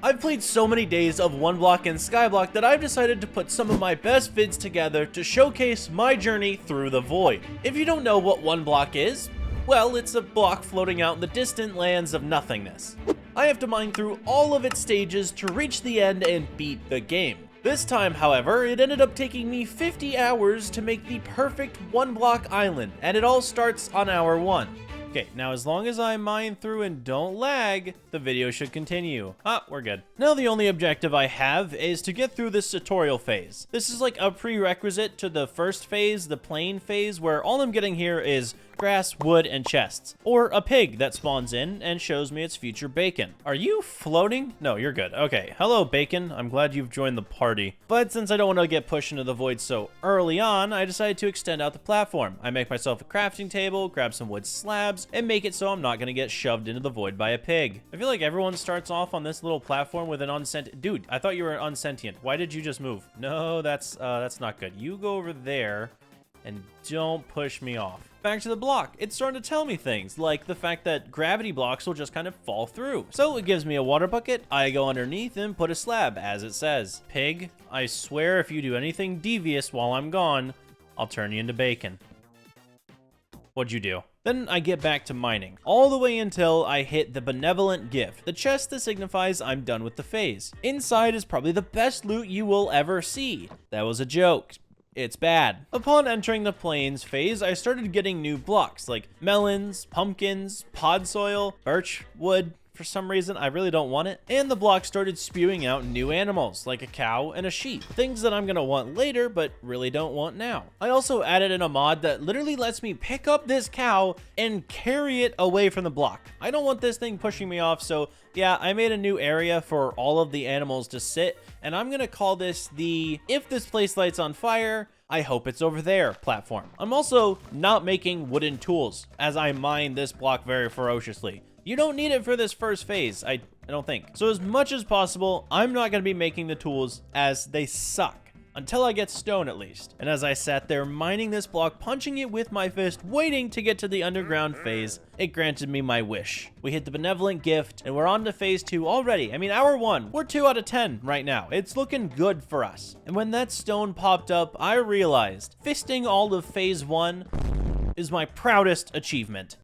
I've played so many days of OneBlock and Skyblock that I've decided to put some of my best vids together to showcase my journey through the void. If you don't know what OneBlock is, well, it's a block floating out in the distant lands of nothingness. I have to mine through all of its stages to reach the end and beat the game. This time, however, it ended up taking me 50 hours to make the perfect OneBlock island, and it all starts on hour 1. Okay, now as long as I mine through and don't lag, the video should continue. We're good. Now the only objective I have is to get through this tutorial phase. This is like a prerequisite to the first phase, the plane phase, where all I'm getting here is grass, wood, and chests. Or a pig that spawns in and shows me its future bacon. Are you floating? No, you're good. Okay, hello bacon. I'm glad you've joined the party. But since I don't want to get pushed into the void so early on, I decided to extend out the platform. I make myself a crafting table, grab some wood slabs, and make it so I'm not going to get shoved into the void by a pig. I feel like everyone starts off on this little platform with an unsentient... Dude, I thought you were unsentient. Why did you just move? No, that's not good. You go over there and don't push me off. Back to the block. It's starting to tell me things, like the fact that gravity blocks will just kind of fall through. So it gives me a water bucket. I go underneath and put a slab, as it says. Pig, I swear if you do anything devious while I'm gone, I'll turn you into bacon. What'd you do? Then I get back to mining, all the way until I hit the benevolent gift, the chest that signifies I'm done with the phase. Inside is probably the best loot you will ever see. That was a joke. It's bad. Upon entering the plains phase, I started getting new blocks like melons, pumpkins, pod soil, birch wood. For some reason, I really don't want it. And the block started spewing out new animals like a cow and a sheep. Things that I'm gonna want later, but really don't want now. I also added in a mod that literally lets me pick up this cow and carry it away from the block. I don't want this thing pushing me off, so yeah, I made a new area for all of the animals to sit, and I'm gonna call this the "If this place lights on fire, I hope it's over there" platform. I'm also not making wooden tools as I mine this block very ferociously. You don't need it for this first phase, I don't think. So as much as possible, I'm not gonna be making the tools as they suck. Until I get stone at least. And as I sat there mining this block, punching it with my fist, waiting to get to the underground phase, it granted me my wish. We hit the benevolent gift, and we're on to phase 2 already. I mean, hour 1, we're 2 out of 10 right now. It's looking good for us. And when that stone popped up, I realized fisting all of phase 1 is my proudest achievement.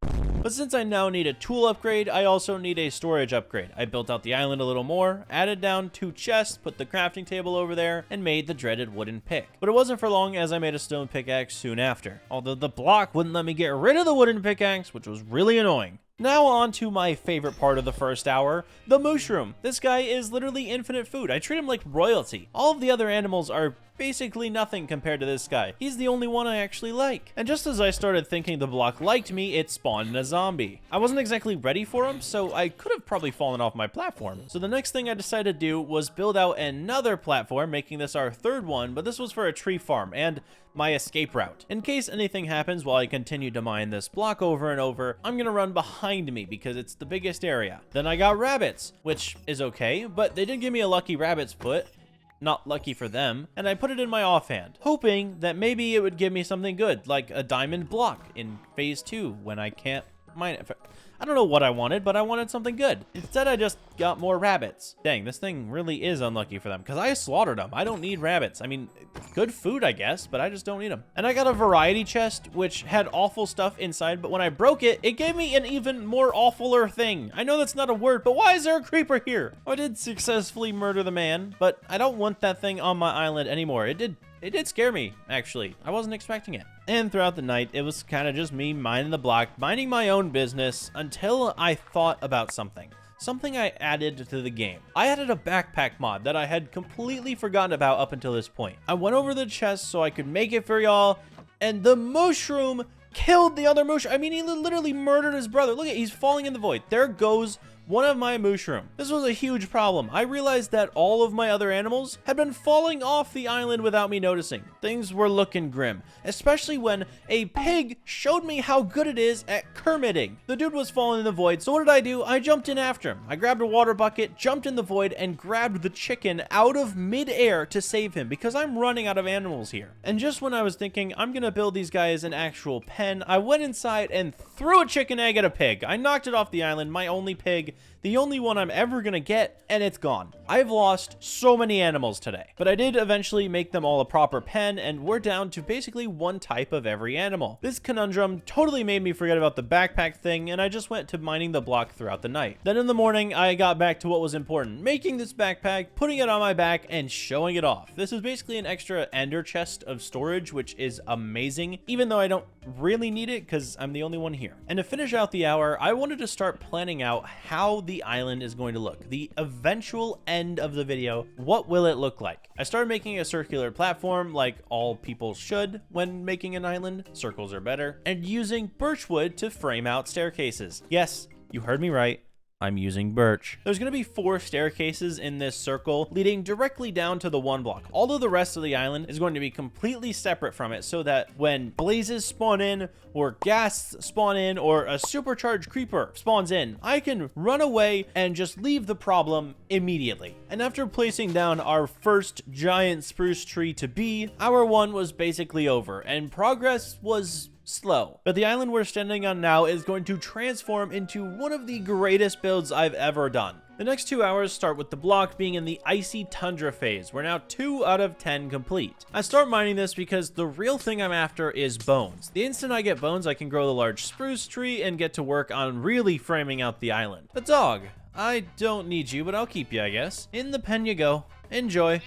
But since I now need a tool upgrade, I also need a storage upgrade. I built out the island a little more, added down 2 chests, put the crafting table over there, and made the dreaded wooden pick. But it wasn't for long as I made a stone pickaxe soon after. Although the block wouldn't let me get rid of the wooden pickaxe, which was really annoying. Now on to my favorite part of the first hour, the mushroom. This guy is literally infinite food. I treat him like royalty. All of the other animals are basically nothing compared to this guy. He's the only one I actually like. And just as I started thinking the block liked me, it spawned in a zombie. I wasn't exactly ready for him, so I could have probably fallen off my platform. So the next thing I decided to do was build out another platform, making this our 3rd one, but this was for a tree farm and my escape route. In case anything happens while I continue to mine this block over and over, I'm gonna run behind me because it's the biggest area. Then I got rabbits, which is okay, but they did give me a lucky rabbit's foot. Not lucky for them, and I put it in my offhand, hoping that maybe it would give me something good, like a diamond block in phase 2 when I can't mine it. I don't know what I wanted, but I wanted something good. Instead, I just got more rabbits. Dang, this thing really is unlucky for them, because I slaughtered them. I don't need rabbits. I mean, good food, I guess, but I just don't need them. And I got a variety chest, which had awful stuff inside, but when I broke it, it gave me an even more awfuler thing. I know that's not a word, but why is there a creeper here? I did successfully murder the man, but I don't want that thing on my island anymore. It did scare me, actually. I wasn't expecting it. And throughout the night, it was kind of just me mining the block, minding my own business, until I thought about something. Something I added to the game. I added a backpack mod that I had completely forgotten about up until this point. I went over the chest so I could make it for y'all, and the mushroom killed the other mushroom. I mean, he literally murdered his brother. Look at, he's falling in the void. There goes one of my mushroom. This was a huge problem. I realized that all of my other animals had been falling off the island without me noticing. Things were looking grim, especially when a pig showed me how good it is at kermitting. The dude was falling in the void, so what did I do? I jumped in after him. I grabbed a water bucket, jumped in the void, and grabbed the chicken out of midair to save him because I'm running out of animals here. And just when I was thinking I'm gonna build these guys an actual pen, I went inside and threw a chicken egg at a pig. I knocked it off the island, my only pig, the only one I'm ever gonna get, and it's gone. I've lost so many animals today, but I did eventually make them all a proper pen, and we're down to basically one type of every animal. This conundrum totally made me forget about the backpack thing, and I just went to mining the block throughout the night. Then in the morning, I got back to what was important, making this backpack, putting it on my back, and showing it off. This is basically an extra ender chest of storage, which is amazing, even though I don't really need it because I'm the only one here. And to finish out the hour, I wanted to start planning out how the island is going to look. The eventual end of the video, what will it look like? I started making a circular platform like all people should when making an island. Circles are better. And using birchwood to frame out staircases. Yes, you heard me right. I'm using birch. There's going to be 4 staircases in this circle leading directly down to the one block. All of the rest of the island is going to be completely separate from it so that when blazes spawn in or gas spawn in or a supercharged creeper spawns in, I can run away and just leave the problem immediately. And after placing down our first giant spruce tree to be, hour 1 was basically over and progress was slow. But the island we're standing on now is going to transform into one of the greatest builds I've ever done. The next 2 hours start with the block being in the icy tundra phase. We're now 2 out of 10 complete. I start mining this because the real thing I'm after is bones. The instant I get bones, I can grow the large spruce tree and get to work on really framing out the island. A dog. I don't need you, but I'll keep you, I guess. In the pen you go. Enjoy.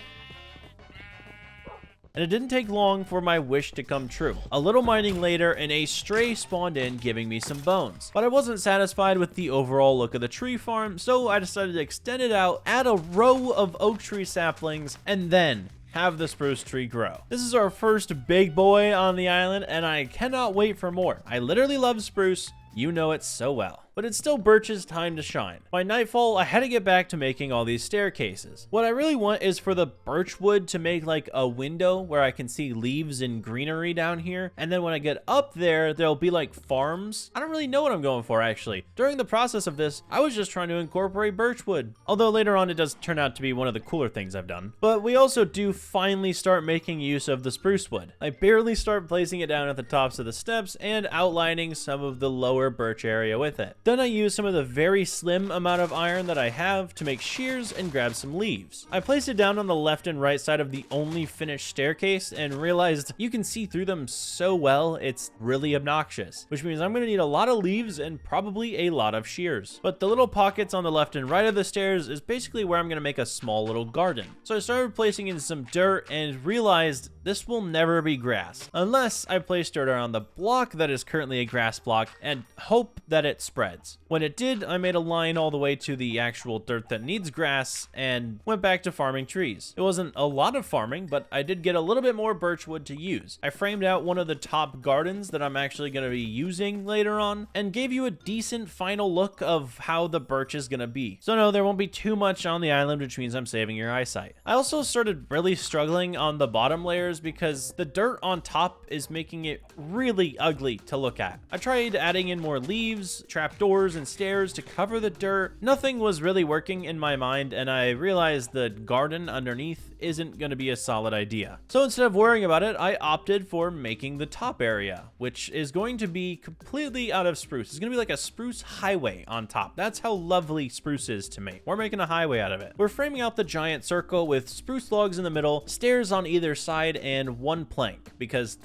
And it didn't take long for my wish to come true. A little mining later, and a stray spawned in giving me some bones. But I wasn't satisfied with the overall look of the tree farm, so I decided to extend it out, add a row of oak tree saplings, and then have the spruce tree grow. This is our first big boy on the island, and I cannot wait for more. I literally love spruce. You know it so well. But it's still birch's time to shine. By nightfall, I had to get back to making all these staircases. What I really want is for the birch wood to make like a window where I can see leaves and greenery down here. And then when I get up there, there'll be like farms. I don't really know what I'm going for actually. During the process of this, I was just trying to incorporate birch wood. Although later on it does turn out to be one of the cooler things I've done. But we also do finally start making use of the spruce wood. I barely start placing it down at the tops of the steps and outlining some of the lower birch area with it. Then I use some of the very slim amount of iron that I have to make shears and grab some leaves. I placed it down on the left and right side of the only finished staircase and realized you can see through them so well, it's really obnoxious, which means I'm going to need a lot of leaves and probably a lot of shears. But the little pockets on the left and right of the stairs is basically where I'm going to make a small little garden. So I started placing in some dirt and realized this will never be grass unless I place dirt around the block that is currently a grass block and hope that it spreads. When it did, I made a line all the way to the actual dirt that needs grass and went back to farming trees. It wasn't a lot of farming, but I did get a little bit more birch wood to use. I framed out one of the top gardens that I'm actually going to be using later on and gave you a decent final look of how the birch is going to be. So no, there won't be too much on the island, which means I'm saving your eyesight. I also started really struggling on the bottom layers because the dirt on top is making it really ugly to look at. I tried adding in more leaves, trapdoors, and stairs to cover the dirt. Nothing was really working in my mind, and I realized the garden underneath isn't going to be a solid idea. So instead of worrying about it, I opted for making the top area, which is going to be completely out of spruce. It's going to be like a spruce highway on top. That's how lovely spruce is to me. We're making a highway out of it. We're framing out the giant circle with spruce logs in the middle, stairs on either side, and one plank, because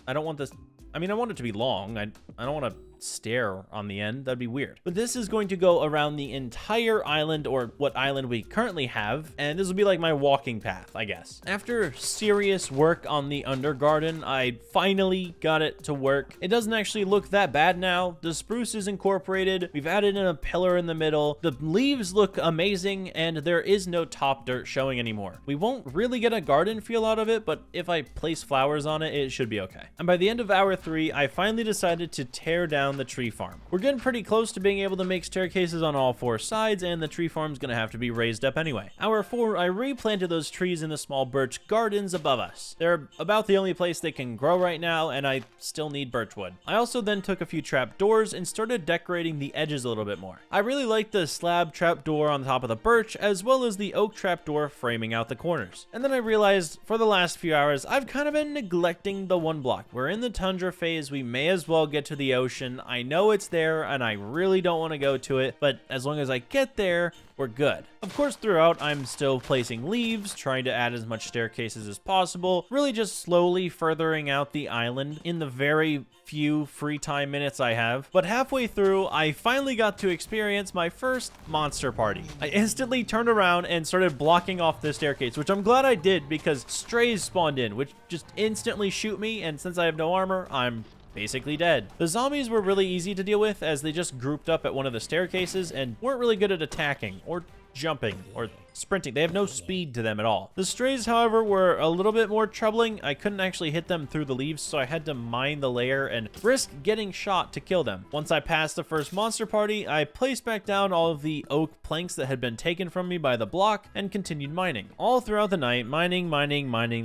I don't want this. I mean, I want it to be long. I don't want to stair on the end. That'd be weird. But this is going to go around the entire island, or what island we currently have, and this will be like my walking path, I guess. After serious work on the undergarden, I finally got it to work. It doesn't actually look that bad now. The spruce is incorporated. We've added in a pillar in the middle. The leaves look amazing, and there is no top dirt showing anymore. We won't really get a garden feel out of it, but if I place flowers on it, it should be okay. And by the end of hour 3, I finally decided to tear down the tree farm. We're getting pretty close to being able to make staircases on all 4 sides, and the tree farm's gonna have to be raised up anyway. Hour 4, I replanted those trees in the small birch gardens above us. They're about the only place they can grow right now, and I still need birch wood. I also then took a few trap doors and started decorating the edges a little bit more. I really like the slab trap door on the top of the birch, as well as the oak trap door framing out the corners. And then I realized for the last few hours, I've kind of been neglecting the one block. We're in the tundra phase, we may as well get to the ocean location. I know it's there, and I really don't want to go to it, but as long as I get there, we're good. Of course, throughout, I'm still placing leaves, trying to add as much staircases as possible, really just slowly furthering out the island in the very few free time minutes I have. But halfway through, I finally got to experience my first monster party. I instantly turned around and started blocking off the staircase, which I'm glad I did because strays spawned in, which just instantly shoot me, and since I have no armor, I'm basically dead. The zombies were really easy to deal with as they just grouped up at one of the staircases and weren't really good at attacking or jumping or sprinting. They have no speed to them at all. The strays, however, were a little bit more troubling. I couldn't actually hit them through the leaves, so I had to mine the layer and risk getting shot to kill them. Once I passed the first monster party, I placed back down all of the oak planks that had been taken from me by the block and continued mining. All throughout the night, mining.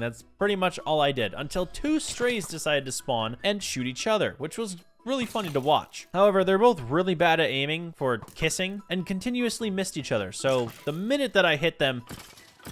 That's pretty much all I did until 2 strays decided to spawn and shoot each other, which was really funny to watch. However, they're both really bad at aiming for kissing and continuously missed each other. So the minute that I hit them,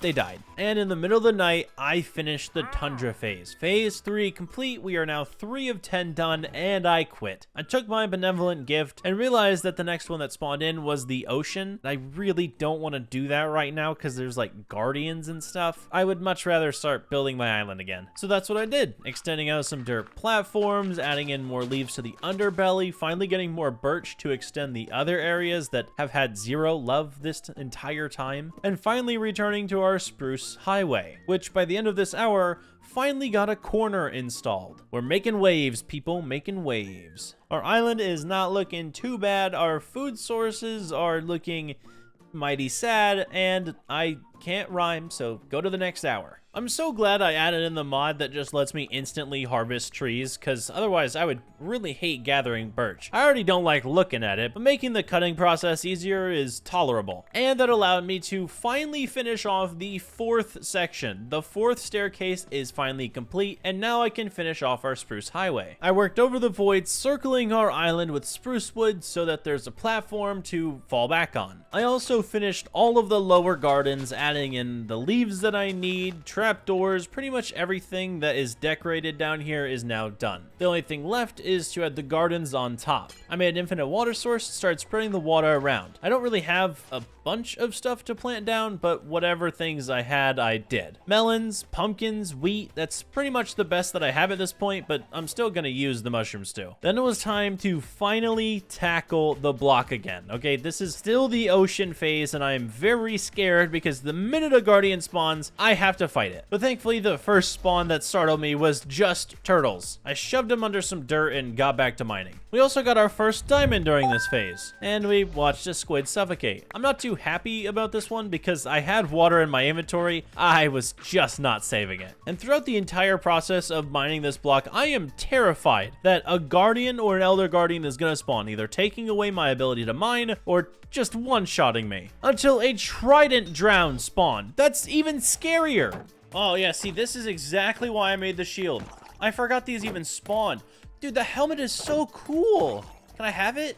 they died. And in the middle of the night, I finished the Tundra phase. Phase 3 complete. We are now 3 of 10 done, and I quit. I took my benevolent gift and realized that the next one that spawned in was the ocean. I really don't want to do that right now because there's like guardians and stuff. I would much rather start building my island again. So that's what I did. Extending out some dirt platforms, adding in more leaves to the underbelly, finally getting more birch to extend the other areas that have had 0 love this entire time, and finally returning to our spruce highway, which by the end of this hour finally got a corner installed. We're making waves, people, making waves. Our island is not looking too bad. Our food sources are looking mighty sad, and I can't rhyme, so go to the next hour. I'm so glad I added in the mod that just lets me instantly harvest trees, because otherwise I would really hate gathering birch. I already don't like looking at it, but making the cutting process easier is tolerable. And that allowed me to finally finish off the 4th section. The 4th staircase is finally complete, and now I can finish off our spruce highway. I worked over the void, circling our island with spruce wood so that there's a platform to fall back on. I also finished all of the lower gardens, adding in the leaves that I need, trapdoors, pretty much everything that is decorated down here is now done. The only thing left is to add the gardens on top. I made an infinite water source, started spreading the water around. I don't really have a bunch of stuff to plant down, but whatever things I had, I did. Melons, pumpkins, wheat, that's pretty much the best that I have at this point, but I'm still gonna use the mushrooms too. Then it was time to finally tackle the block again. Okay, this is still the ocean phase, and I am very scared because the minute a guardian spawns, I have to fight it. But thankfully, the first spawn that startled me was just turtles. I shoved them under some dirt and got back to mining. We also got our first diamond during this phase, and we watched a squid suffocate. I'm not too happy about this one because I had water in my inventory. I was just not saving it. And throughout the entire process of mining this block, I am terrified that a guardian or an elder guardian is gonna spawn, either taking away my ability to mine or just one-shotting me. Until a trident drown spawned. That's even scarier. Oh yeah, see, this is exactly why I made the shield. I forgot these even spawned. Dude, the helmet is so cool. Can I have it?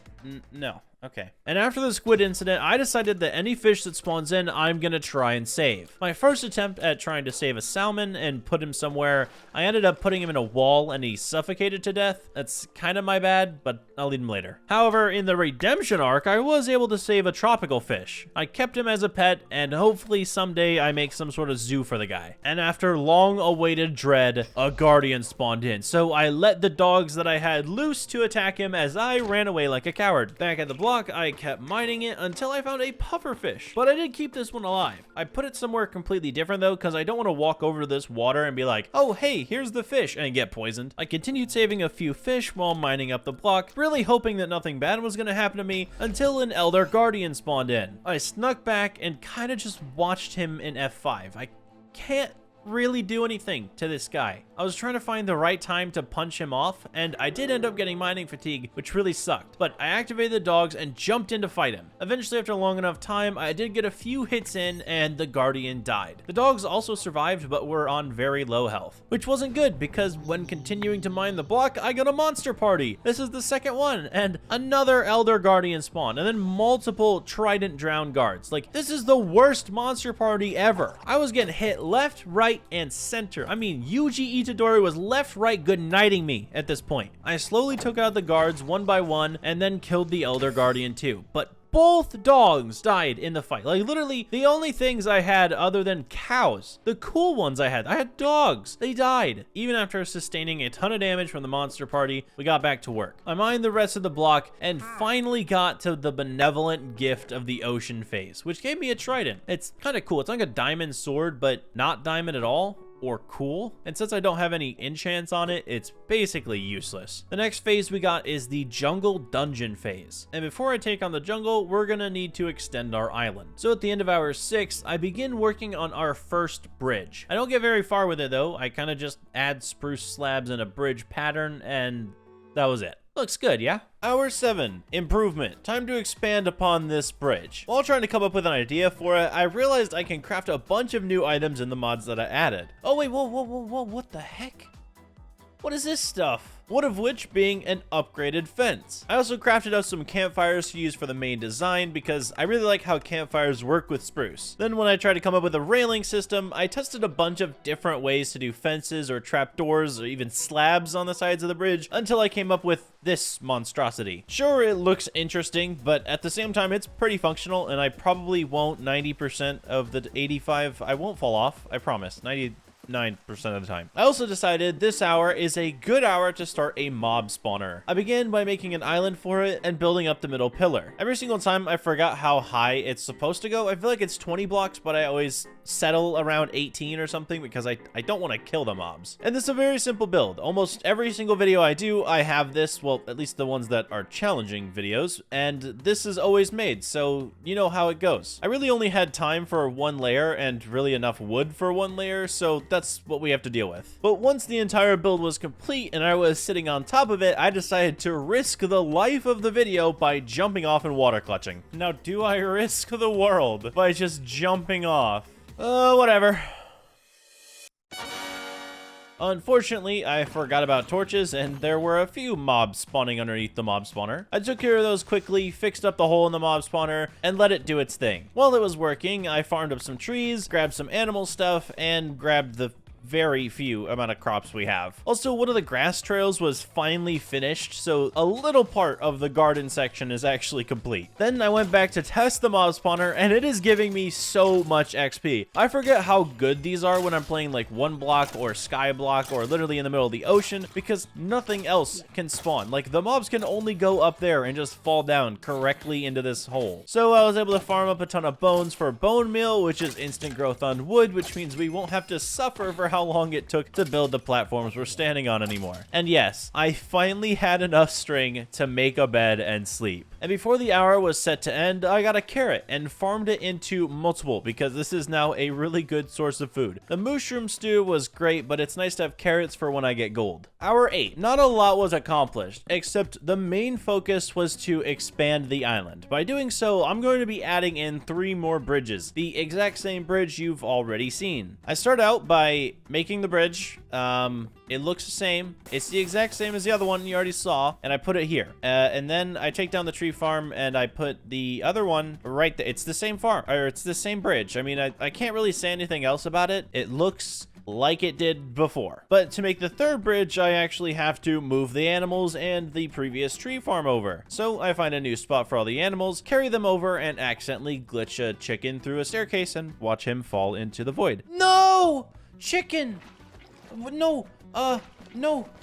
No. Okay. And after the squid incident, I decided that any fish that spawns in, I'm gonna try and save. My first attempt at trying to save a salmon and put him somewhere, I ended up putting him in a wall and he suffocated to death. That's kind of my bad, but I'll eat him later. However, in the redemption arc, I was able to save a tropical fish. I kept him as a pet, and hopefully someday I make some sort of zoo for the guy. And after long-awaited dread, a guardian spawned in, so I let the dogs that I had loose to attack him as I ran away like a coward. Back at the block, I kept mining it until I found a pufferfish, but I did keep this one alive. I put it somewhere completely different though, because I don't want to walk over to this water and be like, oh hey, here's the fish, and get poisoned. I continued saving a few fish while mining up the block, really hoping that nothing bad was going to happen to me, until an elder guardian spawned in. I snuck back and kind of just watched him in F5. I can't really do anything to this guy. I was trying to find the right time to punch him off, and I did end up getting mining fatigue, which really sucked. But I activated the dogs and jumped in to fight him. Eventually, after a long enough time, I did get a few hits in, and the guardian died. The dogs also survived, but were on very low health, which wasn't good because when continuing to mine the block, I got a monster party. This is the second one, and another elder guardian spawned, and then multiple trident drowned guards. Like, this is the worst monster party ever. I was getting hit left, right, right and center. I mean, Yuji Itadori was left, right, good nighting me at this point. I slowly took out the guards one by one and then killed the Elder Guardian too. But both dogs died in the fight. Like, literally, the only things I had other than cows, the cool ones I had dogs. They died. Even after sustaining a ton of damage from the monster party, we got back to work. I mined the rest of the block and finally got to the benevolent gift of the ocean phase, which gave me a trident. It's kind of cool. It's like a diamond sword, but not diamond at all. Or cool, and since I don't have any enchants on it, it's basically useless. The next phase we got is the jungle dungeon phase, and before I take on the jungle, we're gonna need to extend our island. So at the end of hour 6, I begin working on our first bridge. I don't get very far with it though. I kind of just add spruce slabs in a bridge pattern, and that was it. Looks good, yeah? Hour 7, improvement. Time to expand upon this bridge. While trying to come up with an idea for it, I realized I can craft a bunch of new items in the mods that I added. Oh wait, whoa, what the heck? What is this stuff? One of which being an upgraded fence. I also crafted out some campfires to use for the main design because I really like how campfires work with spruce. Then when I tried to come up with a railing system, I tested a bunch of different ways to do fences or trapdoors or even slabs on the sides of the bridge until I came up with this monstrosity. Sure, it looks interesting, but at the same time, it's pretty functional, and I probably won't 90% of the 85. I won't fall off, I promise. 99% of the time. I also decided this hour is a good hour to start a mob spawner. I began by making an island for it and building up the middle pillar. Every single time I forgot how high it's supposed to go. I feel like it's 20 blocks, but I always settle around 18 or something because I don't want to kill the mobs. And this is a very simple build. Almost every single video I do, I have this, well, at least the ones that are challenging videos, and this is always made, so you know how it goes. I really only had time for one layer and really enough wood for one layer, so that's what we have to deal with. But once the entire build was complete and I was sitting on top of it, I decided to risk the life of the video by jumping off and water clutching. Now, do I risk the world by just jumping off? Whatever. Unfortunately, I forgot about torches, and there were a few mobs spawning underneath the mob spawner. I took care of those quickly, fixed up the hole in the mob spawner, and let it do its thing. While it was working, I farmed up some trees, grabbed some animal stuff, and grabbed the very few amount of crops we have. Also, one of the grass trails was finally finished, so a little part of the garden section is actually complete. Then I went back to test the mob spawner, and it is giving me so much XP. I forget how good these are when I'm playing like OneBlock or Skyblock or literally in the middle of the ocean, because nothing else can spawn. Like, the mobs can only go up there and just fall down correctly into this hole. So I was able to farm up a ton of bones for bone meal, which is instant growth on wood, which means we won't have to suffer for how long it took to build the platforms we're standing on anymore. And yes, I finally had enough string to make a bed and sleep. And before the hour was set to end, I got a carrot and farmed it into multiple because this is now a really good source of food. The mushroom stew was great, but it's nice to have carrots for when I get gold. Hour 8, not a lot was accomplished, except the main focus was to expand the island. By doing so, I'm going to be adding in 3 more bridges, the exact same bridge you've already seen. I start out by making the bridge. It looks the same. It's the exact same as the other one you already saw, and I put it here. And then I take down the tree farm and I put the other one right there. It's the same farm, or it's the same bridge. I mean, I can't really say anything else about it. It looks like it did before. But to make the third bridge, I actually have to move the animals and the previous tree farm over. So I find a new spot for all the animals, carry them over, and accidentally glitch a chicken through a staircase and watch him fall into the void. No! Chicken! No!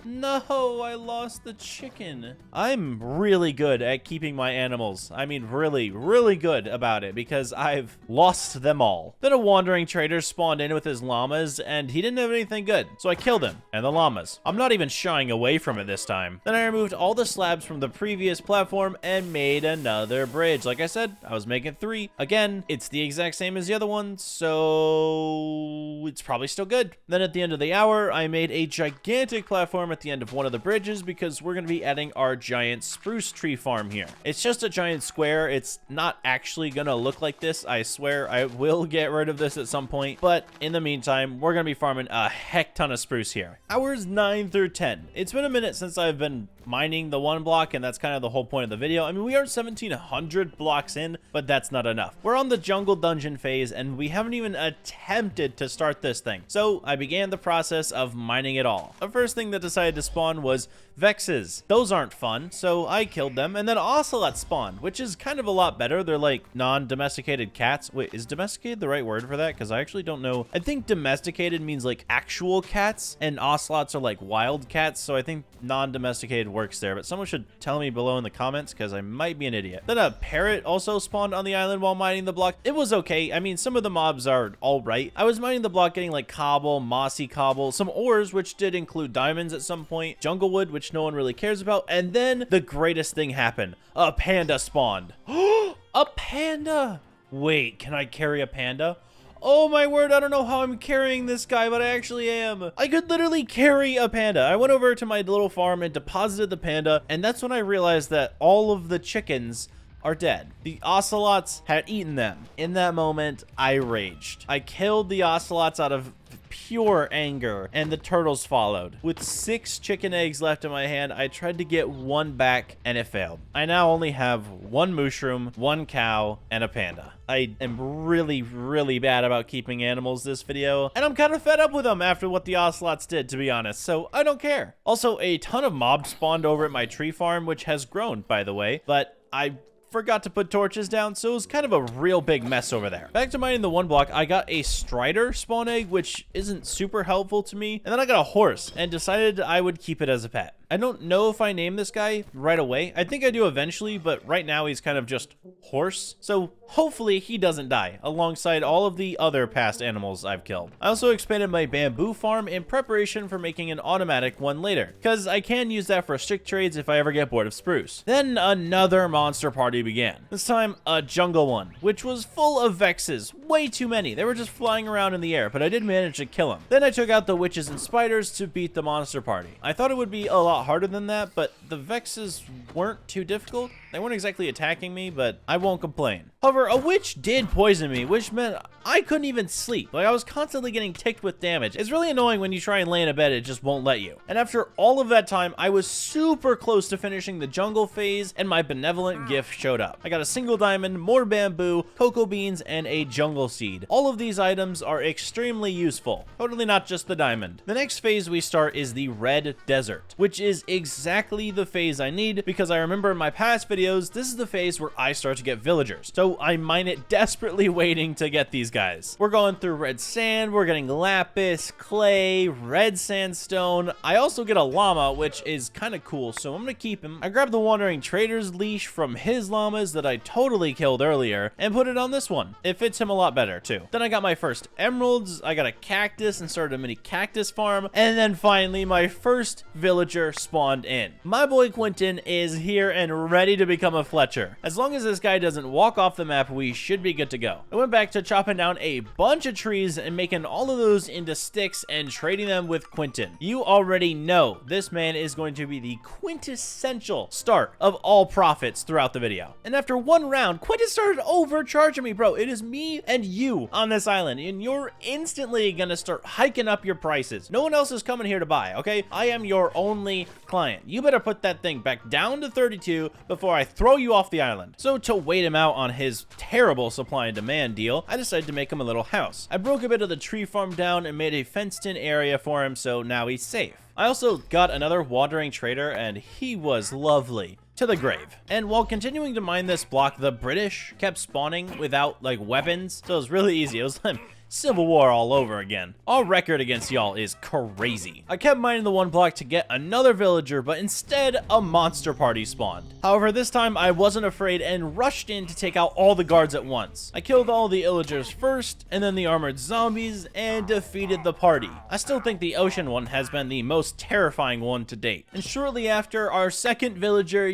No, I lost the chicken. I'm really good at keeping my animals. I mean, really good about it because I've lost them all. Then a wandering trader spawned in with his llamas and he didn't have anything good. So I killed him and the llamas. I'm not even shying away from it this time. Then I removed all the slabs from the previous platform and made another bridge. Like I said, I was making 3. Again, it's the exact same as the other one, so it's probably still good. Then at the end of the hour, I made a gigantic platform at the end of one of the bridges because we're going to be adding our giant spruce tree farm here. It's just a giant square. It's not actually going to look like this. I swear I will get rid of this at some point, but in the meantime, we're going to be farming a heck ton of spruce here. Hours 9 through 10. It's been a minute since I've been mining the one block, and that's kind of the whole point of the video. I mean, we are 1700 blocks in, but that's not enough. We're on the jungle dungeon phase, and we haven't even attempted to start this thing. So I began the process of mining it all. The first thing that decided to spawn was Vexes. Those aren't fun, so I killed them, and then Ocelots spawned, which is kind of a lot better. They're like non-domesticated cats. Wait, is domesticated the right word for that? Because I actually don't know. I think domesticated means like actual cats, and ocelots are like wild cats, so I think non-domesticated works there, but someone should tell me below in the comments because I might be an idiot. Then a parrot also spawned on the island while mining the block. It was okay. I mean, some of the mobs are all right. I was mining the block getting like cobble, mossy cobble, some ores, which did include diamonds at some point, jungle wood, which no one really cares about, and then the greatest thing happened. A panda spawned. A panda! Wait, can I carry a panda? Oh my word, I don't know how I'm carrying this guy, but I actually am. I could literally carry a panda. I went over to my little farm and deposited the panda, and that's when I realized that all of the chickens are dead. The ocelots had eaten them. In that moment, I raged. I killed the ocelots out of pure anger, and the turtles followed. With 6 chicken eggs left in my hand, I tried to get one back, and it failed. I now only have 1 mushroom, 1 cow, and a panda. I am really, really bad about keeping animals this video, and I'm kind of fed up with them after what the ocelots did, to be honest, so I don't care. Also, a ton of mobs spawned over at my tree farm, which has grown, by the way, but I forgot to put torches down, so it was kind of a real big mess over there. Back to mining the one block, I got a strider spawn egg, which isn't super helpful to me, and then I got a horse and decided I would keep it as a pet. I don't know if I name this guy right away. I think I do eventually, but right now he's kind of just horse. So hopefully he doesn't die alongside all of the other past animals I've killed. I also expanded my bamboo farm in preparation for making an automatic one later, because I can use that for stick trades if I ever get bored of spruce. Then another monster party began. This time a jungle one, which was full of Vexes. Way too many. They were just flying around in the air, but I did manage to kill them. Then I took out the witches and spiders to beat the monster party. I thought it would be a lot harder than that, but the Vexes weren't too difficult. They weren't exactly attacking me, but I won't complain. However, a witch did poison me, which meant I couldn't even sleep. Like, I was constantly getting ticked with damage. It's really annoying when you try and lay in a bed, it just won't let you. And after all of that time, I was super close to finishing the jungle phase, and my benevolent gift showed up. I got a single diamond, more bamboo, cocoa beans, and a jungle seed. All of these items are extremely useful. Totally not just the diamond. The next phase we start is the red desert, which is exactly the phase I need, because I remember in my past videos, this is the phase where I start to get villagers. So I mine it desperately waiting to get these guys. We're going through red sand, we're getting lapis, clay, red sandstone. I also get a llama, which is kind of cool, so I'm gonna keep him. I grabbed the wandering trader's leash from his llamas that I totally killed earlier and put it on this one. It fits him a lot better too. Then I got my first emeralds, I got a cactus and started a mini cactus farm, and then finally my first villager spawned in. My boy Quentin is here and ready to become a Fletcher. As long as this guy doesn't walk off the map, we should be good to go. I went back to chopping down a bunch of trees and making all of those into sticks and trading them with Quentin. You already know this man is going to be the quintessential start of all profits throughout the video. And after one round, Quentin started overcharging me, bro. It is me and you on this island, and you're instantly gonna start hiking up your prices. No one else is coming here to buy, okay? I am your only client. You better put that thing back down to 32 before I throw you off the island. So to wait him out on his terrible supply and demand deal, I decided to make him a little house. I broke a bit of the tree farm down and made a fenced in area for him, so now he's safe. I also got another wandering trader, and he was lovely. To the grave. And while continuing to mine this block, the British kept spawning without like weapons, so it was really easy. It was like Civil War all over again. Our record against y'all is crazy. I kept mining the one block to get another villager, but instead a monster party spawned. However, this time I wasn't afraid and rushed in to take out all the guards at once. I killed all the illagers first, and then the armored zombies, and defeated the party. I still think the ocean one has been the most terrifying one to date. And shortly after, our second villager,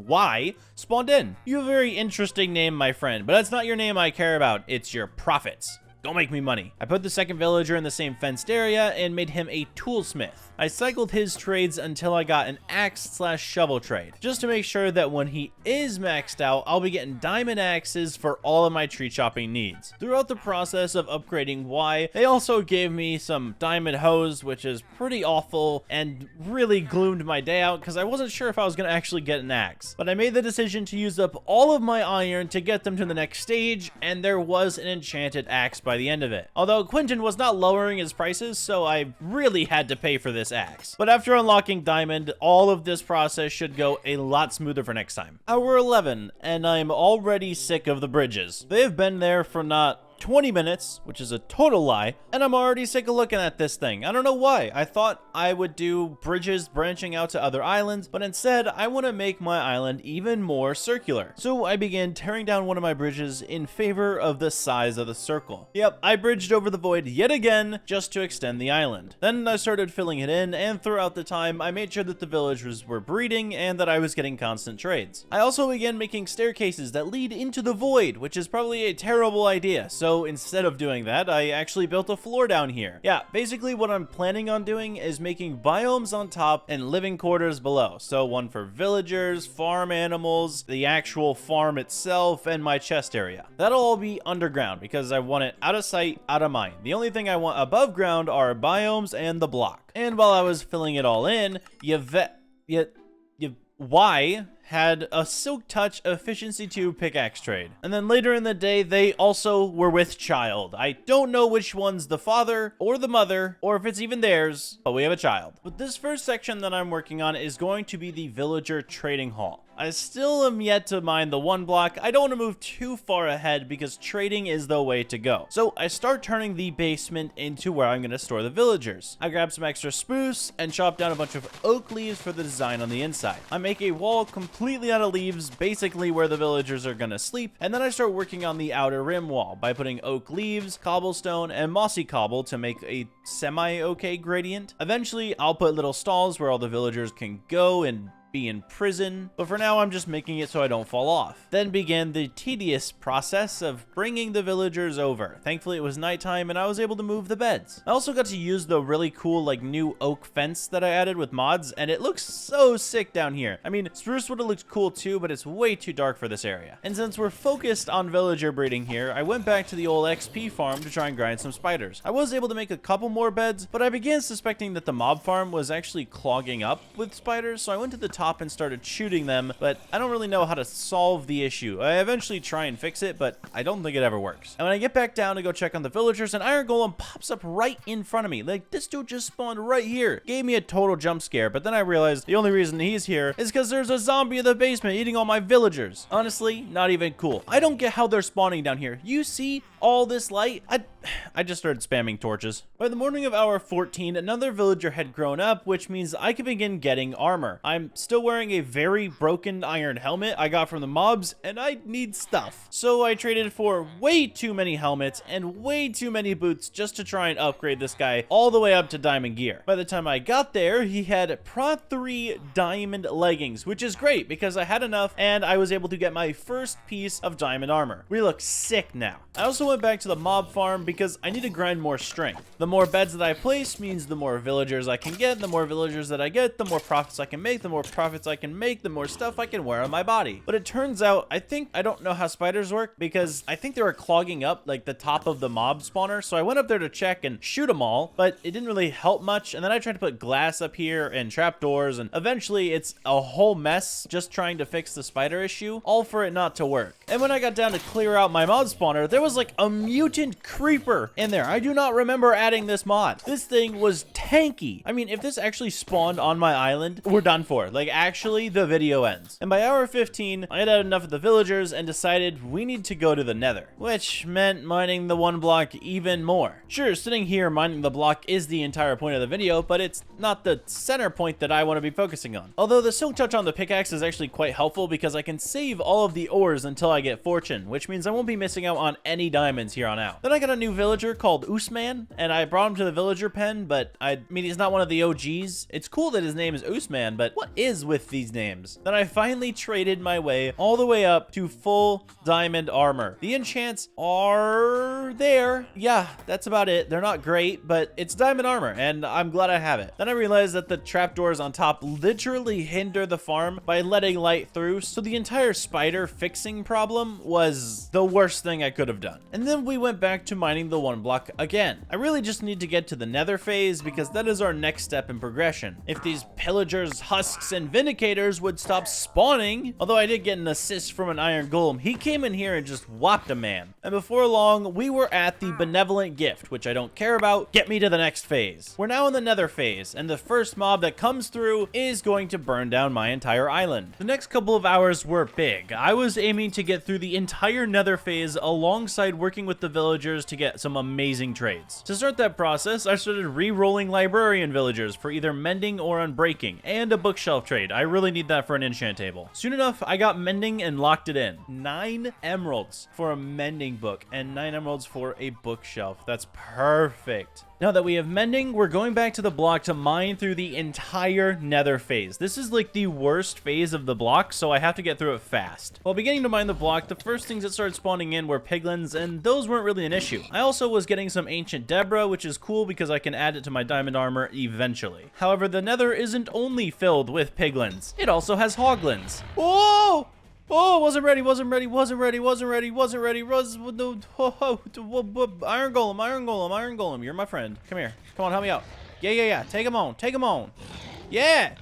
Y spawned in. You have a very interesting name, my friend, but that's not your name I care about. It's your profits. Go make me money. I put the second villager in the same fenced area and made him a toolsmith. I cycled his trades until I got an axe/shovel trade, just to make sure that when he is maxed out, I'll be getting diamond axes for all of my tree chopping needs. Throughout the process of upgrading Y, they also gave me some diamond hoes, which is pretty awful and really gloomed my day out because I wasn't sure if I was going to actually get an axe. But I made the decision to use up all of my iron to get them to the next stage, and there was an enchanted axe by the end of it. Although Quentin was not lowering his prices, so I really had to pay for this axe. But after unlocking diamond, all of this process should go a lot smoother for next time. Hour 11, and I'm already sick of the bridges. They have been there for not 20 minutes, which is a total lie, and I'm already sick of looking at this thing. I don't know why. I thought I would do bridges branching out to other islands, but instead I want to make my island even more circular. So I began tearing down one of my bridges in favor of the size of the circle. Yep, I bridged over the void yet again just to extend the island. Then I started filling it in, and throughout the time I made sure that the villagers were breeding and that I was getting constant trades. I also began making staircases that lead into the void, which is probably a terrible idea. So instead of doing that, I actually built a floor down here. Yeah, basically what I'm planning on doing is making biomes on top and living quarters below. So one for villagers, farm animals, the actual farm itself, and my chest area. That'll all be underground because I want it out of sight, out of mind. The only thing I want above ground are biomes and the block. And while I was filling it all in, Y had a Silk Touch Efficiency 2 pickaxe trade. And then later in the day, they also were with child. I don't know which one's the father or the mother, or if it's even theirs, but we have a child. But this first section that I'm working on is going to be the villager trading hall. I still am yet to mine the OneBlock. I don't want to move too far ahead because trading is the way to go. So I start turning the basement into where I'm going to store the villagers. I grab some extra spruce and chop down a bunch of oak leaves for the design on the inside. I make a wall completely out of leaves, basically where the villagers are going to sleep, and then I start working on the outer rim wall by putting oak leaves, cobblestone, and mossy cobble to make a semi-okay gradient. Eventually, I'll put little stalls where all the villagers can go and be in prison, but for now I'm just making it so I don't fall off. Then began the tedious process of bringing the villagers over. Thankfully it was nighttime and I was able to move the beds. I also got to use the really cool like new oak fence that I added with mods, and it looks so sick down here. I mean, spruce would have looked cool too, but it's way too dark for this area. And since we're focused on villager breeding here, I went back to the old XP farm to try and grind some spiders. I was able to make a couple more beds, but I began suspecting that the mob farm was actually clogging up with spiders, so I went to the top and started shooting them, but I don't really know how to solve the issue. I eventually try and fix it, but I don't think it ever works. And when I get back down to go check on the villagers, an iron golem pops up right in front of me. Like, this dude just spawned right here. Gave me a total jump scare, but then I realized the only reason he's here is because there's a zombie in the basement eating all my villagers. Honestly, not even cool. I don't get how they're spawning down here. You see all this light? I just started spamming torches. By the morning of hour 14, another villager had grown up, which means I could begin getting armor. I'm still wearing a very broken iron helmet I got from the mobs, and I need stuff. So I traded for way too many helmets and way too many boots just to try and upgrade this guy all the way up to diamond gear. By the time I got there, he had Prot 3 diamond leggings, which is great because I had enough and I was able to get my first piece of diamond armor. We look sick now. I also went back to the mob farm because I need to grind more strength. The more beds that I place means the more villagers I can get. The more villagers that I get, the more profits I can make. The more profits I can make, the more stuff I can wear on my body. But it turns out, I don't know how spiders work because I think they were clogging up like the top of the mob spawner. So I went up there to check and shoot them all, but it didn't really help much. And then I tried to put glass up here and trapdoors, and eventually it's a whole mess just trying to fix the spider issue, all for it not to work. And when I got down to clear out my mod spawner, there was like a mutant creeper in there. I do not remember adding this mod. This thing was tanky. I mean, if this actually spawned on my island, we're done for. Like, actually, the video ends. And by hour 15, I had enough of the villagers and decided we need to go to the Nether, which meant mining the OneBlock even more. Sure, sitting here mining the block is the entire point of the video, but it's not the center point that I want to be focusing on. Although the silk touch on the pickaxe is actually quite helpful because I can save all of the ores until I get fortune, which means I won't be missing out on any diamonds here on out. Then I got a new villager called Usman, and I brought him to the villager pen, but I I mean, he's not one of the OGs. It's cool that his name is Usman, but what is with these names? Then I finally traded my way all the way up to full diamond armor. The enchants are there. Yeah, that's about it. They're not great, but it's diamond armor, and I'm glad I have it. Then I realized that the trapdoors on top literally hinder the farm by letting light through, so the entire spider fixing problem was the worst thing I could have done. And then we went back to mining the one block again. I really just need to get to the nether phase because that is our next step in progression. If these pillagers, husks, and vindicators would stop spawning, although I did get an assist from an iron golem, he came in here and just whopped a man. And before long, we were at the benevolent gift, which I don't care about. Get me to the next phase. We're now in the nether phase, and the first mob that comes through is going to burn down my entire island. The next couple of hours were big. I was aiming to get through the entire nether phase alongside working with the villagers to get some amazing trades. To start that process, I started re-rolling librarian villagers for either mending or unbreaking, and a bookshelf trade. I really need that for an enchant table. Soon enough, I got mending and locked it in. 9 emeralds for a mending book and 9 emeralds for a bookshelf. That's perfect. Now that we have mending, we're going back to the block to mine through the entire nether phase. This is like the worst phase of the block, so I have to get through it fast. While beginning to mine the block, the first things that started spawning in were piglins, and those weren't really an issue. I also was getting some ancient Deborah, which is cool because I can add it to my diamond armor eventually. However, the nether isn't only filled with piglins. It also has hoglins. Whoa! Oh, wasn't ready. Iron Golem, you're my friend. Come here. Come on, help me out. Yeah. Take him on. Yeah.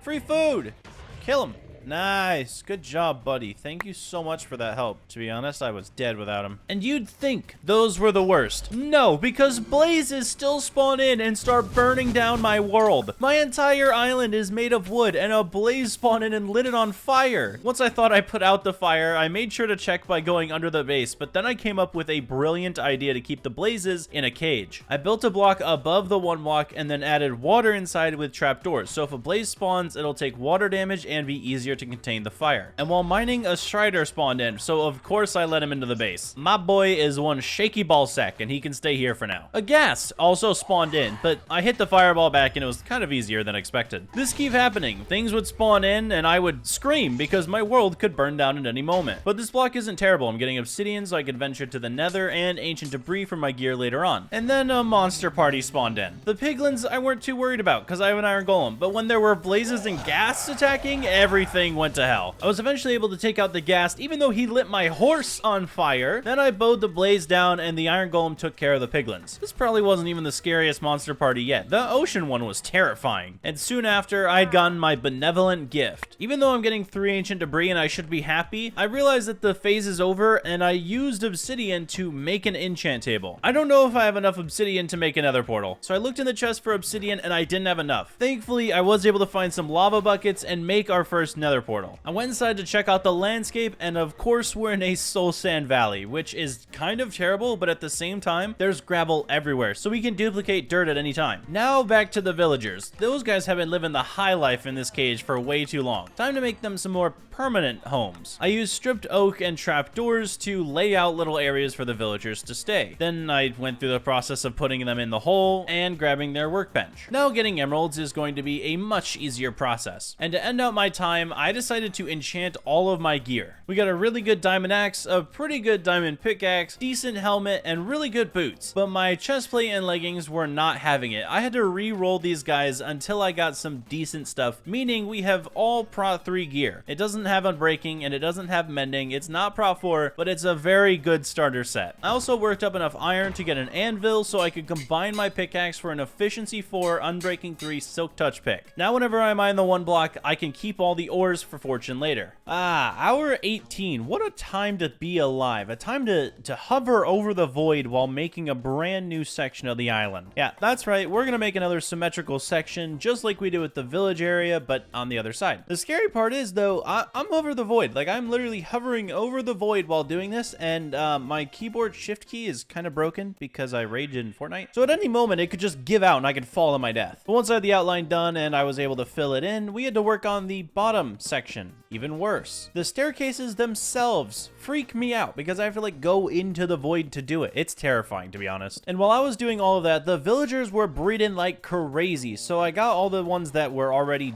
Free food. Kill him. Nice. Good job, buddy. Thank you so much for that help. To be honest, I was dead without him. And you'd think those were the worst. No, because blazes still spawn in and start burning down my world. My entire island is made of wood, and a blaze spawned in and lit it on fire. Once I thought I put out the fire, I made sure to check by going under the base, but then I came up with a brilliant idea to keep the blazes in a cage. I built a block above the one block and then added water inside with trapdoors, so if a blaze spawns, it'll take water damage and be easier to contain the fire. And while mining, a strider spawned in, so of course I let him into the base. My boy is one shaky ball sack, and he can stay here for now. A ghast also spawned in, but I hit the fireball back and it was kind of easier than expected. This kept happening. Things would spawn in and I would scream because my world could burn down at any moment. But this block isn't terrible. I'm getting obsidian so I could venture to the nether and ancient debris for my gear later on. And then a monster party spawned in. The piglins I weren't too worried about because I have an iron golem, but when there were blazes and ghasts attacking, everything went to hell. I was eventually able to take out the ghast even though he lit my horse on fire. Then I bowed the blaze down and the iron golem took care of the piglins. This probably wasn't even the scariest monster party yet. The ocean one was terrifying. And soon after, I'd gotten my benevolent gift. Even though I'm getting 3 ancient debris and I should be happy, I realized that the phase is over and I used obsidian to make an enchant table. I don't know if I have enough obsidian to make another portal. So I looked in the chest for obsidian and I didn't have enough. Thankfully, I was able to find some lava buckets and make our first nether portal. I went inside to check out the landscape, and of course we're in a soul sand valley, which is kind of terrible, but at the same time, there's gravel everywhere, so we can duplicate dirt at any time. Now back to the villagers. Those guys have been living the high life in this cage for way too long. Time to make them some more permanent homes. I used stripped oak and trapdoors to lay out little areas for the villagers to stay. Then I went through the process of putting them in the hole and grabbing their workbench. Now getting emeralds is going to be a much easier process. And to end out my time, I decided to enchant all of my gear. We got a really good diamond axe, a pretty good diamond pickaxe, decent helmet, and really good boots. But my chestplate and leggings were not having it. I had to re-roll these guys until I got some decent stuff, meaning we have all Prot 3 gear. It doesn't have unbreaking and it doesn't have mending. It's not Prot 4, but it's a very good starter set. I also worked up enough iron to get an anvil so I could combine my pickaxe for an efficiency 4, unbreaking 3 silk touch pick. Now whenever I mine the one block, I can keep all the ores for fortune later. Hour 18. What a time to be alive. A time to hover over the void while making a brand new section of the island. Yeah, that's right. We're gonna make another symmetrical section just like we did with the village area, but on the other side. The scary part is though, I'm over the void. Like I'm literally hovering over the void while doing this, and my keyboard shift key is kind of broken because I raged in Fortnite. So at any moment it could just give out and I could fall to my death. But once I had the outline done and I was able to fill it in, we had to work on the bottom bottom section, even worse. The staircases themselves freak me out because I have to like go into the void to do it. It's terrifying, to be honest. And while I was doing all of that, the villagers were breeding like crazy. So I got all the ones that were already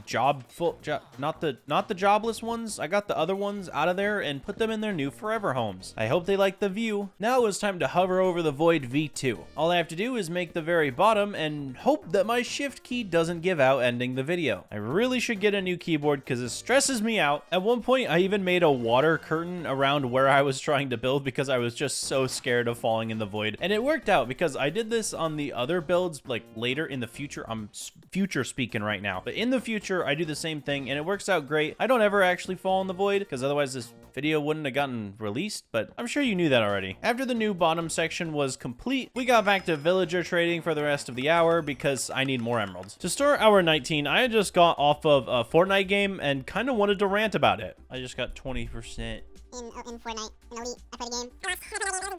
not the jobless ones. I got the other ones out of there and put them in their new forever homes. I hope they like the view. Now it's time to hover over the void V2. All I have to do is make the very bottom and hope that my shift key doesn't give out, ending the video. I really should get a new keyboard because it stresses me out. At one point, I even made a water curtain around where I was trying to build because I was just so scared of falling in the void. And it worked out because I did this on the other builds like later in the future. I'm future speaking right now, but in the future, I do the same thing and it works out great. I don't ever actually fall in the void because otherwise this video wouldn't have gotten released, but I'm sure you knew that already. After the new bottom section was complete, we got back to villager trading for the rest of the hour because I need more emeralds. To start hour 19, I had just got off of a Fortnite game and kind of wanted to rant about it. I just got 20% in Fortnite, in Elite. I played a game.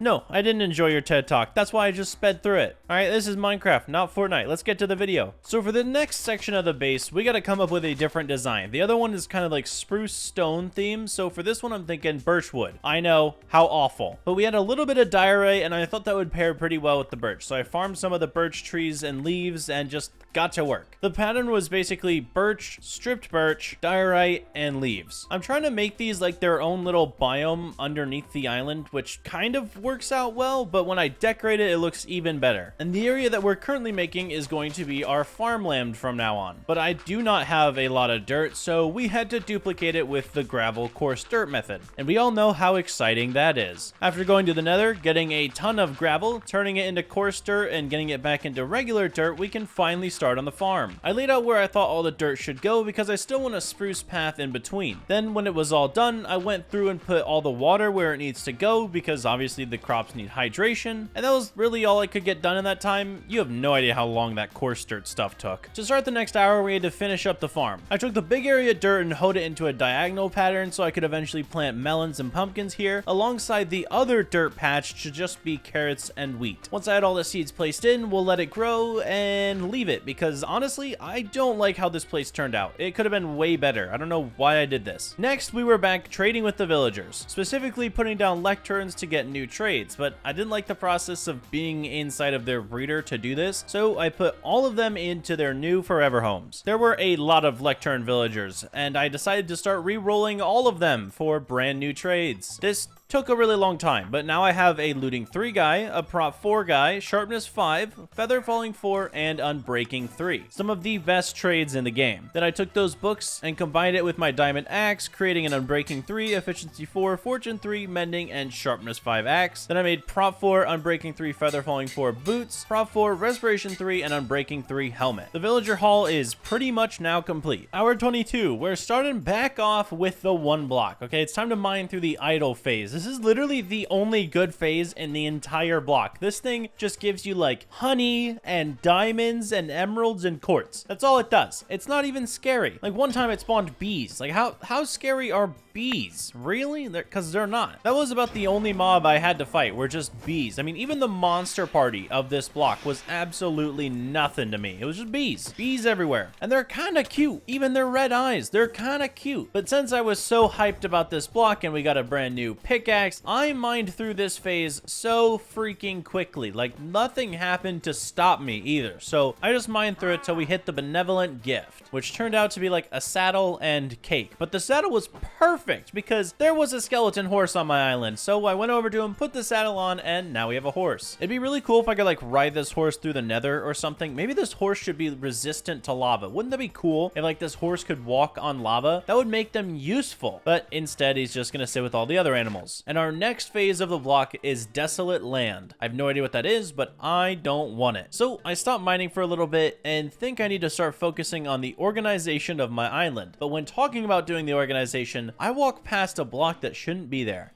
No, I didn't enjoy your TED Talk. That's why I just sped through it. All right, this is Minecraft, not Fortnite. Let's get to the video. So for the next section of the base, we got to come up with a different design. The other one is kind of like spruce stone theme. So for this one, I'm thinking birch wood. I know, how awful. But we had a little bit of diorite and I thought that would pair pretty well with the birch. So I farmed some of the birch trees and leaves and just got to work. The pattern was basically birch, stripped birch, diorite, and leaves. I'm trying to make these like their own little biome underneath the island, which kind of works out well, but when I decorate it, it looks even better. And the area that we're currently making is going to be our farmland from now on. But I do not have a lot of dirt, so we had to duplicate it with the gravel coarse dirt method. And we all know how exciting that is. After going to the nether, getting a ton of gravel, turning it into coarse dirt, and getting it back into regular dirt, we can finally start on the farm. I laid out where I thought all the dirt should go because I still want a spruce path in between. Then when it was all done, I went through and put all the water where it needs to go because obviously the crops need hydration, and that was really all I could get done in that time. You have no idea how long that coarse dirt stuff took. To start the next hour, we had to finish up the farm. I took the big area of dirt and hoed it into a diagonal pattern so I could eventually plant melons and pumpkins here, alongside the other dirt patch to just be carrots and wheat. Once I had all the seeds placed in, we'll let it grow and leave it because honestly, I don't like how this place turned out. It could have been way better. I don't know why I did this. Next, we were back trading with the villagers, specifically putting down lecterns to get new trades, but I didn't like the process of being inside of their breeder to do this, so I put all of them into their new forever homes. There were a lot of lectern villagers, and I decided to start re-rolling all of them for brand new trades. This took a really long time, but now I have a looting 3 guy, a prop 4 guy, sharpness 5, feather falling 4, and unbreaking 3. Some of the best trades in the game. Then I took those books and combined it with my diamond axe, creating an unbreaking 3, efficiency 4, fortune 3, mending, and sharpness 5 axe. Then I made prop 4, unbreaking 3, feather falling 4 boots, prop 4, respiration 3, and unbreaking 3 helmet. The villager hall is pretty much now complete. Hour 22, we're starting back off with the OneBlock. Okay, it's time to mine through the idle phase. This is literally the only good phase in the entire block. This thing just gives you like honey and diamonds and emeralds and quartz. That's all it does. It's not even scary. Like one time it spawned bees. Like how scary are bees? Really? Because they're not. That was about the only mob I had to fight were just bees. I mean, even the monster party of this block was absolutely nothing to me. It was just bees. Bees everywhere. And they're kind of cute. Even their red eyes. They're kind of cute. But since I was so hyped about this block and we got a brand new pickaxe, I mined through this phase so freaking quickly. Like nothing happened to stop me either. So I just mined through it till we hit the benevolent gift, which turned out to be like a saddle and cake. But the saddle was perfect because there was a skeleton horse on my island. So I went over to him, put the saddle on, and now we have a horse. It'd be really cool if I could like ride this horse through the nether or something. Maybe this horse should be resistant to lava. Wouldn't that be cool if like this horse could walk on lava? That would make them useful. But instead, he's just gonna sit with all the other animals. And our next phase of the block is desolate land. I have no idea what that is, but I don't want it. So I stopped mining for a little bit and think I need to start focusing on the organization of my island. But when talking about doing the organization, I walk past a block that shouldn't be there.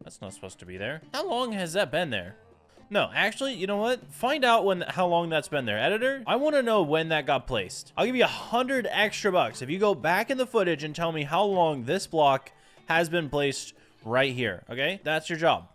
That's not supposed to be there. How long has that been there? No, actually, you know what? Find out how long that's been there. Editor, I want to know when that got placed. I'll give you 100 extra bucks if you go back in the footage and tell me how long this block has been placed right here, okay? That's your job.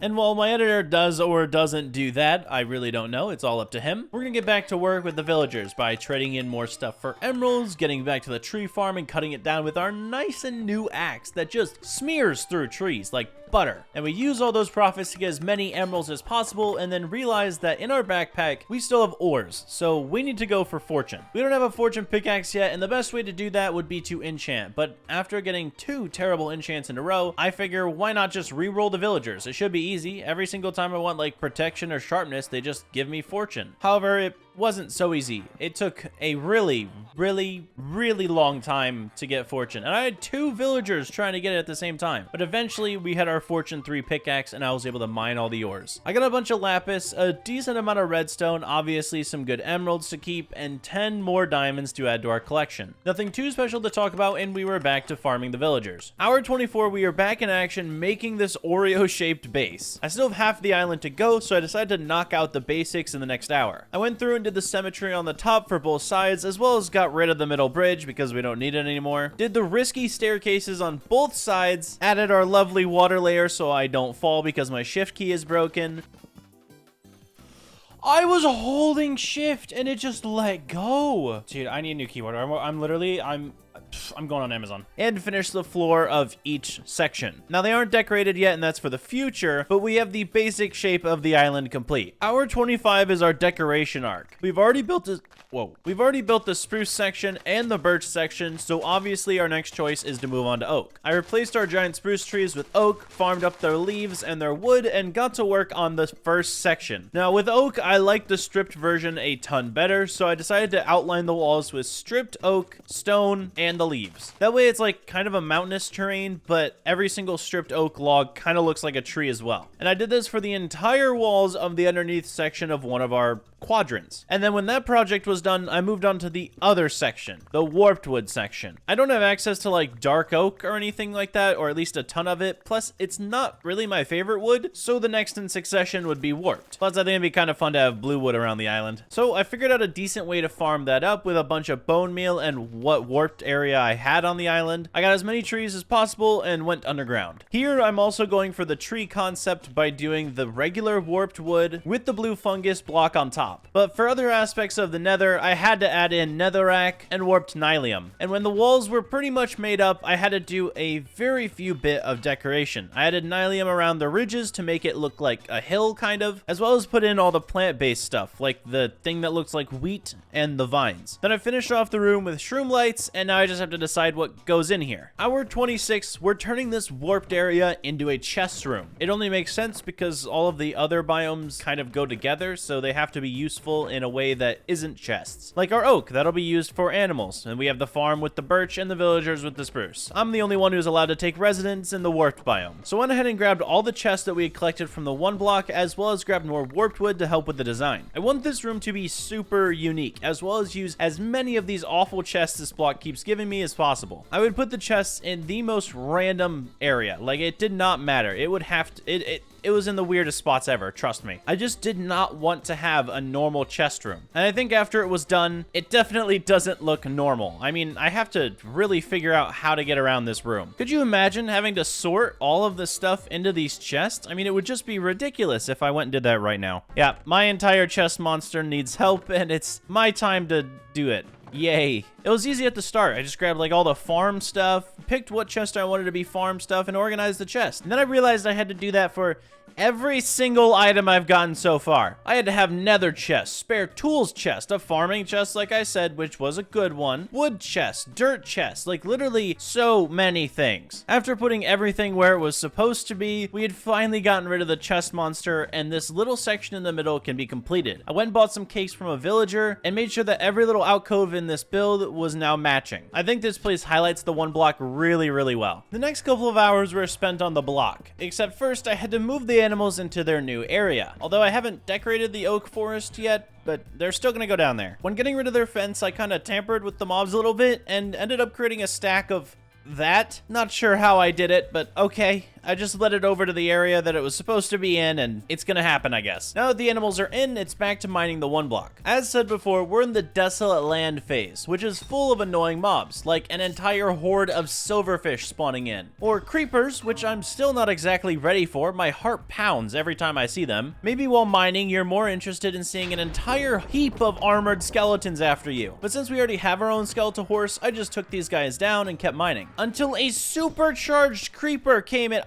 And while my editor does or doesn't do that, I really don't know, it's all up to him. We're gonna get back to work with the villagers by trading in more stuff for emeralds, getting back to the tree farm and cutting it down with our nice and new axe that just smears through trees like butter. And we use all those profits to get as many emeralds as possible and then realize that in our backpack, we still have ores, so we need to go for fortune. We don't have a fortune pickaxe yet, and the best way to do that would be to enchant, but after getting 2 terrible enchants in a row, I figure why not just re-roll the villagers? It should be easy. Every single time I want like protection or sharpness, they just give me fortune. However, it wasn't so easy. It took a really long time to get fortune, and I had 2 villagers trying to get it at the same time. But eventually we had our fortune 3 pickaxe and I was able to mine all the ores. I got a bunch of lapis, a decent amount of redstone, obviously some good emeralds to keep, and 10 more diamonds to add to our collection. Nothing too special to talk about, and we were back to farming the villagers. Hour 24, we are back in action making this Oreo shaped base. I still have half the island to go, so I decided to knock out the basics in the next hour. I went through and did the symmetry on the top for both sides, as well as got rid of the middle bridge because we don't need it anymore. Did the risky staircases on both sides, added our lovely water layer so I don't fall because my shift key is broken. I was holding shift and it just let go. Dude, I need a new keyboard. I'm going on Amazon. And finish the floor of each section. Now, they aren't decorated yet, and that's for the future, but we have the basic shape of the island complete. Hour 25 is our decoration arc. We've already built the spruce section and the birch section, so obviously our next choice is to move on to oak. I replaced our giant spruce trees with oak, farmed up their leaves and their wood, and got to work on the first section. Now, with oak, I like the stripped version a ton better, so I decided to outline the walls with stripped oak, stone, and the leaves. That way it's like kind of a mountainous terrain, but every single stripped oak log kind of looks like a tree as well. And I did this for the entire walls of the underneath section of one of our quadrants. And then when that project was done, I moved on to the other section, the warped wood section. I don't have access to like dark oak or anything like that, or at least a ton of it. Plus, it's not really my favorite wood, so the next in succession would be warped. Plus, I think it'd be kind of fun to have blue wood around the island. So I figured out a decent way to farm that up with a bunch of bone meal and what warped area I had on the island. I got as many trees as possible and went underground. Here, I'm also going for the tree concept by doing the regular warped wood with the blue fungus block on top. But for other aspects of the nether, I had to add in netherrack and warped nylium. And when the walls were pretty much made up, I had to do a very few bit of decoration. I added nylium around the ridges to make it look like a hill kind of, as well as put in all the plant-based stuff, like the thing that looks like wheat and the vines. Then I finished off the room with shroom lights, and now I just have to decide what goes in here. Hour 26, we're turning this warped area into a chest room. It only makes sense because all of the other biomes kind of go together, so they have to be useful in a way that isn't chests. Like our oak, that'll be used for animals, and we have the farm with the birch and the villagers with the spruce. I'm the only one who's allowed to take residence in the warped biome. So I went ahead and grabbed all the chests that we had collected from the OneBlock, as well as grabbed more warped wood to help with the design. I want this room to be super unique, as well as use as many of these awful chests this block keeps giving me as possible. I would put the chests in the most random area. Like, it did not matter. It would have to, it was in the weirdest spots ever, trust me. I just did not want to have a normal chest room. And I think after it was done, it definitely doesn't look normal. I mean, I have to really figure out how to get around this room. Could you imagine having to sort all of the stuff into these chests? I mean, it would just be ridiculous if I went and did that right now. Yeah, my entire chest monster needs help, and it's my time to do it. Yay. It was easy at the start. I just grabbed like all the farm stuff, picked what chest I wanted to be farm stuff, and organized the chest. And then I realized I had to do that for every single item I've gotten so far. I had to have nether chest, spare tools chest, a farming chest like I said, which was a good one, wood chest, dirt chest, like literally so many things. After putting everything where it was supposed to be, we had finally gotten rid of the chest monster, and this little section in the middle can be completed. I went and bought some cakes from a villager and made sure that every little alcove in this build was now matching. I think this place highlights the OneBlock really, really well. The next couple of hours were spent on the block, except first I had to move the animals into their new area. Although I haven't decorated the oak forest yet, but they're still gonna go down there. When getting rid of their fence, I kind of tampered with the mobs a little bit and ended up creating a stack of that. Not sure how I did it, but okay. I just led it over to the area that it was supposed to be in, and it's gonna happen, I guess. Now that the animals are in, it's back to mining the one block. As said before, we're in the desolate land phase, which is full of annoying mobs, like an entire horde of silverfish spawning in. Or creepers, which I'm still not exactly ready for. My heart pounds every time I see them. Maybe while mining, you're more interested in seeing an entire heap of armored skeletons after you. But since we already have our own skeletal horse, I just took these guys down and kept mining. Until a supercharged creeper came in.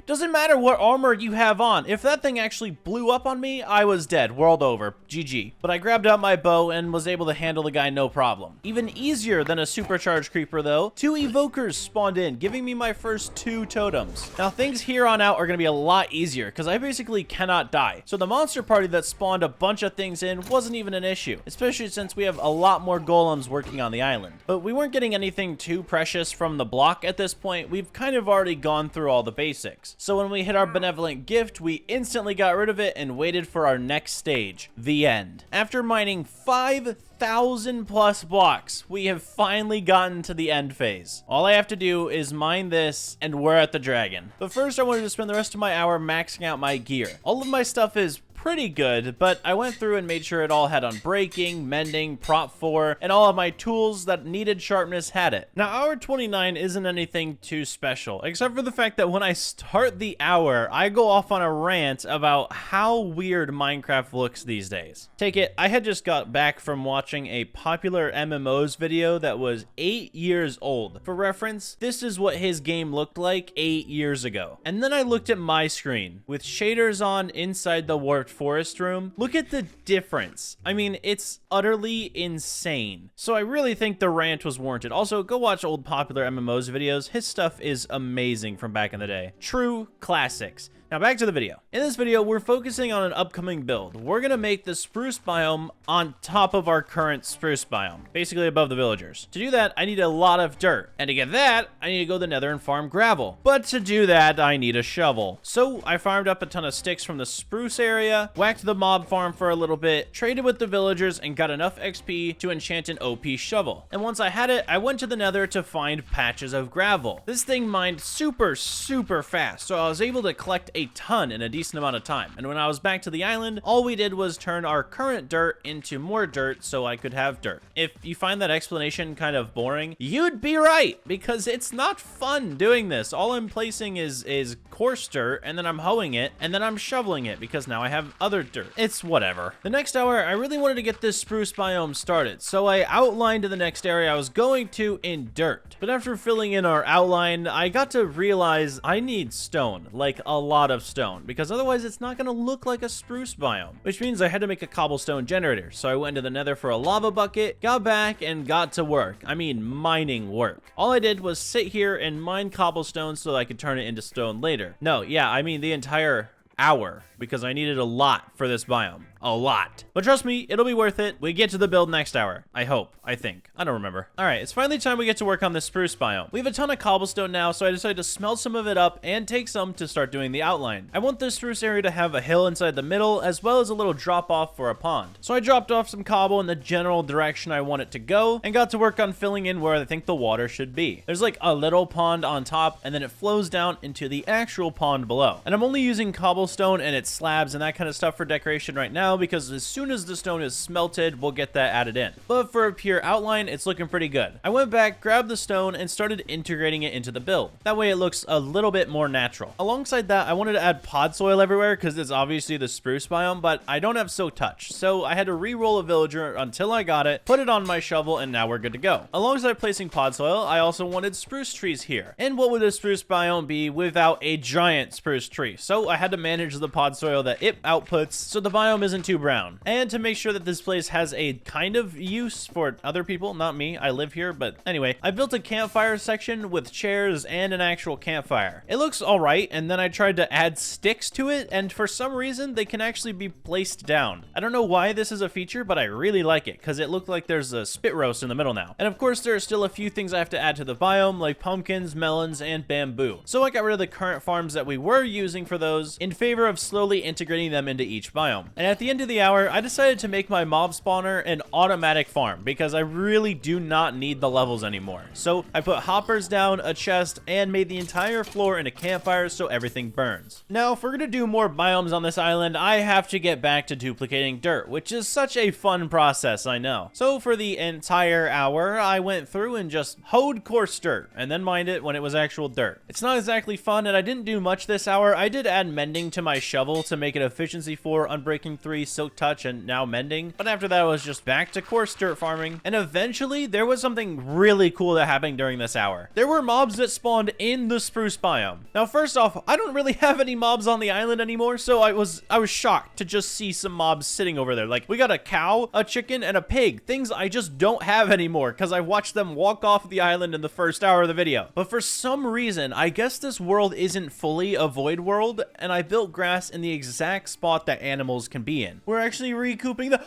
Doesn't matter what armor you have on. If that thing actually blew up on me, I was dead. World over. GG. But I grabbed out my bow and was able to handle the guy no problem. Even easier than a supercharged creeper though, 2 evokers spawned in, giving me my first 2 totems. Now things here on out are going to be a lot easier because I basically cannot die. So the monster party that spawned a bunch of things in wasn't even an issue, especially since we have a lot more golems working on the island. But we weren't getting anything too precious from the block at this point. We've kind of already gone through all the basics. So when we hit our benevolent gift, we instantly got rid of it and waited for our next stage, the end. After mining 5,000 plus blocks, we have finally gotten to the end phase. All I have to do is mine this and we're at the dragon. But first I wanted to spend the rest of my hour maxing out my gear. All of my stuff is pretty good, but I went through and made sure it all had unbreaking, mending, prop 4, and all of my tools that needed sharpness had it. Now, hour 29 isn't anything too special, except for the fact that when I start the hour, I go off on a rant about how weird Minecraft looks these days. Take it, I had just got back from watching a popular MMOs video that was 8 years old. For reference, this is what his game looked like 8 years ago. And then I looked at my screen, with shaders on inside the warped forest room. Look at the difference. I mean, it's utterly insane. So I really think the rant was warranted. Also, go watch old popular MMOs videos. His stuff is amazing from back in the day. True classics. Now back to the video. In this video, we're focusing on an upcoming build. We're gonna make the spruce biome on top of our current spruce biome, basically above the villagers. To do that, I need a lot of dirt. And to get that, I need to go to the nether and farm gravel. But to do that, I need a shovel. So I farmed up a ton of sticks from the spruce area, whacked the mob farm for a little bit, traded with the villagers, and got enough XP to enchant an OP shovel. And once I had it, I went to the nether to find patches of gravel. This thing mined super fast, so I was able to collect a ton in a decent amount of time. And when I was back to the island, all we did was turn our current dirt into more dirt so I could have dirt. If you find that explanation kind of boring, you'd be right, because it's not fun doing this. All I'm placing is coarse dirt, and then I'm hoeing it, and then I'm shoveling it because now I have other dirt. It's whatever. The next hour, I really wanted to get this spruce biome started, so I outlined the next area I was going to in dirt. But after filling in our outline, I got to realize I need stone, like a lot of stone, because otherwise it's not going to look like a spruce biome, which means I had to make a cobblestone generator. So I went to the nether for a lava bucket, got back, and got to work. I mean, mining work. All I did was sit here and mine cobblestone so that I could turn it into stone later. No, yeah, I mean the entire hour, because I needed a lot for this biome. A lot. But trust me, it'll be worth it. We get to the build next hour. I hope. I think. I don't remember. Alright, it's finally time we get to work on this spruce biome. We have a ton of cobblestone now, so I decided to smelt some of it up and take some to start doing the outline. I want this spruce area to have a hill inside the middle, as well as a little drop off for a pond. So I dropped off some cobble in the general direction I want it to go, and got to work on filling in where I think the water should be. There's like a little pond on top, and then it flows down into the actual pond below. And I'm only using cobblestone and its slabs and that kind of stuff for decoration right now, because as soon as the stone is smelted, we'll get that added in. But for a pure outline, it's looking pretty good. I went back, grabbed the stone, and started integrating it into the build. That way it looks a little bit more natural. Alongside that, I wanted to add pod soil everywhere because it's obviously the spruce biome, but I don't have soak touch, so I had to re-roll a villager until I got it, put it on my shovel, and now we're good to go. Alongside placing pod soil, I also wanted spruce trees here. And what would a spruce biome be without a giant spruce tree? So I had to manage the pod soil that it outputs so the biome isn't too brown. And to make sure that this place has a kind of use for other people, not me, I live here, but anyway, I built a campfire section with chairs and an actual campfire. It looks alright, and then I tried to add sticks to it, and for some reason, they can actually be placed down. I don't know why this is a feature, but I really like it, because it looked like there's a spit roast in the middle now. And of course, there are still a few things I have to add to the biome, like pumpkins, melons, and bamboo. So I got rid of the current farms that we were using for those, in favor of slowly integrating them into each biome. And at the end of the hour, I decided to make my mob spawner an automatic farm because I really do not need the levels anymore. So I put hoppers down, a chest, and made the entire floor into campfires so everything burns. Now, if we're gonna do more biomes on this island, I have to get back to duplicating dirt, which is such a fun process, I know. So for the entire hour, I went through and just hoed coarse dirt, and then mined it when it was actual dirt. It's not exactly fun, and I didn't do much this hour. I did add mending to my shovel to make it efficiency 4, unbreaking 3, silk touch, and now mending. But after that, I was just back to coarse dirt farming, and eventually there was something really cool that happened during this hour. There were mobs that spawned in the spruce biome. Now, first off, I don't really have any mobs on the island anymore, so I was shocked to just see some mobs sitting over there. Like, we got a cow, a chicken, and a pig, things I just don't have anymore because I watched them walk off the island in the first hour of the video. But for some reason, I guess this world isn't fully a void world, and I built grass in the exact spot that animals can be in. We're actually recouping the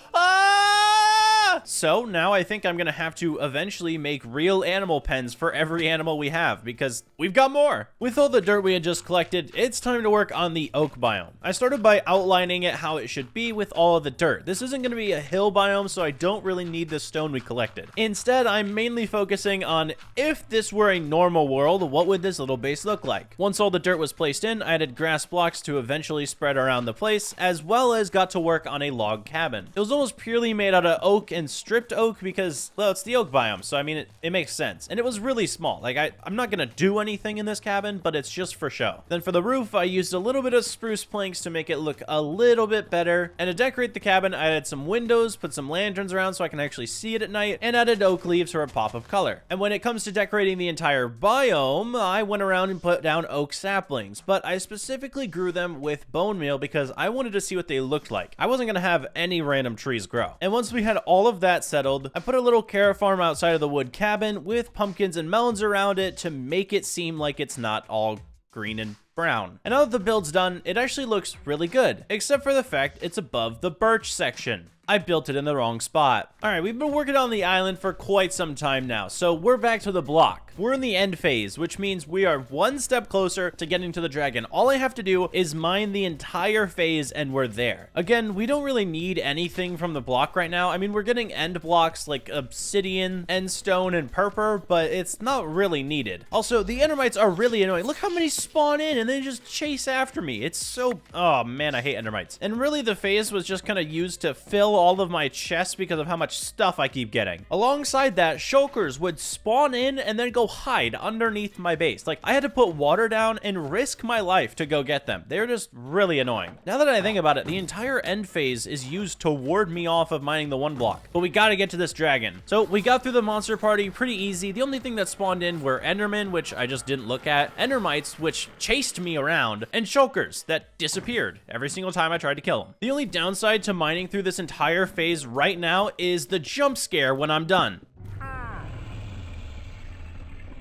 So now I think I'm gonna have to eventually make real animal pens for every animal we have because we've got more. With all the dirt we had just collected, it's time to work on the oak biome. I started by outlining it how it should be with all of the dirt. This isn't gonna be a hill biome, so I don't really need the stone we collected. Instead, I'm mainly focusing on if this were a normal world, what would this little base look like? Once all the dirt was placed in, I added grass blocks to eventually spread around the place, as well as got to work on a log cabin. It was almost purely made out of oak and stripped oak because, well, it's the oak biome, so I mean, it makes sense. And it was really small. Like, I'm not gonna do anything in this cabin, but it's just for show. Then for the roof, I used a little bit of spruce planks to make it look a little bit better. And to decorate the cabin, I added some windows, put some lanterns around so I can actually see it at night, and added oak leaves for a pop of color. And when it comes to decorating the entire biome, I went around and put down oak saplings, but I specifically grew them with bone meal because I wanted to see what they looked like. I wasn't gonna have any random trees grow. And once we had all of that settled, I put a little carrot farm outside of the wood cabin with pumpkins and melons around it to make it seem like it's not all green and brown. And now that the build's done, it actually looks really good, except for the fact it's above the birch section. I built it in the wrong spot. All right, we've been working on the island for quite some time now, so we're back to the block. We're in the end phase, which means we are one step closer to getting to the dragon. All I have to do is mine the entire phase and we're there. Again, we don't really need anything from the block right now. I mean, we're getting end blocks like obsidian, end stone, and purpur, but it's not really needed. Also, the endermites are really annoying. Look how many spawn in and they just chase after me. It's so, oh man, I hate endermites. And really the phase was just kind of used to fill all of my chests because of how much stuff I keep getting. Alongside that, shulkers would spawn in and then go hide underneath my base. Like, I had to put water down and risk my life to go get them. They're just really annoying. Now that I think about it, the entire end phase is used to ward me off of mining the one block. But we gotta get to this dragon. So we got through the monster party pretty easy. The only thing that spawned in were endermen, which I just didn't look at, endermites, which chased me around, and shulkers that disappeared every single time I tried to kill them. The only downside to mining through this entire phase right now is the jump scare when I'm done.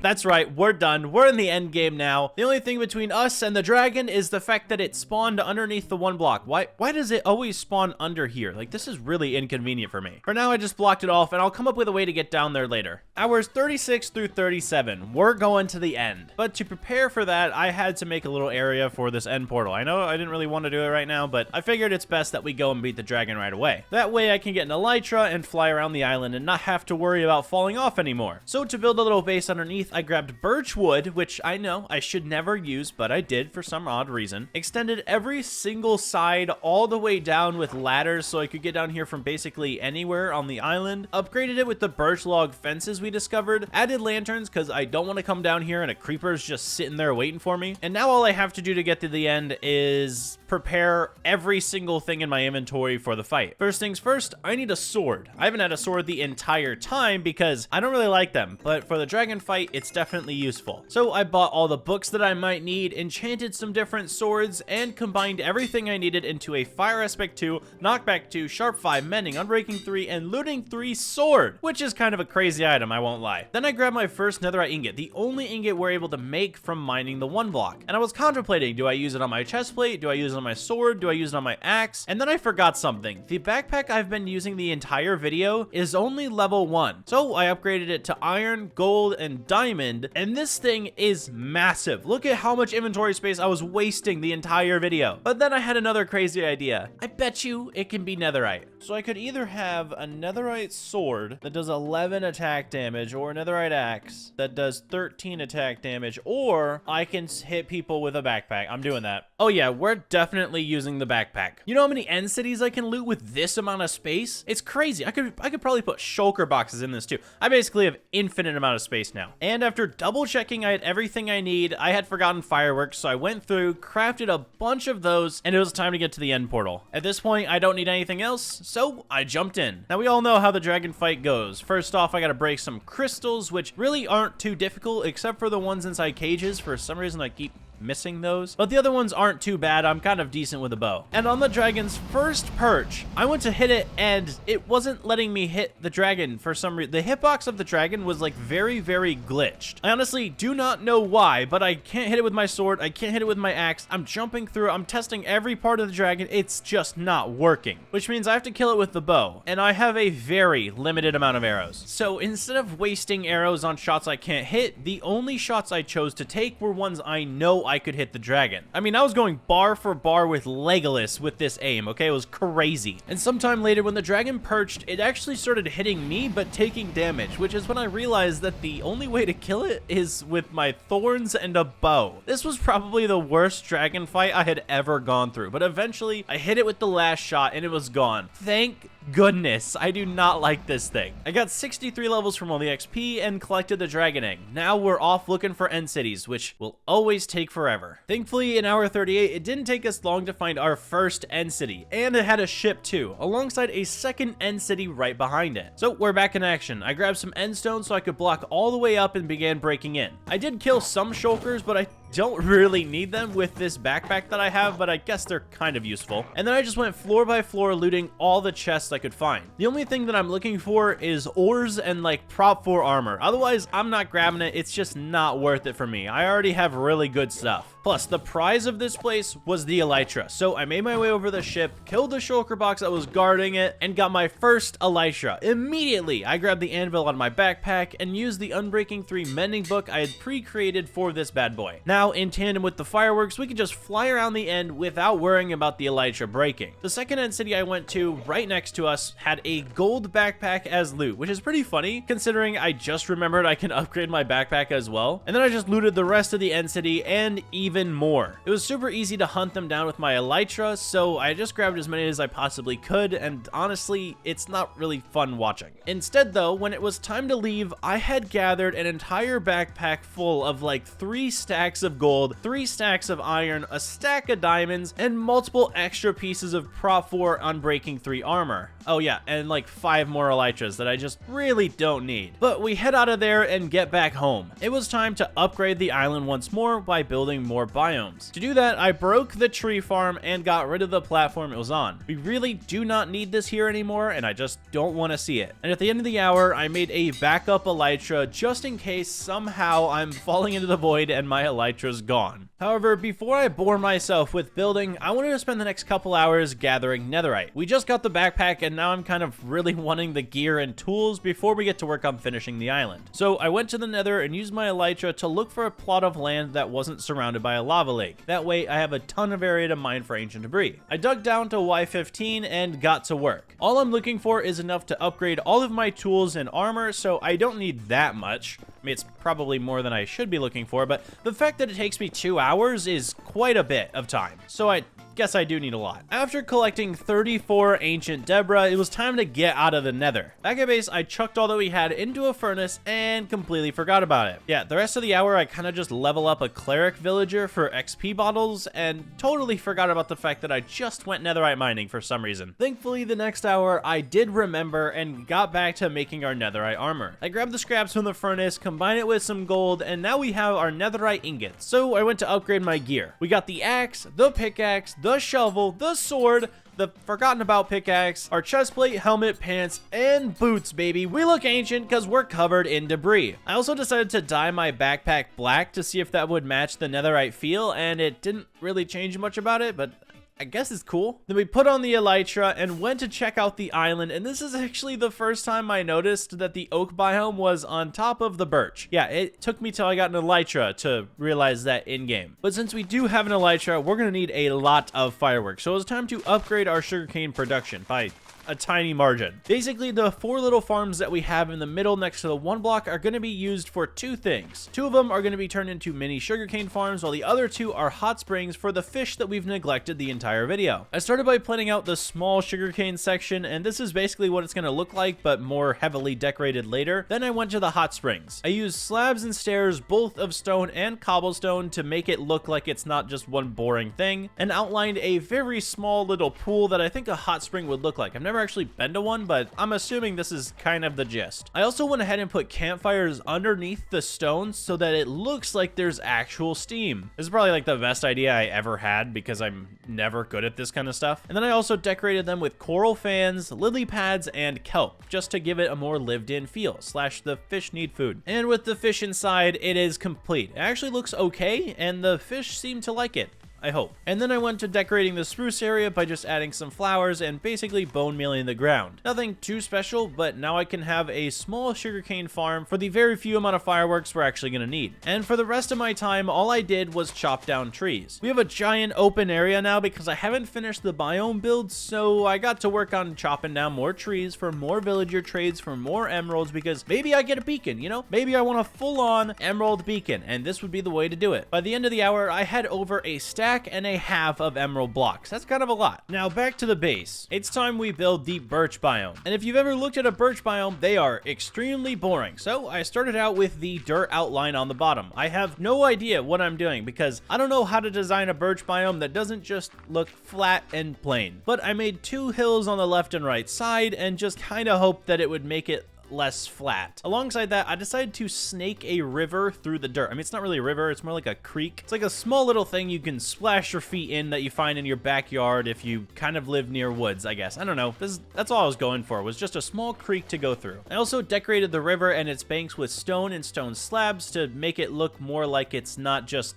That's right, we're done. We're in the end game now. The only thing between us and the dragon is the fact that it spawned underneath the one block. Why does it always spawn under here? Like, this is really inconvenient for me. For now, I just blocked it off, and I'll come up with a way to get down there later. Hours 36 through 37, we're going to the end. But to prepare for that, I had to make a little area for this end portal. I know I didn't really want to do it right now, but I figured it's best that we go and beat the dragon right away. That way I can get an elytra and fly around the island and not have to worry about falling off anymore. So to build a little base underneath, I grabbed birch wood, which I know I should never use, but I did for some odd reason. Extended every single side all the way down with ladders so I could get down here from basically anywhere on the island. Upgraded it with the birch log fences we discovered. Added lanterns because I don't want to come down here and a creeper's just sitting there waiting for me. And now all I have to do to get to the end is prepare every single thing in my inventory for the fight. First things first, I need a sword. I haven't had a sword the entire time because I don't really like them, but for the dragon fight, it's definitely useful. So I bought all the books that I might need, enchanted some different swords, and combined everything I needed into a fire aspect 2, knockback 2, sharp 5, mending, unbreaking 3, and looting 3 sword, which is kind of a crazy item, I won't lie. Then I grabbed my first netherite ingot, the only ingot we're able to make from mining the one block. And I was contemplating, do I use it on my chest plate? Do I use it on my sword? Do I use it on my axe? And then I forgot something. The backpack I've been using the entire video is only level 1. So I upgraded it to iron, gold, and diamond diamond, and this thing is massive. Look at how much inventory space I was wasting the entire video. But then I had another crazy idea. I bet you it can be netherite. So I could either have a netherite sword that does 11 attack damage, or a netherite axe that does 13 attack damage, or I can hit people with a backpack. I'm doing that. Oh yeah, we're definitely using the backpack. You know how many end cities I can loot with this amount of space? It's crazy. I could probably put shulker boxes in this too. I basically have infinite amount of space now. And after double checking I had everything I need, I had forgotten fireworks, so I went through, crafted a bunch of those, and it was time to get to the end portal. At this point, I don't need anything else, so I jumped in. Now we all know how the dragon fight goes. First off, I gotta break some crystals, which really aren't too difficult, except for the ones inside cages. For some reason, I keep missing those, but the other ones aren't too bad. I'm kind of decent with a bow. And on the dragon's first perch, I went to hit it and it wasn't letting me hit the dragon for some reason. The hitbox of the dragon was like very glitched. I honestly do not know why, but I can't hit it with my sword. I can't hit it with my axe. I'm jumping through. I'm testing every part of the dragon. It's just not working, which means I have to kill it with the bow, and I have a very limited amount of arrows. So instead of wasting arrows on shots I can't hit, the only shots I chose to take were ones I know I could hit the dragon. I mean, I was going bar for bar with Legolas with this aim, okay? It was crazy. And sometime later, when the dragon perched, it actually started hitting me, but taking damage, which is when I realized that the only way to kill it is with my thorns and a bow. This was probably the worst dragon fight I had ever gone through, but eventually I hit it with the last shot and it was gone. Thank goodness. I do not like this thing. I got 63 levels from all the XP and collected the dragon egg. Now we're off looking for end cities, which will always take forever. Thankfully, in hour 38, it didn't take us long to find our first end city, and it had a ship too, alongside a second end city right behind it. So we're back in action. I grabbed some end stones so I could block all the way up and began breaking in. I did kill some shulkers, but I don't really need them with this backpack that I have, but I guess they're kind of useful. And then I just went floor by floor looting all the chests I could find. The only thing that I'm looking for is ores and like prop 4 armor. Otherwise, I'm not grabbing it. It's just not worth it for me. I already have really good stuff. Plus, the prize of this place was the elytra. So I made my way over the ship, killed the shulker box that was guarding it, and got my first elytra. Immediately, I grabbed the anvil on my backpack and used the Unbreaking 3 mending book I had pre-created for this bad boy. Now, in tandem with the fireworks, we can just fly around the end without worrying about the elytra breaking. The second end city I went to, right next to us, had a gold backpack as loot, which is pretty funny considering I just remembered I can upgrade my backpack as well. And then I just looted the rest of the end city and even more. It was super easy to hunt them down with my elytra, so I just grabbed as many as I possibly could, and honestly, it's not really fun watching. Instead though, when it was time to leave, I had gathered an entire backpack full of like 3 stacks of gold, 3 stacks of iron, a stack of diamonds, and multiple extra pieces of prop 4 Unbreaking 3 armor. Oh yeah, and like 5 more elytras that I just really don't need. But we head out of there and get back home. It was time to upgrade the island once more by building more biomes. To do that, I broke the tree farm and got rid of the platform it was on. We really do not need this here anymore, and I just don't want to see it. And at the end of the hour, I made a backup elytra just in case somehow I'm falling into the void and my elytra's gone. However, before I bore myself with building, I wanted to spend the next couple hours gathering netherite. We just got the backpack and now I'm kind of really wanting the gear and tools before we get to work on finishing the island. So I went to the nether and used my elytra to look for a plot of land that wasn't surrounded by a lava lake. That way I have a ton of area to mine for ancient debris. I dug down to Y15 and got to work. All I'm looking for is enough to upgrade all of my tools and armor, so I don't need that much. I mean, it's probably more than I should be looking for, but the fact that it takes me 2 hours is quite a bit of time. So I guess I do need a lot. After collecting 34 ancient debra, it was time to get out of the nether. Back at base, I chucked all that we had into a furnace and completely forgot about it. Yeah, the rest of the hour, I kind of just level up a cleric villager for XP bottles and totally forgot about the fact that I just went netherite mining for some reason. Thankfully, the next hour, I did remember and got back to making our netherite armor. I grabbed the scraps from the furnace, combined it with some gold, and now we have our netherite ingots. So I went to upgrade my gear. We got the axe, the pickaxe, the shovel, the sword, the forgotten about pickaxe, our chestplate, helmet, pants, and boots, baby. We look ancient because we're covered in debris. I also decided to dye my backpack black to see if that would match the netherite feel, and it didn't really change much about it, but I guess it's cool. Then we put on the elytra and went to check out the island, and this is actually the first time I noticed that the oak biome was on top of the birch. Yeah, it took me till I got an elytra to realize that in-game. But since we do have an elytra, we're gonna need a lot of fireworks, so it's time to upgrade our sugarcane production by a tiny margin. Basically, the 4 little farms that we have in the middle next to the one block are going to be used for 2 things. 2 of them are going to be turned into mini sugarcane farms, while the other 2 are hot springs for the fish that we've neglected the entire video. I started by planning out the small sugarcane section, and this is basically what it's going to look like, but more heavily decorated later. Then I went to the hot springs. I used slabs and stairs, both of stone and cobblestone, to make it look like it's not just one boring thing, and outlined a very small little pool that I think a hot spring would look like. I've never actually been to one, but I'm assuming this is kind of the gist. I also went ahead and put campfires underneath the stones so that it looks like there's actual steam. This is probably like the best idea I ever had because I'm never good at this kind of stuff. And then I also decorated them with coral fans, lily pads, and kelp, just to give it a more lived-in feel, / the fish need food. And with the fish inside, it is complete. It actually looks okay, and the fish seem to like it, I hope. And then I went to decorating the spruce area by just adding some flowers and basically bone mealing the ground. Nothing too special, but now I can have a small sugarcane farm for the very few amount of fireworks we're actually going to need. And for the rest of my time, all I did was chop down trees. We have a giant open area now because I haven't finished the biome build, so I got to work on chopping down more trees for more villager trades, for more emeralds, because maybe I get a beacon, you know? Maybe I want a full-on emerald beacon, and this would be the way to do it. By the end of the hour, I had over a stack and a half of emerald blocks. That's kind of a lot. Now back to the base. It's time we build the birch biome. And if you've ever looked at a birch biome, they are extremely boring. So I started out with the dirt outline on the bottom. I have no idea what I'm doing because I don't know how to design a birch biome that doesn't just look flat and plain. But I made 2 hills on the left and right side and just kind of hoped that it would make it less flat. Alongside that, I decided to snake a river through the dirt. I mean, it's not really a river, it's more like a creek. It's like a small little thing you can splash your feet in that you find in your backyard if you kind of live near woods, I guess. I don't know. That's all I was going for, was just a small creek to go through. I also decorated the river and its banks with stone and stone slabs to make it look more like it's not just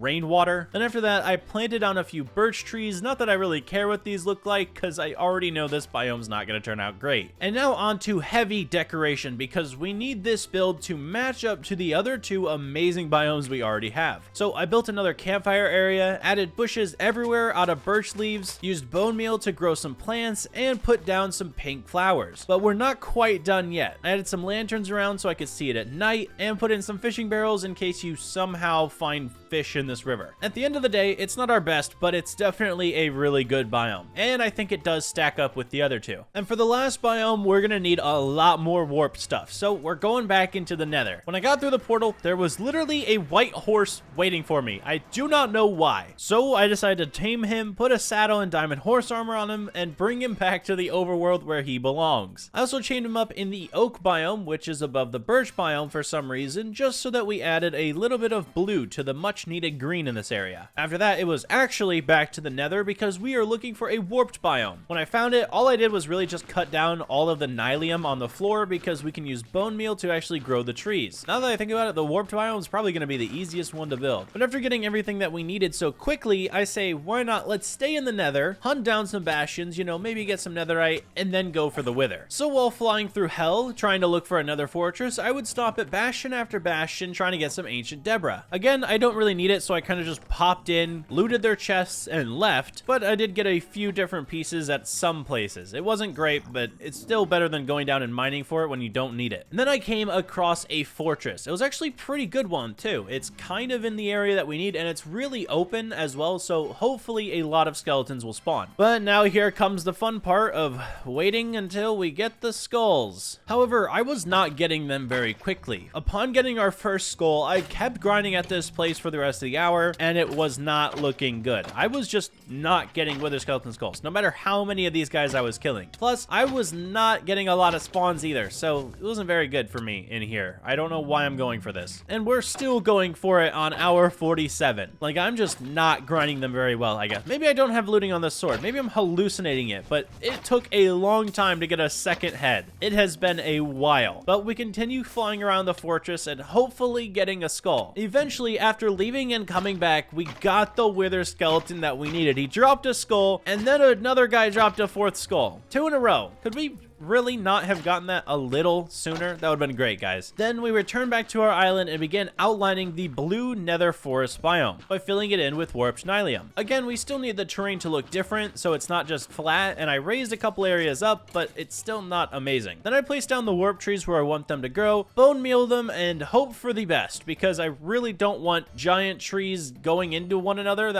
rainwater. Then after that, I planted down a few birch trees. Not that I really care what these look like, because I already know this biome's not going to turn out great. And now on to heavy decoration, because we need this build to match up to the other 2 amazing biomes we already have. So I built another campfire area, added bushes everywhere out of birch leaves, used bone meal to grow some plants, and put down some pink flowers. But we're not quite done yet. I added some lanterns around so I could see it at night, and put in some fishing barrels in case you somehow find fish in this river. At the end of the day, it's not our best, but it's definitely a really good biome, and I think it does stack up with the other 2. And for the last biome, we're gonna need a lot more warp stuff, so we're going back into the nether. When I got through the portal, there was literally a white horse waiting for me. I do not know why. So I decided to tame him, put a saddle and diamond horse armor on him, and bring him back to the overworld where he belongs. I also chained him up in the oak biome, which is above the birch biome for some reason, just so that we added a little bit of blue to the much needed green in this area. After that, it was actually back to the nether because we are looking for a warped biome. When I found it, all I did was really just cut down all of the nylium on the floor because we can use bone meal to actually grow the trees. Now that I think about it, the warped biome is probably going to be the easiest one to build. But after getting everything that we needed so quickly, I say, why not let's stay in the nether, hunt down some bastions, you know, maybe get some netherite, and then go for the wither. So while flying through hell, trying to look for another fortress, I would stop at bastion after bastion trying to get some ancient Deborah. Again, I don't really need it, so I kind of just popped in, looted their chests, and left, but I did get a few different pieces at some places. It wasn't great, but it's still better than going down and mining for it when you don't need it. And then I came across a fortress. It was actually a pretty good one, too. It's kind of in the area that we need, and it's really open as well, so hopefully a lot of skeletons will spawn. But now here comes the fun part of waiting until we get the skulls. However, I was not getting them very quickly. Upon getting our first skull, I kept grinding at this place for the rest of the hour, and it was not looking good. I was just not getting wither skeleton skulls, no matter how many of these guys I was killing. Plus, I was not getting a lot of spawns either, so it wasn't very good for me in here. I don't know why I'm going for this. And we're still going for it on hour 47. Like, I'm just not grinding them very well, I guess. Maybe I don't have looting on this sword. Maybe I'm hallucinating it, but it took a long time to get a second head. It has been a while, but we continue flying around the fortress and hopefully getting a skull. Eventually, after leaving an began coming back, we got the wither skeleton that we needed. He dropped a skull, and then another guy dropped a 4th skull. 2 in a row. Could we really not have gotten that a little sooner? That would have been great, guys. Then we returned back to our island and began outlining the blue nether forest biome by filling it in with warped nylium. Again, we still need the terrain to look different, so it's not just flat, and I raised a couple areas up, but it's still not amazing. Then I placed down the warp trees where I want them to grow, bone meal them, and hope for the best, because I really don't want giant trees going into one another.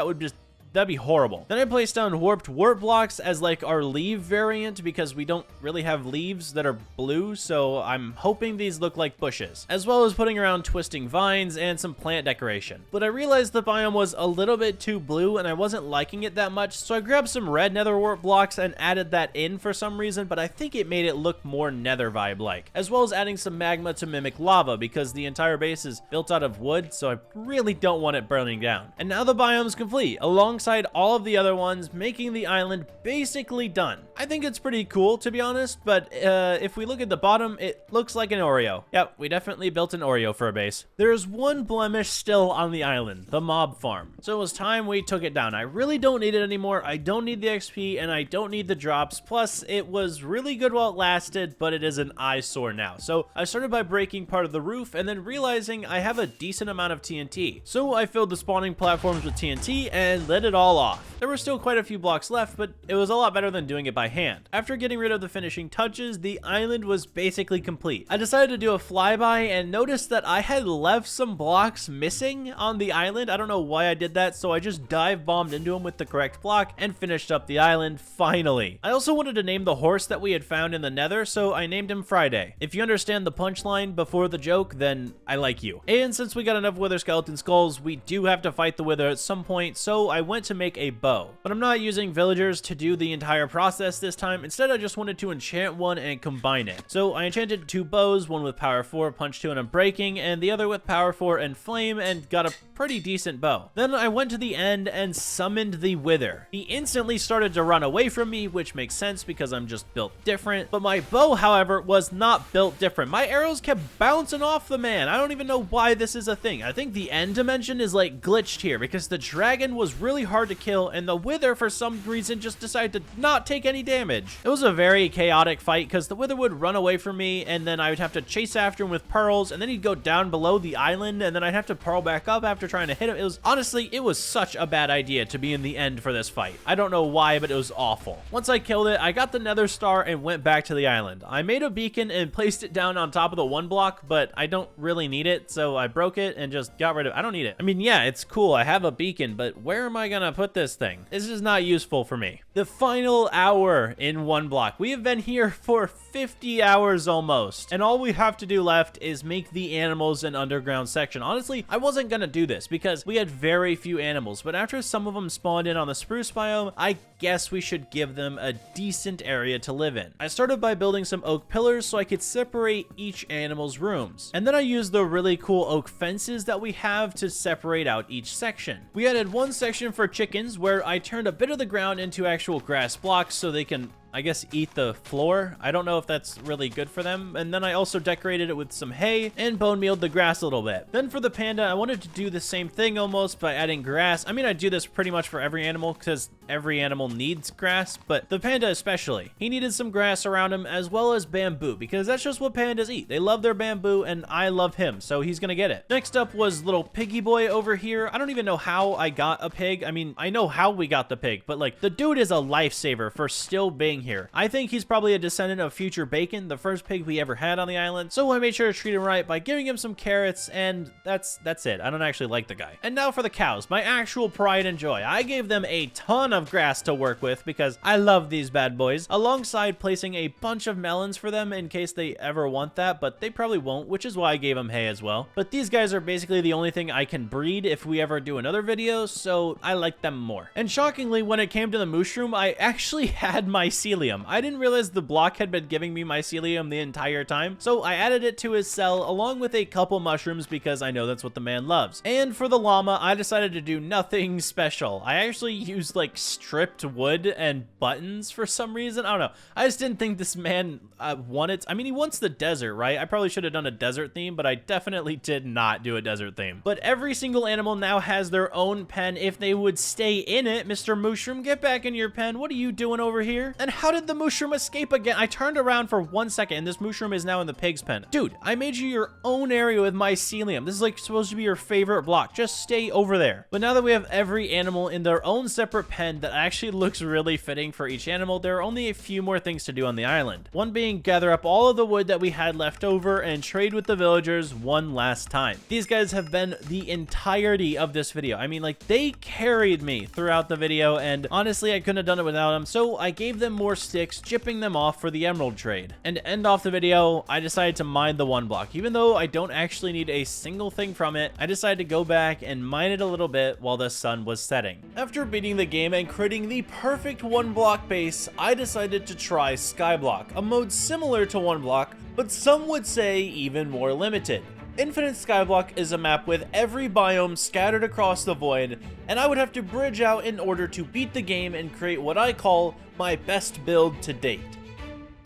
That'd be horrible. Then I placed down warp blocks as like our leaf variant because we don't really have leaves that are blue, so I'm hoping these look like bushes, as well as putting around twisting vines and some plant decoration. But I realized the biome was a little bit too blue and I wasn't liking it that much, so I grabbed some red nether warp blocks and added that in for some reason, but I think it made it look more nether vibe-like, as well as adding some magma to mimic lava because the entire base is built out of wood, so I really don't want it burning down. And now the biome's complete, alongside all of the other ones, making the island basically done. I think it's pretty cool, to be honest, but if we look at the bottom, it looks like an Oreo. Yep, we definitely built an Oreo for a base. There's one blemish still on the island, the mob farm. So it was time we took it down. I really don't need it anymore. I don't need the XP and I don't need the drops. Plus, it was really good while it lasted, but it is an eyesore now. So I started by breaking part of the roof and then realizing I have a decent amount of TNT. So I filled the spawning platforms with TNT and lit it all off. There were still quite a few blocks left, but it was a lot better than doing it by hand. After getting rid of the finishing touches, the island was basically complete. I decided to do a flyby and noticed that I had left some blocks missing on the island. I don't know why I did that, so I just dive bombed into them with the correct block and finished up the island finally. I also wanted to name the horse that we had found in the nether, so I named him Friday. If you understand the punchline before the joke, then I like you. And since we got enough wither skeleton skulls, we do have to fight the wither at some point, so I went to make a bow. But I'm not using villagers to do the entire process this time. Instead, I just wanted to enchant one and combine it. So I enchanted 2 bows, one with power 4, punch 2 and unbreaking, and the other with power 4 and flame, and got a pretty decent bow. Then I went to the end and summoned the wither. He instantly started to run away from me, which makes sense because I'm just built different. But my bow, however, was not built different. My arrows kept bouncing off the man. I don't even know why this is a thing. I think the end dimension is like glitched here because the dragon was really hard to kill and the wither for some reason just decided to not take any damage. It was a very chaotic fight because the wither would run away from me and then I would have to chase after him with pearls and then he'd go down below the island and then I'd have to pearl back up after trying to hit him. It was such a bad idea to be in the end for this fight. I don't know why, but it was awful. Once I killed it, I got the nether star and went back to the island. I made a beacon and placed it down on top of the OneBlock, but I don't really need it, so I broke it and just got rid of it. I don't need it. I mean, yeah, it's cool. I have a beacon, but where am I gonna put this thing? This is not useful for me. The final hour in OneBlock. We have been here for 50 hours almost, and all we have to do left is make the animals an underground section. Honestly, I wasn't gonna do this because we had very few animals, but after some of them spawned in on the spruce biome, I guess we should give them a decent area to live in. I started by building some oak pillars so I could separate each animal's rooms, and then I used the really cool oak fences that we have to separate out each section. We added one section for chickens where I turned a bit of the ground into actual grass blocks so they can, I guess, eat the floor. I don't know if that's really good for them. And then I also decorated it with some hay and bone mealed the grass a little bit. Then for the panda, I wanted to do the same thing almost by adding grass. I mean, I do this pretty much for every animal because every animal needs grass, but the panda especially. He needed some grass around him as well as bamboo because that's just what pandas eat. They love their bamboo and I love him, so he's gonna get it. Next up was little piggy boy over here. I don't even know how I got a pig. I mean, I know how we got the pig, but like the dude is a lifesaver for still being here. I think he's probably a descendant of future Bacon, the first pig we ever had on the island, so I made sure to treat him right by giving him some carrots, and that's it. I don't actually like the guy. And now for the cows, my actual pride and joy. I gave them a ton of grass to work with because I love these bad boys, alongside placing a bunch of melons for them in case they ever want that, but they probably won't, which is why I gave them hay as well. But these guys are basically the only thing I can breed if we ever do another video, so I like them more. And shockingly, when it came to the mushroom, I actually had my seed mycelium. I didn't realize the block had been giving me mycelium the entire time, so I added it to his cell along with a couple mushrooms because I know that's what the man loves. And for the llama, I decided to do nothing special. I actually used like stripped wood and buttons for some reason. I don't know. I just didn't think this man wanted. I mean, he wants the desert, right? I probably should have done a desert theme, but I definitely did not do a desert theme. But every single animal now has their own pen if they would stay in it. Mr. Mushroom, get back in your pen. What are you doing over here? And how did the mushroom escape again? I turned around for 1 second and this mushroom is now in the pig's pen. Dude, I made you your own area with mycelium. This is like supposed to be your favorite block. Just stay over there. But now that we have every animal in their own separate pen that actually looks really fitting for each animal, there are only a few more things to do on the island. One being gather up all of the wood that we had left over and trade with the villagers one last time. These guys have been the entirety of this video. I mean, like, they carried me throughout the video, and honestly, I couldn't have done it without them, so I gave them more sticks, chipping them off for the emerald trade. And to end off the video, I decided to mine the OneBlock. Even though I don't actually need a single thing from it, I decided to go back and mine it a little bit while the sun was setting. After beating the game and creating the perfect OneBlock base, I decided to try Skyblock, a mode similar to OneBlock, but some would say even more limited. Infinite Skyblock is a map with every biome scattered across the void, and I would have to bridge out in order to beat the game and create what I call my best build to date.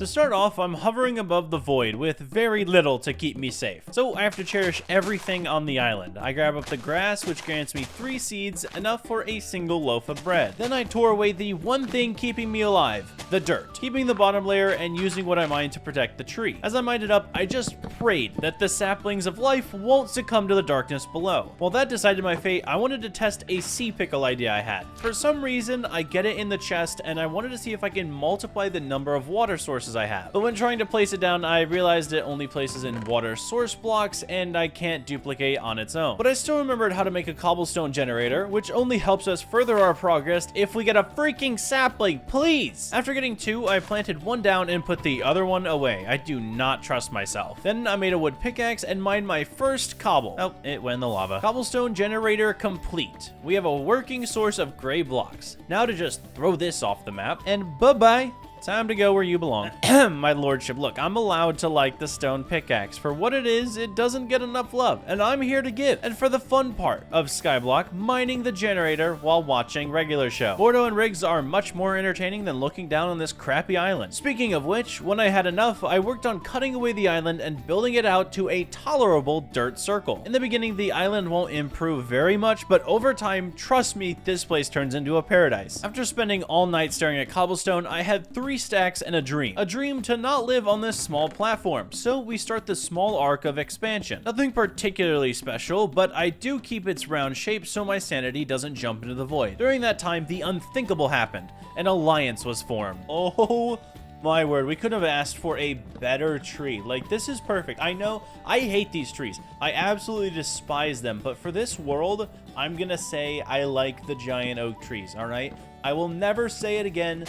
To start off, I'm hovering above the void with very little to keep me safe, so I have to cherish everything on the island. I grab up the grass, which grants me 3 seeds, enough for a single loaf of bread. Then I tore away the one thing keeping me alive, the dirt, keeping the bottom layer and using what I mined to protect the tree. As I mined it up, I just prayed that the saplings of life won't succumb to the darkness below. While that decided my fate, I wanted to test a sea pickle idea I had. For some reason, I get it in the chest, and I wanted to see if I can multiply the number of water sources I have. But when trying to place it down, I realized it only places in water source blocks and I can't duplicate on its own. But I still remembered how to make a cobblestone generator, which only helps us further our progress if we get a freaking sapling, please! After getting 2, I planted one down and put the other one away. I do not trust myself. Then I made a wood pickaxe and mined my first cobble. Oh, it went in the lava. Cobblestone generator complete. We have a working source of gray blocks. Now to just throw this off the map and bye-bye. Time to go where you belong. My lordship, look, I'm allowed to like the stone pickaxe. For what it is, it doesn't get enough love, and I'm here to give. And for the fun part of Skyblock, mining the generator while watching regular show. Bordeaux and rigs are much more entertaining than looking down on this crappy island. Speaking of which, when I had enough, I worked on cutting away the island and building it out to a tolerable dirt circle. In the beginning, the island won't improve very much, but over time, trust me, this place turns into a paradise. After spending all night staring at cobblestone, I had 3 stacks and a dream to not live on this small platform, so we start the small arc of expansion. Nothing particularly special, but I do keep its round shape so my sanity doesn't jump into the void. During that time, the unthinkable happened. An alliance was formed. Oh my word, we couldn't have asked for a better tree. Like, this is perfect. I know, I hate these trees. I absolutely despise them, but for this world, I'm gonna say I like the giant oak trees, all right? I will never say it again.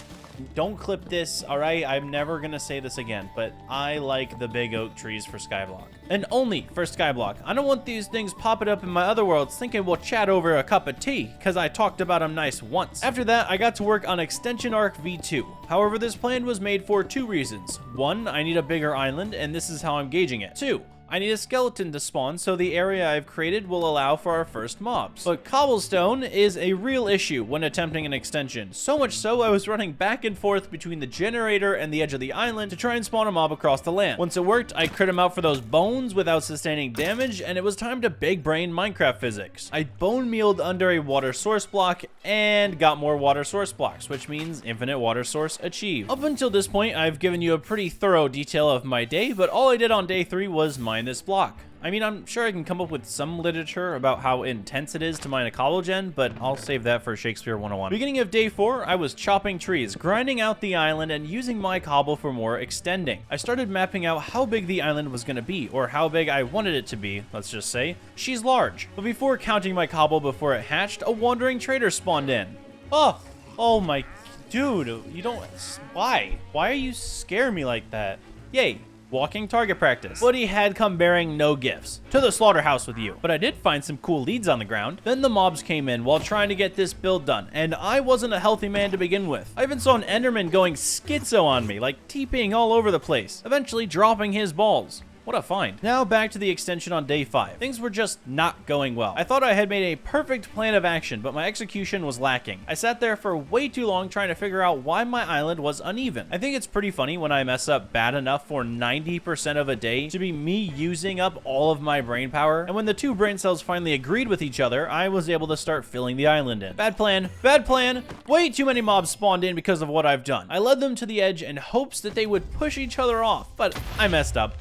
Don't clip this, all right? I'm never gonna say this again, but I like the big oak trees for Skyblock. And only for Skyblock. I don't want these things popping up in my other worlds thinking we'll chat over a cup of tea, because I talked about them nice once. After that, I got to work on Extension Arc V2. However, this plan was made for 2 reasons. 1, I need a bigger island, and this is how I'm gauging it. 2, I need a skeleton to spawn, so the area I've created will allow for our first mobs. But cobblestone is a real issue when attempting an extension. So much so, I was running back and forth between the generator and the edge of the island to try and spawn a mob across the land. Once it worked, I crit him out for those bones without sustaining damage, and it was time to big brain Minecraft physics. I bone mealed under a water source block and got more water source blocks, which means infinite water source achieved. Up until this point, I've given you a pretty thorough detail of my day, but all I did on day 3 was mine this block. I mean, I'm sure I can come up with some literature about how intense it is to mine a cobble gen, but I'll save that for Shakespeare 101. Beginning of day 4, I was chopping trees, grinding out the island, and using my cobble for more extending. I started mapping out how big the island was going to be, or how big I wanted it to be, let's just say. She's large. But before counting my cobble before it hatched, a wandering trader spawned in. Oh my, dude, you don't, why? Why are you scaring me like that? Yay. walking target practice. But he had come bearing no gifts. To the slaughterhouse with you. But I did find some cool leads on the ground. Then the mobs came in while trying to get this build done, and I wasn't a healthy man to begin with. I even saw an Enderman going schizo on me, like TPing all over the place, eventually dropping his balls. What a find. Now back to the extension on day 5. Things were just not going well. I thought I had made a perfect plan of action, but my execution was lacking. I sat there for way too long trying to figure out why my island was uneven. I think it's pretty funny when I mess up bad enough for 90% of a day to be me using up all of my brain power, and when the 2 brain cells finally agreed with each other, I was able to start filling the island in. Bad plan. Bad plan. Way too many mobs spawned in because of what I've done. I led them to the edge in hopes that they would push each other off, but I messed up.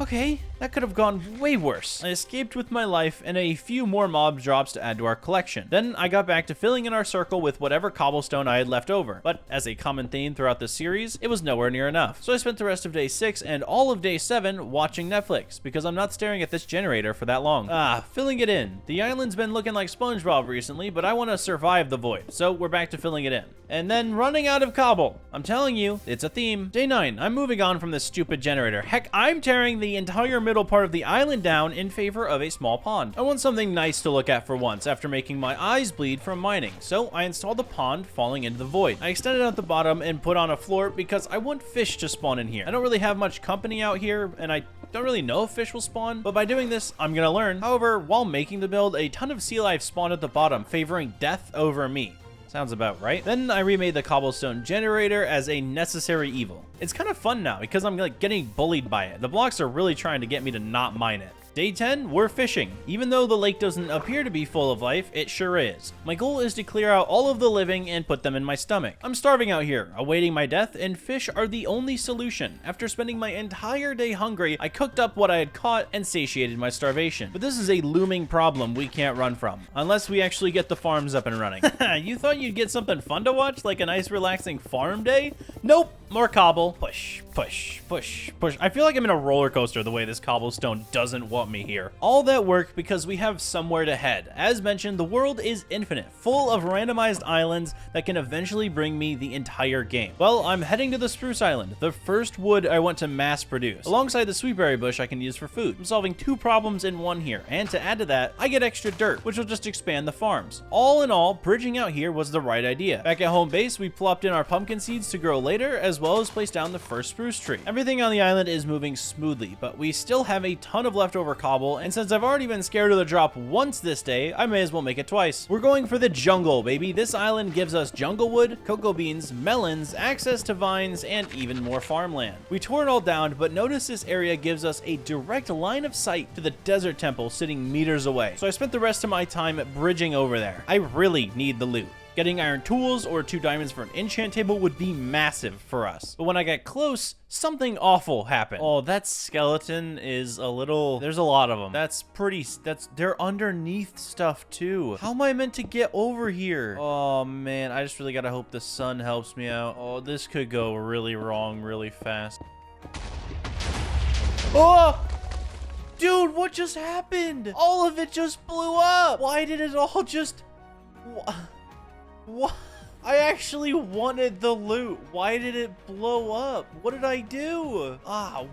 Okay, that could have gone way worse. I escaped with my life and a few more mob drops to add to our collection. Then I got back to filling in our circle with whatever cobblestone I had left over. But as a common theme throughout this series, it was nowhere near enough. So I spent the rest of day 6 and all of day 7 watching Netflix because I'm not staring at this generator for that long. Filling it in. The island's been looking like SpongeBob recently, but I want to survive the void. So we're back to filling it in. And then running out of cobble. I'm telling you, it's a theme. Day 9, I'm moving on from this stupid generator. Heck, I'm tearing the entire middle part of the island down in favor of a small pond. I want something nice to look at for once after making my eyes bleed from mining, so I installed a pond falling into the void. I extended out the bottom and put on a floor because I want fish to spawn in here. I don't really have much company out here, and I don't really know if fish will spawn, but by doing this, I'm gonna learn. However, while making the build, a ton of sea life spawned at the bottom, favoring death over me. Sounds about right. Then I remade the cobblestone generator as a necessary evil. It's kind of fun now because I'm like getting bullied by it. The blocks are really trying to get me to not mine it. Day 10, we're fishing. Even though the lake doesn't appear to be full of life, it sure is. My goal is to clear out all of the living and put them in my stomach. I'm starving out here, awaiting my death, and fish are the only solution. After spending my entire day hungry, I cooked up what I had caught and satiated my starvation. But this is a looming problem we can't run from, unless we actually get the farms up and running. You thought you'd get something fun to watch, like a nice relaxing farm day? Nope, more cobble. Push, push, push, push. I feel like I'm in a roller coaster the way this cobblestone doesn't want me here. All that work because we have somewhere to head. As mentioned, the world is infinite, full of randomized islands that can eventually bring me the entire game. Well, I'm heading to the Spruce Island, the first wood I want to mass produce. Alongside the sweetberry bush I can use for food. I'm solving 2 problems in one here, and to add to that, I get extra dirt, which will just expand the farms. All in all, bridging out here was the right idea. Back at home base, we plopped in our pumpkin seeds to grow later, as well as place down the first spruce tree. Everything on the island is moving smoothly, but we still have a ton of leftover cobble, and since I've already been scared of the drop once this day, I may as well make it twice. We're going for the jungle, baby. This island gives us jungle wood, cocoa beans, melons, access to vines, and even more farmland. We tore it all down, but notice this area gives us a direct line of sight to the desert temple sitting meters away. So I spent the rest of my time bridging over there. I really need the loot. Getting iron tools or 2 diamonds for an enchant table would be massive for us. But when I got close, something awful happened. Oh, that skeleton is a little... There's a lot of them. They're underneath stuff too. How am I meant to get over here? Oh man, I just really gotta hope the sun helps me out. Oh, this could go really wrong really fast. Oh! Dude, what just happened? All of it just blew up. Why did it all just... What? I actually wanted the loot. Why did it blow up? What did I do?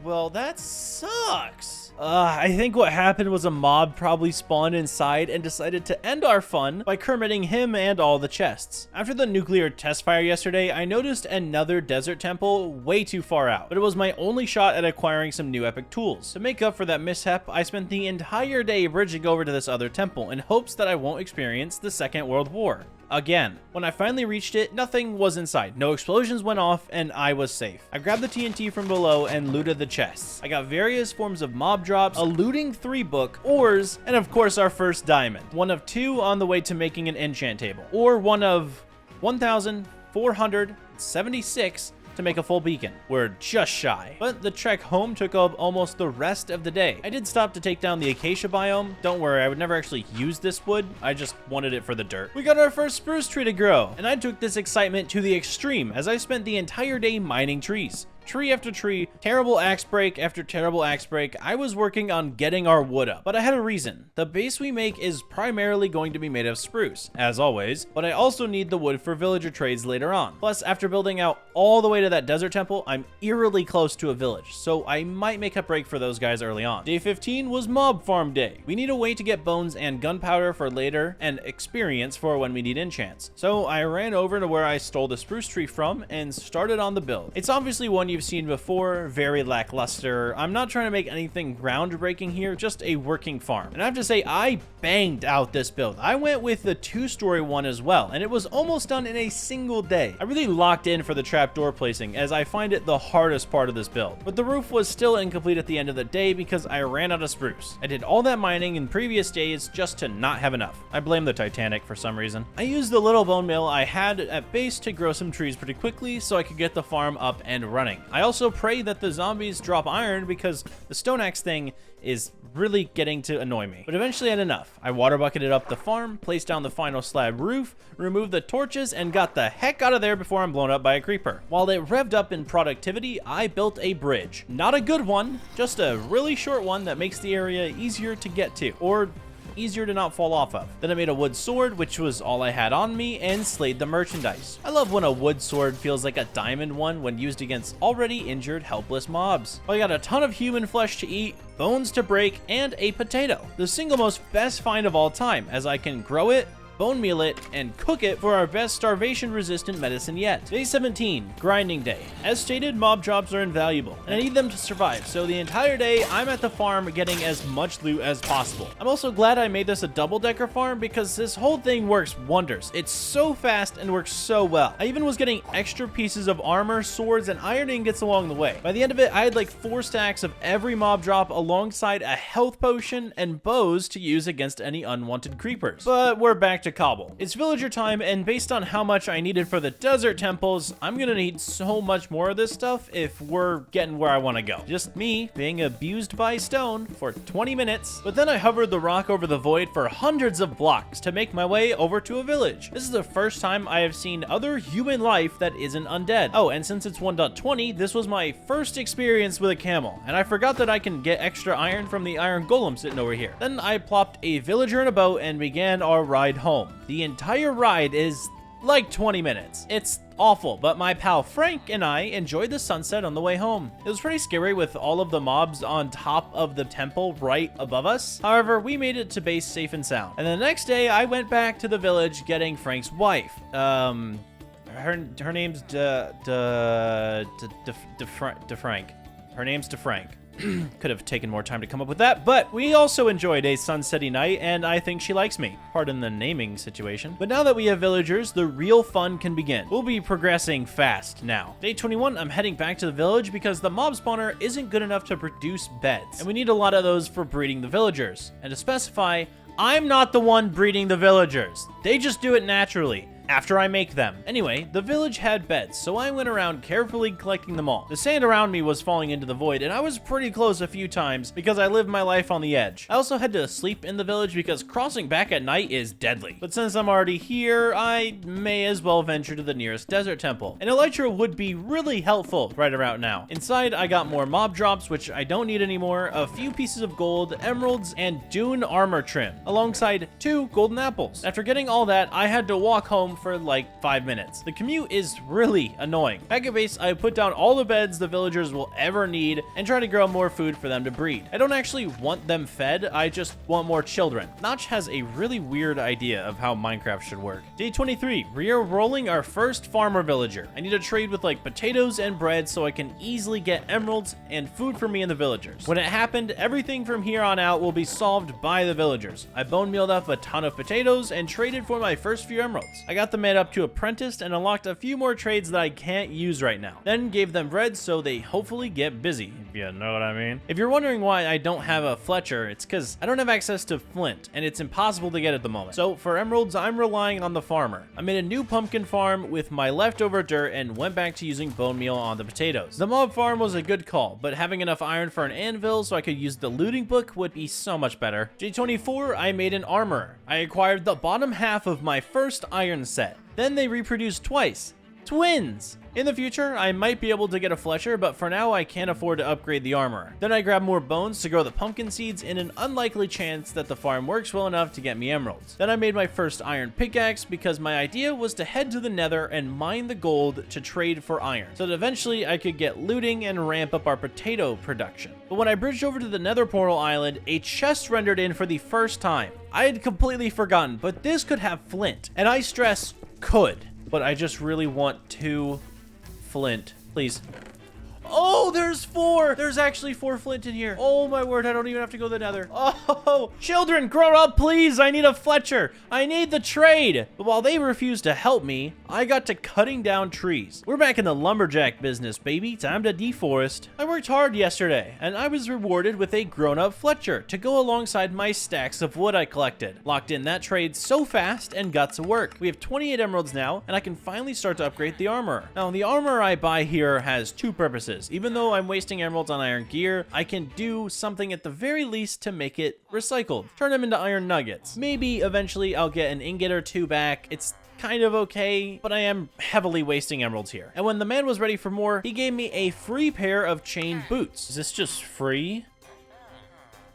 Well, that sucks. I think what happened was a mob probably spawned inside and decided to end our fun by Kermitting him and all the chests. After the nuclear test fire yesterday, I noticed another desert temple way too far out, but it was my only shot at acquiring some new epic tools. To make up for that mishap, I spent the entire day bridging over to this other temple in hopes that I won't experience the Second World War. Again. When I finally reached it, nothing was inside. No explosions went off, and I was safe. I grabbed the TNT from below and looted the chests. I got various forms of mob drops, a looting 3 book, ores, and of course our first diamond. One of 2 on the way to making an enchant table, or one of 1,476 to make a full beacon. We're just shy. But the trek home took up almost the rest of the day. I did stop to take down the acacia biome. Don't worry, I would never actually use this wood. I just wanted it for the dirt. We got our first spruce tree to grow, and I took this excitement to the extreme as I spent the entire day mining trees. tree after tree, terrible axe break after terrible axe break, I was working on getting our wood up. But I had a reason. The base we make is primarily going to be made of spruce, as always, but I also need the wood for villager trades later on. Plus, after building out all the way to that desert temple, I'm eerily close to a village, so I might make a break for those guys early on. Day 15 was mob farm day. We need a way to get bones and gunpowder for later and experience for when we need enchants. So I ran over to where I stole the spruce tree from and started on the build. It's obviously one you've seen before, very lackluster. I'm not trying to make anything groundbreaking here, just a working farm. And I have to say, I banged out this build. I went with the 2-story one as well, and it was almost done in a single day. I really locked in for the trapdoor placing, as I find it the hardest part of this build. But the roof was still incomplete at the end of the day because I ran out of spruce. I did all that mining in previous days just to not have enough. I blame the Titanic for some reason. I used the little bone mill I had at base to grow some trees pretty quickly so I could get the farm up and running. I also pray that the zombies drop iron because the stone axe thing is really getting to annoy me. But eventually I had enough. I water bucketed up the farm, placed down the final slab roof, removed the torches, and got the heck out of there before I'm blown up by a creeper. While it revved up in productivity, I built a bridge. Not a good one, just a really short one that makes the area easier to get to, or easier to not fall off of. Then I made a wood sword, which was all I had on me, and slayed the merchandise. I love when a wood sword feels like a diamond one when used against already injured, helpless mobs. I got a ton of human flesh to eat, bones to break, and a potato. The single most best find of all time, as I can grow it, bone meal it, and cook it for our best starvation-resistant medicine yet. Day 17, grinding day. As stated, mob drops are invaluable, and I need them to survive, so the entire day I'm at the farm getting as much loot as possible. I'm also glad I made this a double-decker farm because this whole thing works wonders. It's so fast and works so well. I even was getting extra pieces of armor, swords, and iron ingots along the way. By the end of it, I had like 4 stacks of every mob drop alongside a health potion and bows to use against any unwanted creepers. But we're back to cobble. It's villager time, and based on how much I needed for the desert temples, I'm gonna need so much more of this stuff if we're getting where I want to go. Just me being abused by stone for 20 minutes, but then I hovered the rock over the void for hundreds of blocks to make my way over to a village. This is the first time I have seen other human life that isn't undead. Oh, and since it's 1.20, this was my first experience with a camel, and I forgot that I can get extra iron from the iron golem sitting over here. Then I plopped a villager in a boat and began our ride home. The entire ride is like 20 minutes. It's awful, but my pal Frank and I enjoyed the sunset on the way home. It was pretty scary with all of the mobs on top of the temple right above us. However, we made it to base safe and sound. And the next day, I went back to the village getting Frank's wife. Her name's DeFrank. Her name's DeFrank. Could have taken more time to come up with that, but we also enjoyed a sunsetty night, and I think she likes me. Pardon the naming situation. But now that we have villagers, the real fun can begin. We'll be progressing fast now. Day 21, I'm heading back to the village because the mob spawner isn't good enough to produce beds, and we need a lot of those for breeding the villagers. And to specify, I'm not the one breeding the villagers. They just do it naturally after I make them. Anyway, the village had beds, so I went around carefully collecting them all. The sand around me was falling into the void, and I was pretty close a few times because I lived my life on the edge. I also had to sleep in the village because crossing back at night is deadly. But since I'm already here, I may as well venture to the nearest desert temple. An elytra would be really helpful right around now. Inside, I got more mob drops, which I don't need anymore, a few pieces of gold, emeralds, and dune armor trim, alongside 2 golden apples. After getting all that, I had to walk home for like 5 minutes. The commute is really annoying. Back at base, I put down all the beds the villagers will ever need and try to grow more food for them to breed. I don't actually want them fed, I just want more children. Notch has a really weird idea of how Minecraft should work. Day 23, we are rolling our first farmer villager. I need to trade with like potatoes and bread so I can easily get emeralds and food for me and the villagers. When it happened, everything from here on out will be solved by the villagers. I bone mealed up a ton of potatoes and traded for my first few emeralds. I got them made up to apprenticed and unlocked a few more trades that I can't use right now. Then gave them bread so they hopefully get busy, if you know what I mean. If you're wondering why I don't have a Fletcher, it's because I don't have access to flint and it's impossible to get at the moment. So for emeralds, I'm relying on the farmer. I made a new pumpkin farm with my leftover dirt and went back to using bone meal on the potatoes. The mob farm was a good call, but having enough iron for an anvil so I could use the looting book would be so much better. Day 24, I made an armorer. I acquired the bottom half of my first iron set. Then they reproduced twice. Twins! In the future, I might be able to get a Fletcher, but for now I can't afford to upgrade the armor. Then I grab more bones to grow the pumpkin seeds in an unlikely chance that the farm works well enough to get me emeralds. Then I made my first iron pickaxe because my idea was to head to the nether and mine the gold to trade for iron, so that eventually I could get looting and ramp up our potato production. But when I bridged over to the nether portal island, a chest rendered in for the first time. I had completely forgotten, but this could have flint, and I stress could, but I just really want to flint, please. Oh, there's 4. There's actually 4 flint in here. Oh my word, I don't even have to go to the nether. Oh, children, grow up, please. I need a Fletcher. I need the trade. But while they refused to help me, I got to cutting down trees. We're back in the lumberjack business, baby. Time to deforest. I worked hard yesterday, and I was rewarded with a grown-up Fletcher to go alongside my stacks of wood I collected. Locked in that trade so fast and got to work. We have 28 emeralds now, and I can finally start to upgrade the armor. Now, the armor I buy here has 2 purposes. Even though I'm wasting emeralds on iron gear, I can do something at the very least to make it recycled. Turn them into iron nuggets. Maybe eventually I'll get an ingot or 2 back. It's kind of okay, but I am heavily wasting emeralds here. And when the man was ready for more, he gave me a free pair of chain boots. Is this just free?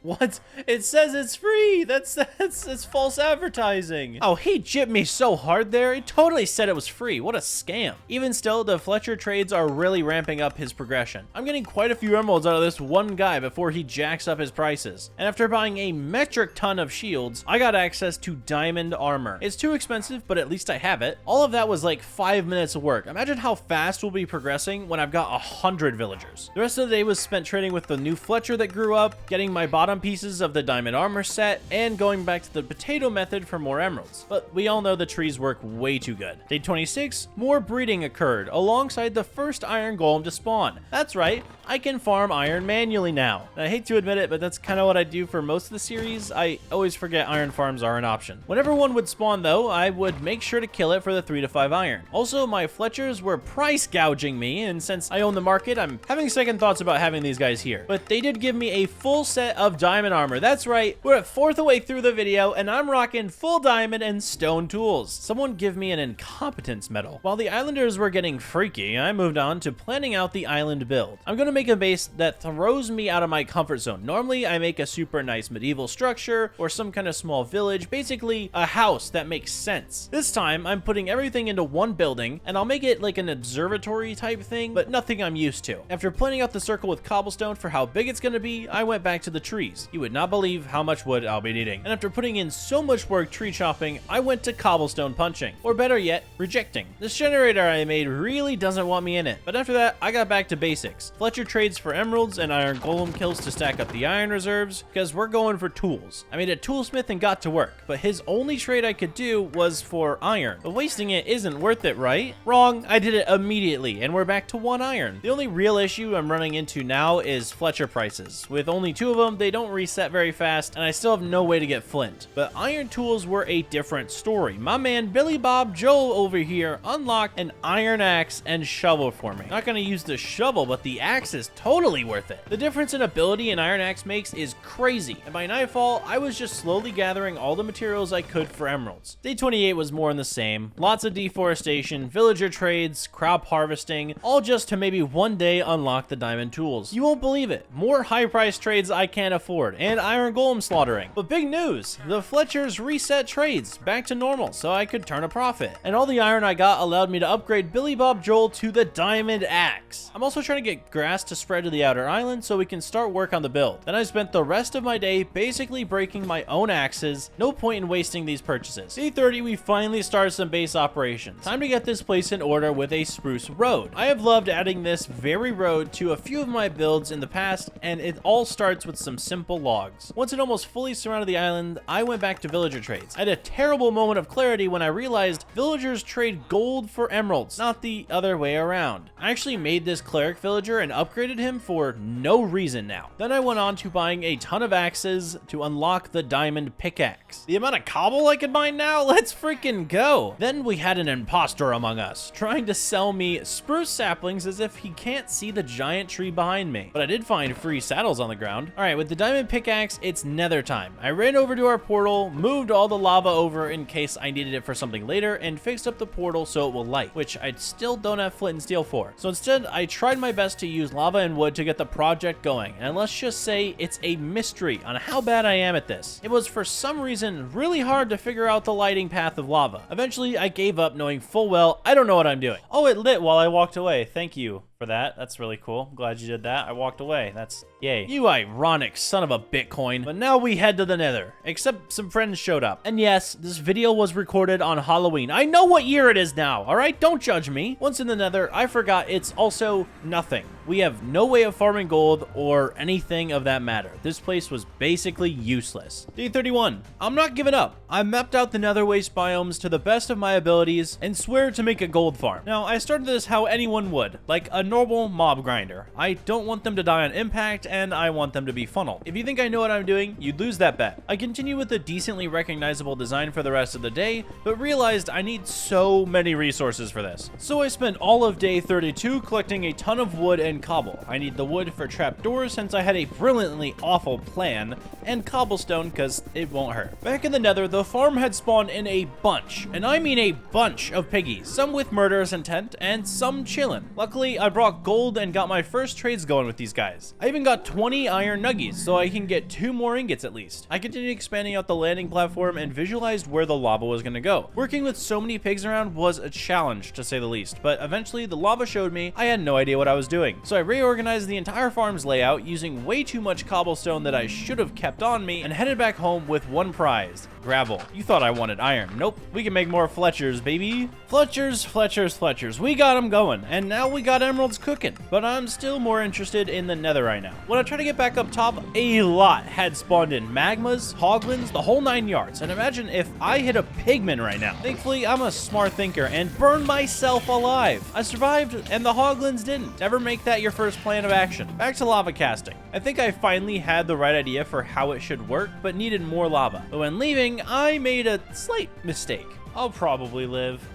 What? It says it's free. That's false advertising. Oh, he gypped me so hard there. He totally said it was free. What a scam. Even still, the Fletcher trades are really ramping up his progression. I'm getting quite a few emeralds out of this one guy before he jacks up his prices. And after buying a metric ton of shields, I got access to diamond armor. It's too expensive, but at least I have it. All of that was like 5 minutes of work. Imagine how fast we'll be progressing when I've got 100 villagers. The rest of the day was spent trading with the new Fletcher that grew up, getting my bottom pieces of the diamond armor set, and going back to the potato method for more emeralds. But we all know the trees work way too good. Day 26, more breeding occurred alongside the first iron golem to spawn. That's right, I can farm iron manually now. And I hate to admit it, but that's kind of what I do for most of the series. I always forget iron farms are an option. Whenever one would spawn though, I would make sure to kill it for the 3 to 5 iron. Also, my Fletchers were price gouging me, and since I own the market, I'm having second thoughts about having these guys here. But they did give me a full set of diamond armor. That's right, we're at 4th away through the video, and I'm rocking full diamond and stone tools. Someone give me an incompetence medal. While the islanders were getting freaky, I moved on to planning out the island build. I'm gonna make a base that throws me out of my comfort zone. Normally, I make a super nice medieval structure or some kind of small village, basically a house that makes sense. This time, I'm putting everything into one building, and I'll make it like an observatory type thing, but nothing I'm used to. After planning out the circle with cobblestone for how big it's gonna be, I went back to the trees. You would not believe how much wood I'll be needing. And after putting in so much work tree chopping, I went to cobblestone punching. Or better yet, rejecting. This generator I made really doesn't want me in it. But after that, I got back to basics. Fletcher trades for emeralds and iron golem kills to stack up the iron reserves, because we're going for tools. I made a toolsmith and got to work, but his only trade I could do was for iron. But wasting it isn't worth it, right? Wrong, I did it immediately, and we're back to 1 iron. The only real issue I'm running into now is Fletcher prices. With only 2 of them, they don't reset very fast, and I still have no way to get flint. But iron tools were a different story. My man Billy Bob Joe over here unlocked an iron axe and shovel for me. Not gonna use the shovel, but the axe is totally worth it. The difference in ability an iron axe makes is crazy, and by nightfall, I was just slowly gathering all the materials I could for emeralds. Day 28 was more in the same. Lots of deforestation, villager trades, crop harvesting, all just to maybe one day unlock the diamond tools. You won't believe it. More high-priced trades I can't afford, and iron golem slaughtering. But big news, the Fletchers reset trades back to normal so I could turn a profit. And all the iron I got allowed me to upgrade Billy Bob Joel to the diamond axe. I'm also trying to get grass to spread to the outer island so we can start work on the build. Then I spent the rest of my day basically breaking my own axes. No point in wasting these purchases. Day 30, we finally started some base operations. Time to get this place in order with a spruce road. I have loved adding this very road to a few of my builds in the past, and it all starts with some simple logs. Once it almost fully surrounded the island, I went back to villager trades. I had a terrible moment of clarity when I realized villagers trade gold for emeralds, not the other way around. I actually made this cleric villager and upgraded him for no reason now. Then I went on to buying a ton of axes to unlock the diamond pickaxe. The amount of cobble I could mine now? Let's freaking go. Then we had an imposter among us, trying to sell me spruce saplings as if he can't see the giant tree behind me. But I did find free saddles on the ground. All right, with the diamond pickaxe, it's nether time. I ran over to our portal, moved all the lava over in case I needed it for something later, and fixed up the portal so it will light, which I still don't have flint and steel for. So instead, I tried my best to use lava and wood to get the project going, and let's just say it's a mystery on how bad I am at this. It was for some reason really hard to figure out the lighting path of lava. Eventually, I gave up knowing full well I don't know what I'm doing. Oh, it lit while I walked away. Thank you for that. That's really cool. Glad you did that. I walked away. That's yay. You ironic son of a Bitcoin. But now we head to the nether, except some friends showed up. And yes, this video was recorded on Halloween. I know what year it is now, all right? Don't judge me. Once in the nether, I forgot it's also nothing. We have no way of farming gold or anything of that matter. This place was basically useless. Day 31. I'm not giving up. I mapped out the nether waste biomes to the best of my abilities and swear to make a gold farm. Now, I started this how anyone would, like a normal mob grinder. I don't want them to die on impact, and I want them to be funneled. If you think I know what I'm doing, you'd lose that bet. I continue with a decently recognizable design for the rest of the day, but realized I need so many resources for this. So I spent all of day 32 collecting a ton of wood and cobble. I need the wood for trapdoors since I had a brilliantly awful plan, and cobblestone because it won't hurt. Back in the nether, the farm had spawned in a bunch, and I mean a bunch of piggies, some with murderous intent and some chillin'. Luckily, I brought gold and got my first trades going with these guys. I even got 20 iron nuggies, so I can get 2 more ingots at least. I continued expanding out the landing platform and visualized where the lava was gonna go. Working with so many pigs around was a challenge, to say the least, but eventually the lava showed me I had no idea what I was doing. So I reorganized the entire farm's layout using way too much cobblestone that I should have kept on me and headed back home with one prize. Gravel. You thought I wanted iron. Nope. We can make more Fletchers, baby. Fletchers. We got them going, and now we got emeralds cooking. But I'm still more interested in the netherite now. When I try to get back up top, a lot had spawned in. Magmas, hoglins, the whole 9 yards. And imagine if I hit a pigman right now. Thankfully, I'm a smart thinker and burned myself alive. I survived, and the hoglins didn't. Never make that your first plan of action. Back to lava casting. I think I finally had the right idea for how it should work, but needed more lava. But when leaving, I made a slight mistake. I'll probably live.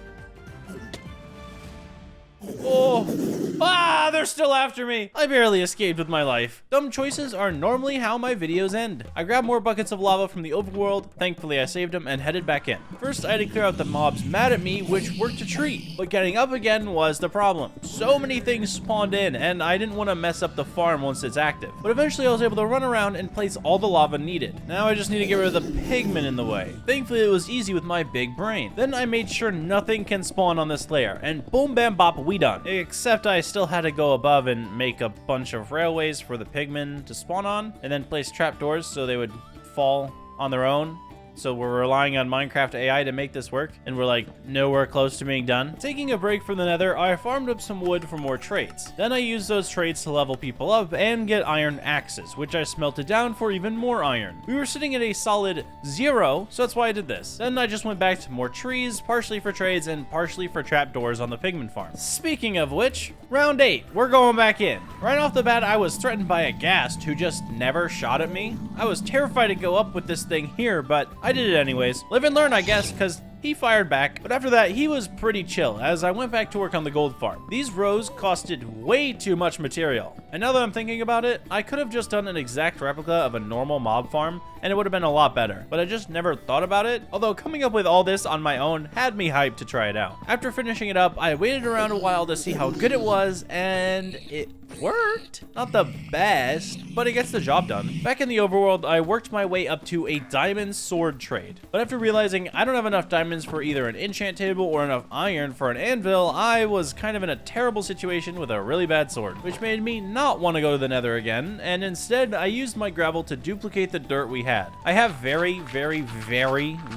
Oh, they're still after me. I barely escaped with my life. Dumb choices are normally how my videos end. I grabbed more buckets of lava from the overworld. Thankfully, I saved them and headed back in. First, I had to clear out the mobs mad at me, which worked a treat, but getting up again was the problem. So many things spawned in, and I didn't want to mess up the farm once it's active. But eventually, I was able to run around and place all the lava needed. Now I just need to get rid of the pigmen in the way. Thankfully, it was easy with my big brain. Then I made sure nothing can spawn on this layer, and boom bam bop, we done. Except I still had to go above and make a bunch of railways for the pigmen to spawn on, and then place trapdoors so they would fall on their own. So we're relying on Minecraft AI to make this work, and we're like nowhere close to being done. Taking a break from the nether, I farmed up some wood for more trades. Then I used those trades to level people up and get iron axes, which I smelted down for even more iron. We were sitting at a solid 0, so that's why I did this. Then I just went back to more trees, partially for trades and partially for trapdoors on the pigman farm. Speaking of which, round 8, we're going back in. Right off the bat, I was threatened by a ghast who just never shot at me. I was terrified to go up with this thing here, but I did it anyways. Live and learn, I guess, because he fired back. But after that, he was pretty chill as I went back to work on the gold farm. These rows costed way too much material. And now that I'm thinking about it, I could have just done an exact replica of a normal mob farm and it would have been a lot better. But I just never thought about it. Although coming up with all this on my own had me hyped to try it out. After finishing it up, I waited around a while to see how good it was, and it worked. Not the best, but it gets the job done. Back in the overworld, I worked my way up to a diamond sword trade. But after realizing I don't have enough diamonds for either an enchant table or enough iron for an anvil, I was kind of in a terrible situation with a really bad sword, which made me not want to go to the nether again, and instead I used my gravel to duplicate the dirt we had. I have very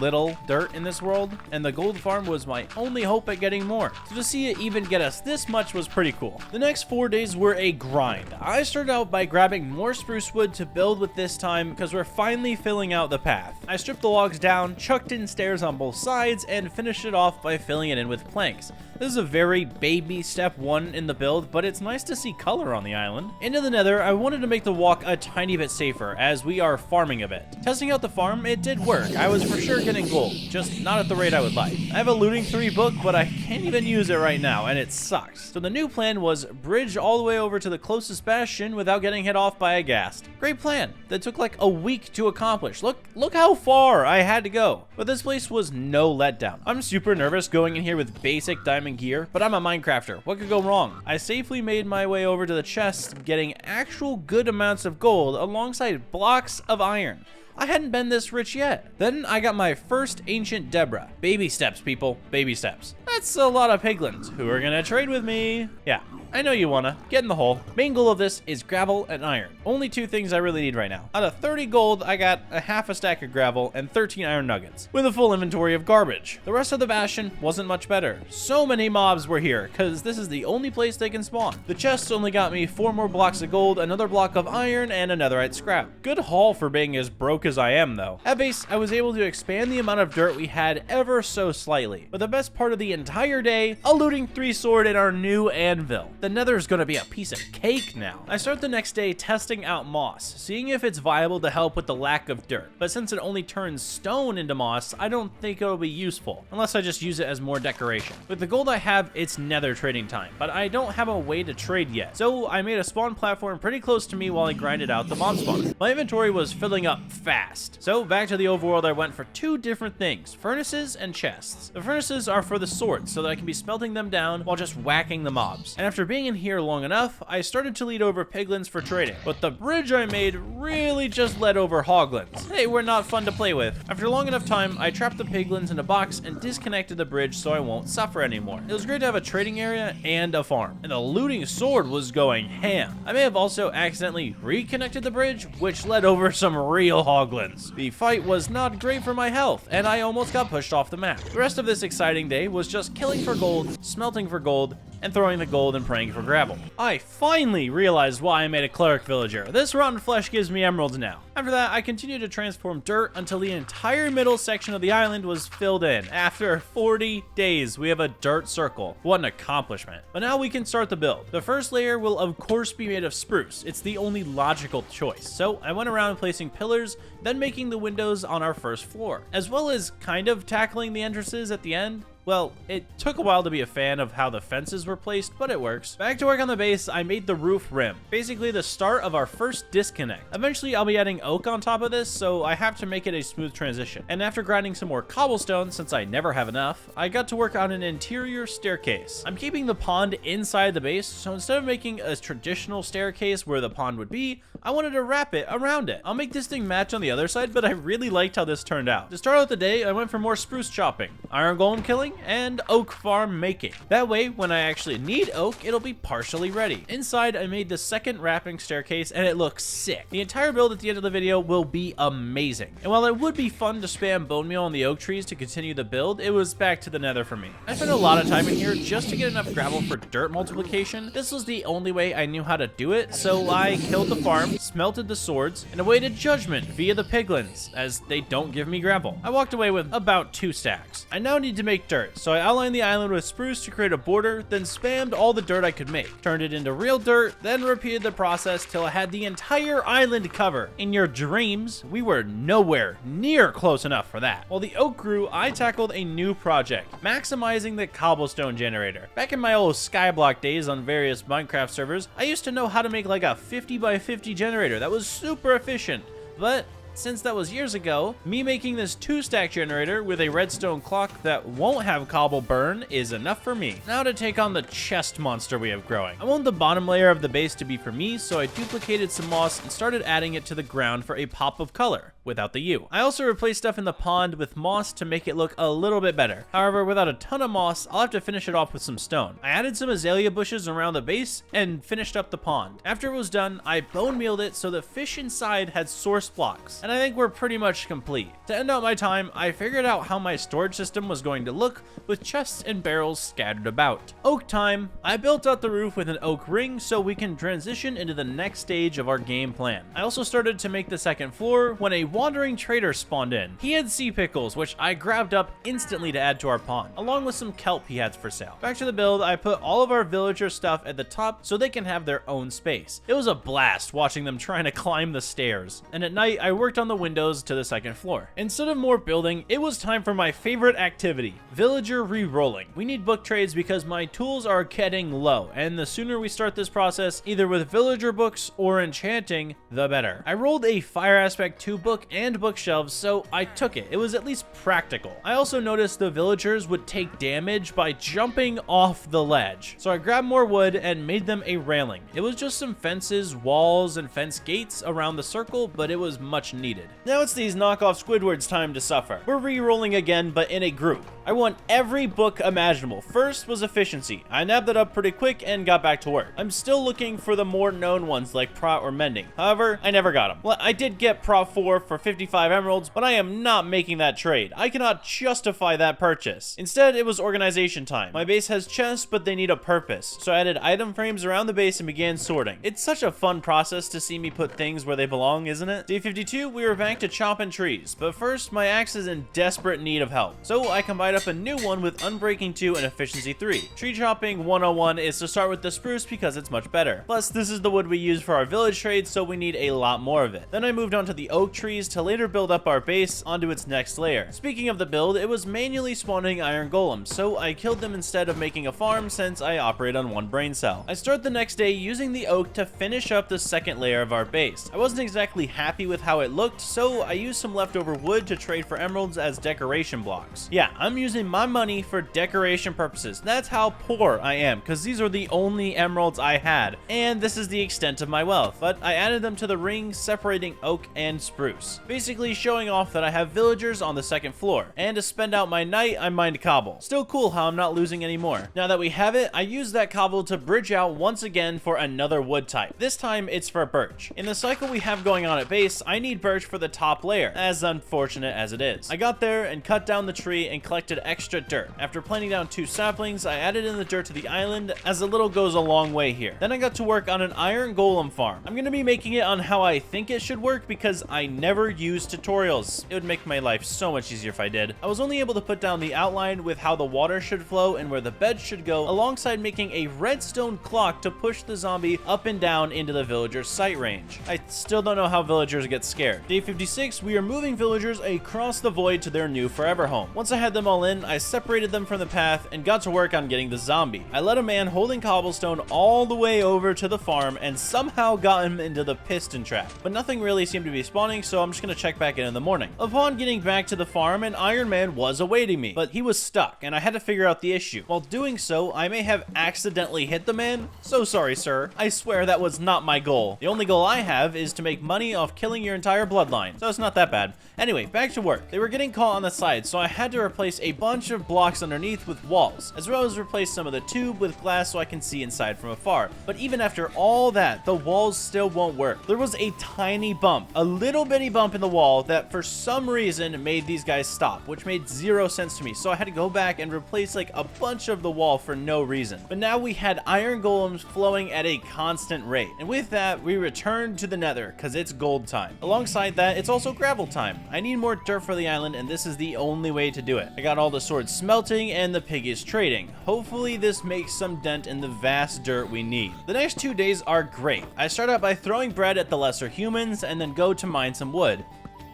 little dirt in this world, and the gold farm was my only hope at getting more. So to see it even get us this much was pretty cool. The next 4 days were a grind. I started out by grabbing more spruce wood to build with this time because we're finally filling out the path. I stripped the logs down, chucked in stairs on both sides, and finished it off by filling it in with planks. This is a very baby step 1 in the build, but it's nice to see color on the island. island. Into the nether, I wanted to make the walk a tiny bit safer, as we are farming a bit. Testing out the farm, it did work. I was for sure getting gold, just not at the rate I would like. I have a looting 3 book, but I can't even use it right now, and it sucks. So the new plan was bridge all the way over to the closest bastion without getting hit off by a ghast. Great plan. That took like a week to accomplish. Look how far I had to go. But this place was no letdown. I'm super nervous going in here with basic diamond gear, but I'm a Minecrafter. What could go wrong? I safely made my way over to the chest, getting actual good amounts of gold alongside blocks of iron. I hadn't been this rich yet. Then I got my first ancient Deborah. Baby steps, people. Baby steps. That's a lot of piglins. Who are gonna trade with me? Yeah, I know you wanna. Get in the hole. Main goal of this is gravel and iron. Only 2 things I really need right now. Out of 30 gold, I got a half a stack of gravel and 13 iron nuggets, with a full inventory of garbage. The rest of the bastion wasn't much better. So many mobs were here, cause this is the only place they can spawn. The chests only got me 4 more blocks of gold, another block of iron, and a netherite scrap. Good haul for being as broke as I am, though. At base, I was able to expand the amount of dirt we had ever so slightly. But the best part of the entire day, a looting 3 sword in our new anvil. The nether's gonna be a piece of cake now. I start the next day testing out moss, seeing if it's viable to help with the lack of dirt. But since it only turns stone into moss, I don't think it'll be useful, unless I just use it as more decoration. With the gold I have, it's nether trading time, but I don't have a way to trade yet. So I made a spawn platform pretty close to me while I grinded out the mob spawner. My inventory was filling up fast. So back to the overworld, I went for 2 different things, furnaces and chests. The furnaces are for the swords, so that I can be smelting them down while just whacking the mobs. And after being in here long enough, I started to lead over piglins for trading. But the bridge I made really just led over hoglins. They were not fun to play with. After long enough time, I trapped the piglins in a box and disconnected the bridge so I won't suffer anymore. It was great to have a trading area and a farm. And the looting sword was going ham. I may have also accidentally reconnected the bridge, which led over some real hoglins. The fight was not great for my health, and I almost got pushed off the map. The rest of this exciting day was just killing for gold, smelting for gold, and throwing the gold and praying for gravel. I finally realized why I made a cleric villager. This rotten flesh gives me emeralds now. After that, I continued to transform dirt until the entire middle section of the island was filled in. After 40 days, we have a dirt circle. What an accomplishment. But now we can start the build. The first layer will of course be made of spruce. It's the only logical choice. So I went around placing pillars, then making the windows on our first floor, as well as kind of tackling the entrances at the end. Well, it took a while to be a fan of how the fences were placed, but it works. Back to work on the base, I made the roof rim, basically the start of our first disconnect. Eventually, I'll be adding oak on top of this, so I have to make it a smooth transition. And after grinding some more cobblestone, since I never have enough, I got to work on an interior staircase. I'm keeping the pond inside the base, so instead of making a traditional staircase where the pond would be, I wanted to wrap it around it. I'll make this thing match on the other side, but I really liked how this turned out. To start out the day, I went for more spruce chopping, iron golem killing, and oak farm making. That way, when I actually need oak, it'll be partially ready. Inside, I made the second wrapping staircase, and it looks sick. The entire build at the end of the video will be amazing. And while it would be fun to spam bone meal on the oak trees to continue the build, it was back to the nether for me. I spent a lot of time in here just to get enough gravel for dirt multiplication. This was the only way I knew how to do it, so I killed the farm, smelted the swords, and awaited judgment via the piglins, as they don't give me gravel. I walked away with about 2 stacks. I now need to make dirt, so I outlined the island with spruce to create a border, then spammed all the dirt I could make, turned it into real dirt, then repeated the process till I had the entire island covered. In your dreams, we were nowhere near close enough for that. While the oak grew, I tackled a new project, maximizing the cobblestone generator. Back in my old Skyblock days on various Minecraft servers, I used to know how to make like a 50 by 50 generator that was super efficient, but since that was years ago, me making this 2-stack generator with a redstone clock that won't have cobble burn is enough for me. Now to take on the chest monster we have growing. I want the bottom layer of the base to be for me, so I duplicated some moss and started adding it to the ground for a pop of color, without the U. I also replaced stuff in the pond with moss to make it look a little bit better. However, without a ton of moss, I'll have to finish it off with some stone. I added some azalea bushes around the base and finished up the pond. After it was done, I bone mealed it so the fish inside had source blocks. and I think we're pretty much complete. To end out my time, I figured out how my storage system was going to look with chests and barrels scattered about. Oak time. I built out the roof with an oak ring so we can transition into the next stage of our game plan. I also started to make the second floor when a wandering trader spawned in. He had sea pickles, which I grabbed up instantly to add to our pond, along with some kelp he had for sale. Back to the build, I put all of our villager stuff at the top so they can have their own space. It was a blast watching them trying to climb the stairs. And at night, I worked on the windows to the second floor. Instead of more building, it was time for my favorite activity, villager re-rolling. We need book trades because my tools are getting low, and the sooner we start this process, either with villager books or enchanting, the better. I rolled a Fire Aspect 2 book and bookshelves, so I took it. It was at least practical. I also noticed the villagers would take damage by jumping off the ledge, so I grabbed more wood and made them a railing. It was just some fences, walls, and fence gates around the circle, but it was much needed. Now it's these knockoff Squidward's time to suffer. We're re-rolling again, but in a group. I want every book imaginable. First was efficiency. I nabbed that up pretty quick and got back to work. I'm still looking for the more known ones like Prot or Mending. However, I never got them. Well, I did get Prot 4 for 55 emeralds, but I am not making that trade. I cannot justify that purchase. Instead, it was organization time. My base has chests, but they need a purpose. So I added item frames around the base and began sorting. It's such a fun process to see me put things where they belong, isn't it? Day 52, we were back to chopping trees, but first, my axe is in desperate need of help. So I combined up a new one with Unbreaking 2 and Efficiency 3. Tree chopping 101 is to start with the spruce because it's much better. Plus, this is the wood we use for our village trade, so we need a lot more of it. Then I moved on to the oak trees to later build up our base onto its next layer. Speaking of the build, it was manually spawning iron golems, so I killed them instead of making a farm since I operate on one brain cell. I start the next day using the oak to finish up the second layer of our base. I wasn't exactly happy with how it looked, so I used some leftover wood to trade for emeralds as decoration blocks. Yeah, I'm using my money for decoration purposes. That's how poor I am, because these are the only emeralds I had, and this is the extent of my wealth, but I added them to the ring separating oak and spruce, basically showing off that I have villagers on the second floor, and to spend out my night, I mined cobble. Still cool how I'm not losing any more. Now that we have it, I use that cobble to bridge out once again for another wood type. This time, it's for birch. In the cycle we have going on at base, I need birch for the top layer, as unfortunate as it is. I got there and cut down the tree and collected extra dirt. After planting down 2 saplings, I added in the dirt to the island, as a little goes a long way here. Then I got to work on an iron golem farm. I'm gonna be making it on how I think it should work because I never use tutorials. It would make my life so much easier if I did. I was only able to put down the outline with how the water should flow and where the bed should go, alongside making a redstone clock to push the zombie up and down into the villager's sight range. I still don't know how villagers get scared. Day 56, we are moving villagers across the void to their new forever home. Once I had them all in, I separated them from the path and got to work on getting the zombie. I led a man holding cobblestone all the way over to the farm and somehow got him into the piston trap, but nothing really seemed to be spawning, so I'm just gonna check back in the morning. Upon getting back to the farm, an Iron Man was awaiting me, but he was stuck and I had to figure out the issue. While doing so, I may have accidentally hit the man. So sorry, sir. I swear that was not my goal. The only goal I have is to make money off killing your entire bloodline, so it's not that bad. Anyway, back to work. They were getting caught on the side, so I had to replace a bunch of blocks underneath with walls, as well as replace some of the tube with glass so I can see inside from afar. But even after all that, the walls still won't work. There was a tiny bump, a little bitty bump in the wall that for some reason made these guys stop, which made 0 sense to me, so I had to go back and replace like a bunch of the wall for no reason. But now we had iron golems flowing at a constant rate, and with that, we returned to the nether, because it's gold time. Alongside that, it's also gravel time. I need more dirt for the island, and this is the only way to do it. I got all the swords smelting, and the pig is trading. Hopefully this makes some dent in the vast dirt we need. The next 2 days are great. I start out by throwing bread at the lesser humans, and then go to mine some wood.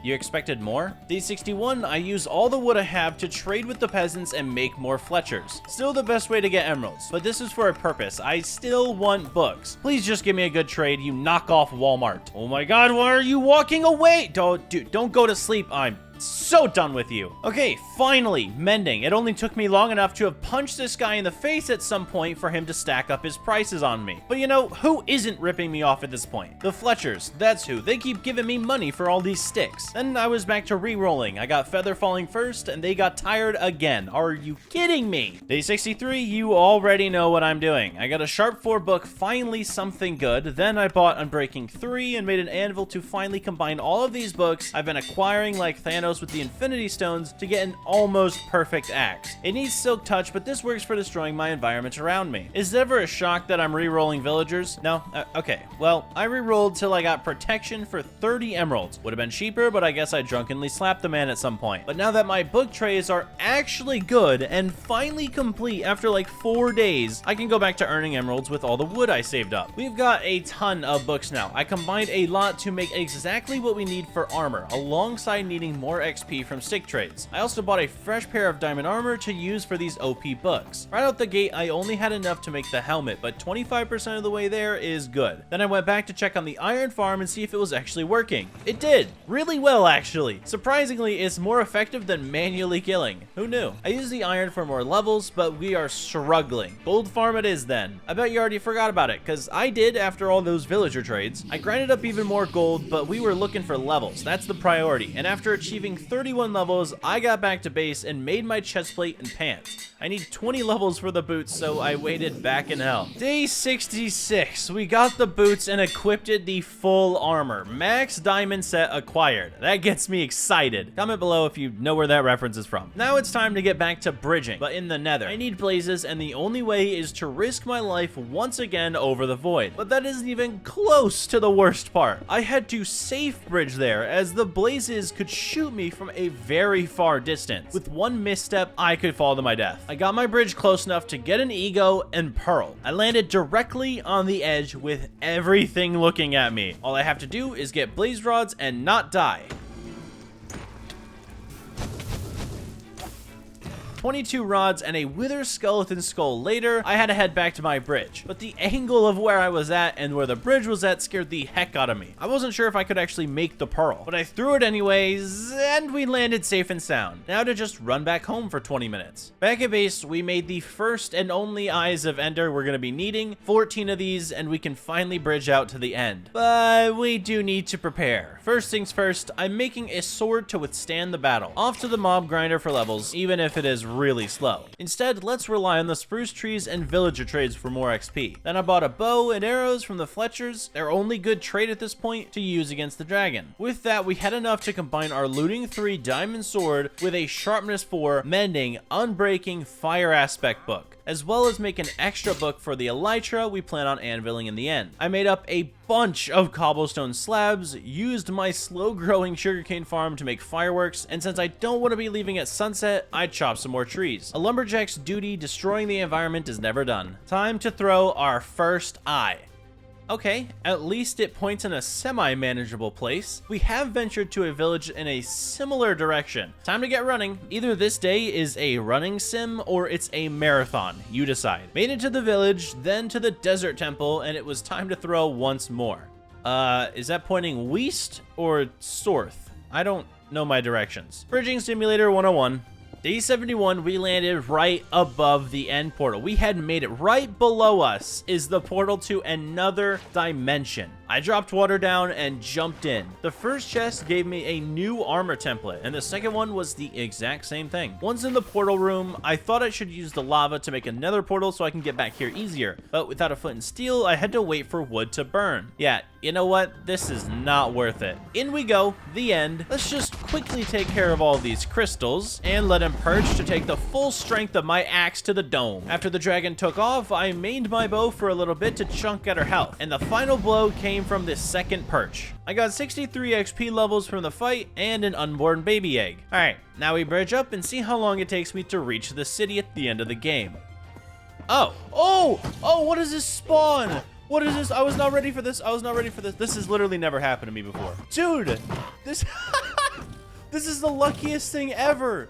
You expected more? Day 61, I use all the wood I have to trade with the peasants and make more Fletchers. Still the best way to get emeralds, but this is for a purpose. I still want books. Please just give me a good trade, you knock off Walmart. Oh my god, why are you walking away? Don't go to sleep. I'm So done with you. Okay, finally, mending. It only took me long enough to have punched this guy in the face at some point for him to stack up his prices on me. But you know, who isn't ripping me off at this point? The Fletchers, that's who. They keep giving me money for all these sticks. Then I was back to re-rolling. I got feather falling first, and they got tired again. Are you kidding me? Day 63, you already know what I'm doing. I got a Sharp 4 book, finally something good. Then I bought Unbreaking 3 and made an anvil to finally combine all of these books I've been acquiring like Thanos with the Infinity Stones to get an almost perfect axe. It needs Silk Touch, but this works for destroying my environment around me. Is it ever a shock that I'm re-rolling villagers? No? Okay. Well, I re-rolled till I got protection for 30 emeralds. Would have been cheaper, but I guess I drunkenly slapped the man at some point. But now that my book trays are actually good and finally complete after like 4 days, I can go back to earning emeralds with all the wood I saved up. We've got a ton of books now. I combined a lot to make exactly what we need for armor, alongside needing more XP from stick trades. I also bought a fresh pair of diamond armor to use for these OP books. Right out the gate, I only had enough to make the helmet, but 25% of the way there is good. Then I went back to check on the iron farm and see if it was actually working. It did. Really well, actually. Surprisingly, it's more effective than manually killing. Who knew? I used the iron for more levels, but we are struggling. Gold farm it is then. I bet you already forgot about it, because I did after all those villager trades. I grinded up even more gold, but we were looking for levels. That's the priority. And after achieving 31 levels, I got back to base and made my chestplate and pants. I need 20 levels for the boots, so I waited back in hell. Day 66, we got the boots and equipped it the full armor. Max diamond set acquired. That gets me excited. Comment below if you know where that reference is from. Now it's time to get back to bridging, but in the nether. I need blazes, and the only way is to risk my life once again over the void. But that isn't even close to the worst part. I had to safe bridge there, as the blazes could shoot me from a very far distance. With one misstep, I could fall to my death. I got my bridge close enough to get an ego and pearl. I landed directly on the edge with everything looking at me. All I have to do is get blaze rods and not die. 22 rods and a wither skeleton skull later, I had to head back to my bridge. But the angle of where I was at and where the bridge was at scared the heck out of me. I wasn't sure if I could actually make the pearl, but I threw it anyways, and we landed safe and sound. Now to just run back home for 20 minutes. Back at base, we made the first and only Eyes of Ender we're gonna be needing, 14 of these, and we can finally bridge out to the end. But we do need to prepare. First things first, I'm making a sword to withstand the battle. Off to the mob grinder for levels, even if it is really slow. Instead, let's rely on the spruce trees and villager trades for more XP. Then I bought a bow and arrows from the Fletchers, their only good trade at this point, to use against the dragon. With that, we had enough to combine our looting 3 diamond sword with a sharpness 4 mending unbreaking fire aspect book, as well as make an extra book for the elytra we plan on anviling in the end. I made up a bunch of cobblestone slabs, used my slow growing sugarcane farm to make fireworks, and since I don't want to be leaving at sunset, I chopped some more trees. A lumberjack's duty destroying the environment is never done. Time to throw our first eye. Okay, at least it points in a semi-manageable place. We have ventured to a village in a similar direction. Time to get running. Either this day is a running sim or it's a marathon. You decide. Made it to the village, then to the desert temple, and it was time to throw once more. Is that pointing west or north? I don't know my directions. Bridging Simulator 101. Day 71, we landed right above the end portal. We had made it. Right below us is the portal to another dimension. I dropped water down and jumped in. The first chest gave me a new armor template, and the second one was the exact same thing. Once in the portal room, I thought I should use the lava to make another portal so I can get back here easier. But without a flint and steel, I had to wait for wood to burn. Yeah, you know what? This is not worth it. In we go, the end. Let's just quickly take care of all these crystals and let him perch to take the full strength of my axe to the dome. After the dragon took off, I mained my bow for a little bit to chunk at her health, and the final blow came from this second perch. I got 63 XP levels from the fight and an unborn baby egg. Alright, now we bridge up and see how long it takes me to reach the city at the end of the game. Oh, what is this spawn? What is this? I was not ready for this. This has literally never happened to me before. Dude, this this is the luckiest thing ever.